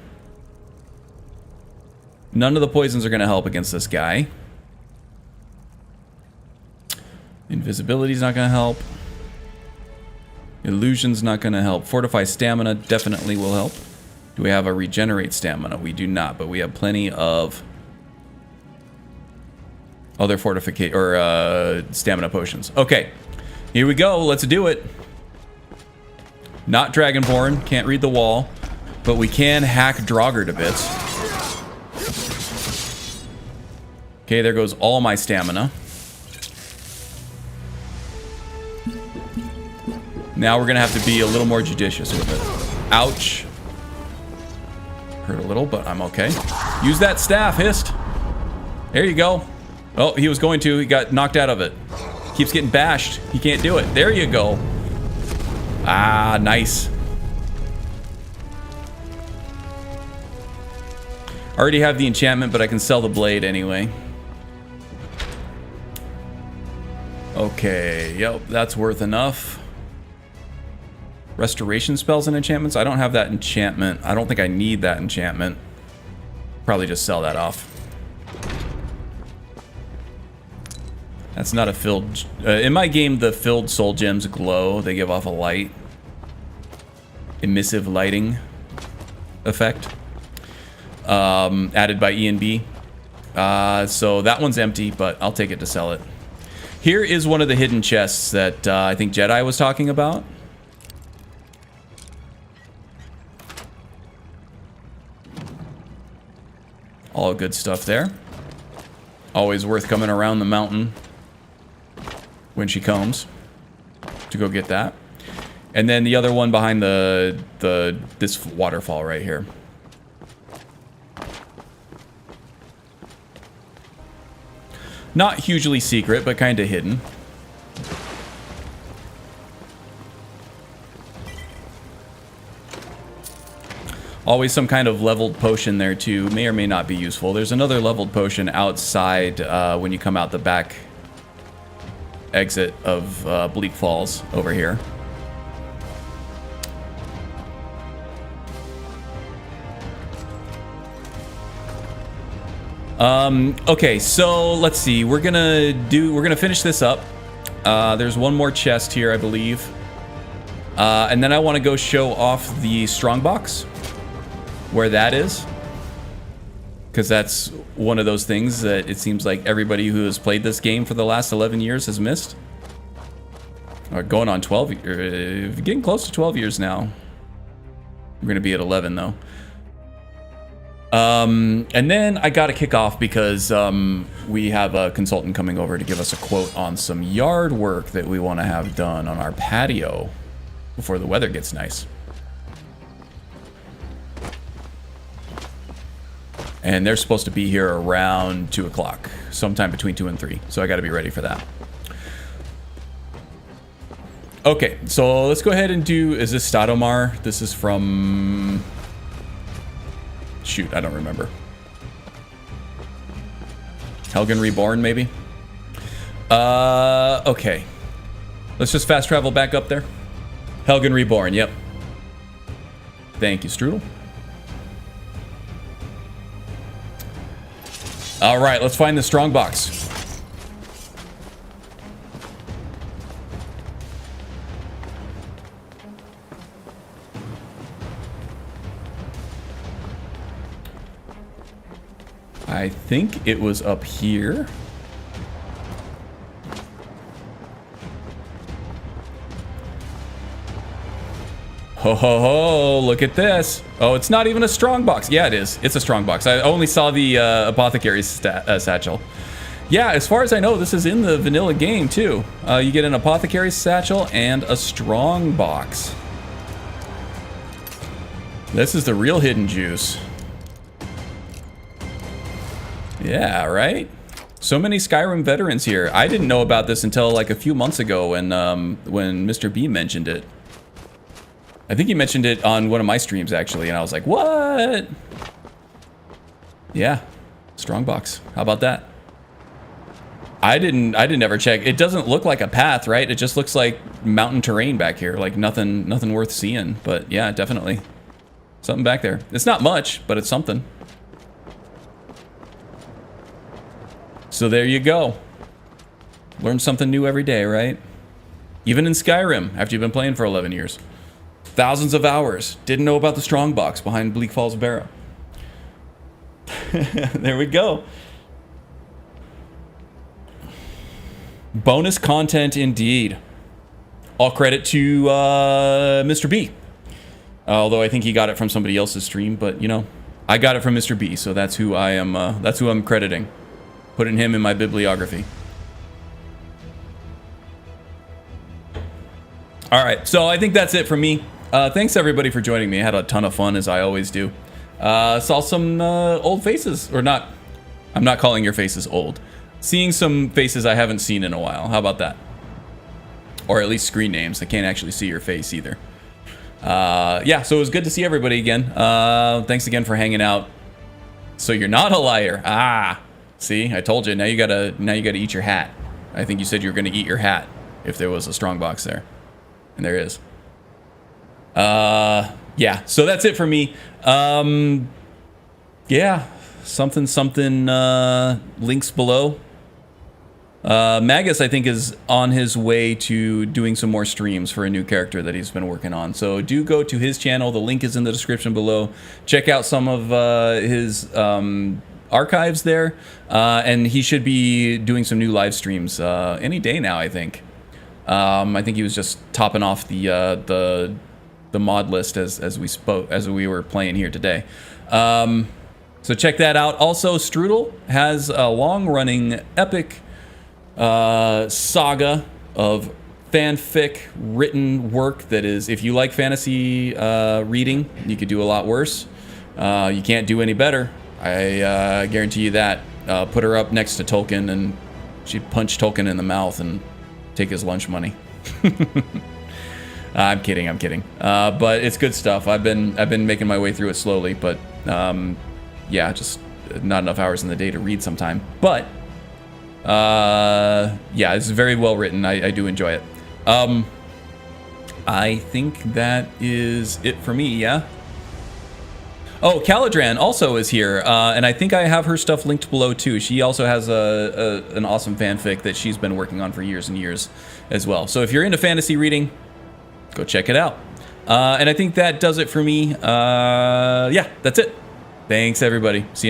None of the poisons are going to help against this guy. Invisibility's not going to help. Illusion's not going to help. Fortify stamina definitely will help. Do we have a regenerate stamina? We do not, but we have plenty of other fortification or stamina potions. Okay, here we go. Let's do it. Not Dragonborn. Can't read the wall, but we can hack Draugr to bits. Okay, there goes all my stamina. Now we're gonna have to be a little more judicious with it. Ouch. Hurt a little, but I'm okay. Use that staff, Hist. There you go. Oh, he was going to. He got knocked out of it. Keeps getting bashed. He can't do it. There you go. Ah, nice. Already have the enchantment, but I can sell the blade anyway. Okay, yep, that's worth enough. Restoration spells and enchantments. I don't have that enchantment. I don't think I need that enchantment. Probably just sell that off. That's not a filled... in my game, the filled soul gems glow. They give off a light. Emissive lighting effect. Added by E&B. So that one's empty, but I'll take it to sell it. Here is one of the hidden chests that I think Jedi was talking about. All good stuff there. Always worth coming around the mountain when she comes to go get that. And then the other one behind this waterfall right here. Not hugely secret, but kind of hidden. Always some kind of leveled potion there too. May or may not be useful. There's another leveled potion outside when you come out the back exit of Bleak Falls over here. Okay, so let's see. We're gonna finish this up. There's one more chest here, I believe. And then I want to go show off the strongbox, where that is, because that's one of those things that it seems like everybody who has played this game for the last 11 years has missed. Or going on 12, getting close to 12 years now. We're gonna be at 11 though. And then I gotta kick off because we have a consultant coming over to give us a quote on some yard work that we want to have done on our patio before the weather gets nice. And they're supposed to be here around 2 o'clock, sometime between 2 and 3. So I got to be ready for that. Okay, so let's go ahead and do, is this Stadomar? This is from, shoot, I don't remember. Helgen Reborn, maybe? Okay. Let's just fast travel back up there. Helgen Reborn, yep. Thank you, Strudel. All right, let's find the strongbox. I think it was up here. Ho ho ho, look at this. Oh, it's not even a strong box. Yeah, it is. It's a strong box. I only saw the apothecary's satchel. Yeah, as far as I know, this is in the vanilla game too. You get an apothecary's satchel and a strong box. This is the real hidden juice. Yeah, right? So many Skyrim veterans here. I didn't know about this until like a few months ago when Mr. B mentioned it. I think he mentioned it on one of my streams actually, and I was like, what? Yeah, strongbox. How about that? I didn't ever check. It doesn't look like a path, right? It just looks like mountain terrain back here, like nothing worth seeing. But yeah, definitely something back there. It's not much, but it's something. So there you go. Learn something new every day, right? Even in Skyrim, after you've been playing for 11 years. Thousands of hours. Didn't know about the strongbox behind Bleak Falls Barrow. There we go. Bonus content indeed. All credit to Mr. B. Although I think he got it from somebody else's stream, but you know, I got it from Mr. B, so that's who I am. That's who I'm crediting. Putting him in my bibliography. All right, so I think that's it from me. Thanks everybody for joining me. I had a ton of fun, as I always do. Saw some old faces, or not. I'm not calling your faces old. Seeing some faces I haven't seen in a while. How about that? Or at least screen names. I can't actually see your face either. Yeah, so it was good to see everybody again. Thanks again for hanging out. So you're not a liar. Ah, see, I told you. Now you gotta eat your hat. I think you said you were gonna eat your hat if there was a strongbox there, and there is. Yeah. So that's it for me. Yeah, something. Links below. Magus, I think, is on his way to doing some more streams for a new character that he's been working on. So do go to his channel. The link is in the description below. Check out some of his archives there. And he should be doing some new live streams any day now, I think. I think he was just topping off the mod list as we were playing here today. So check that out. Also, Strudel has a long-running epic saga of fanfic written work that is, if you like fantasy reading, you could do a lot worse. You can't do any better. I guarantee you that. Put her up next to Tolkien and she'd punch Tolkien in the mouth and take his lunch money. I'm kidding. But it's good stuff. I've been making my way through it slowly, but yeah, just not enough hours in the day to read sometime. But yeah, it's very well written. I do enjoy it. I think that is it for me. Yeah. Oh, Caladran also is here, and I think I have her stuff linked below too. She also has an awesome fanfic that she's been working on for years and years as well. So if you're into fantasy reading, go check it out. And I think that does it for me. Yeah, that's it. Thanks everybody. See you next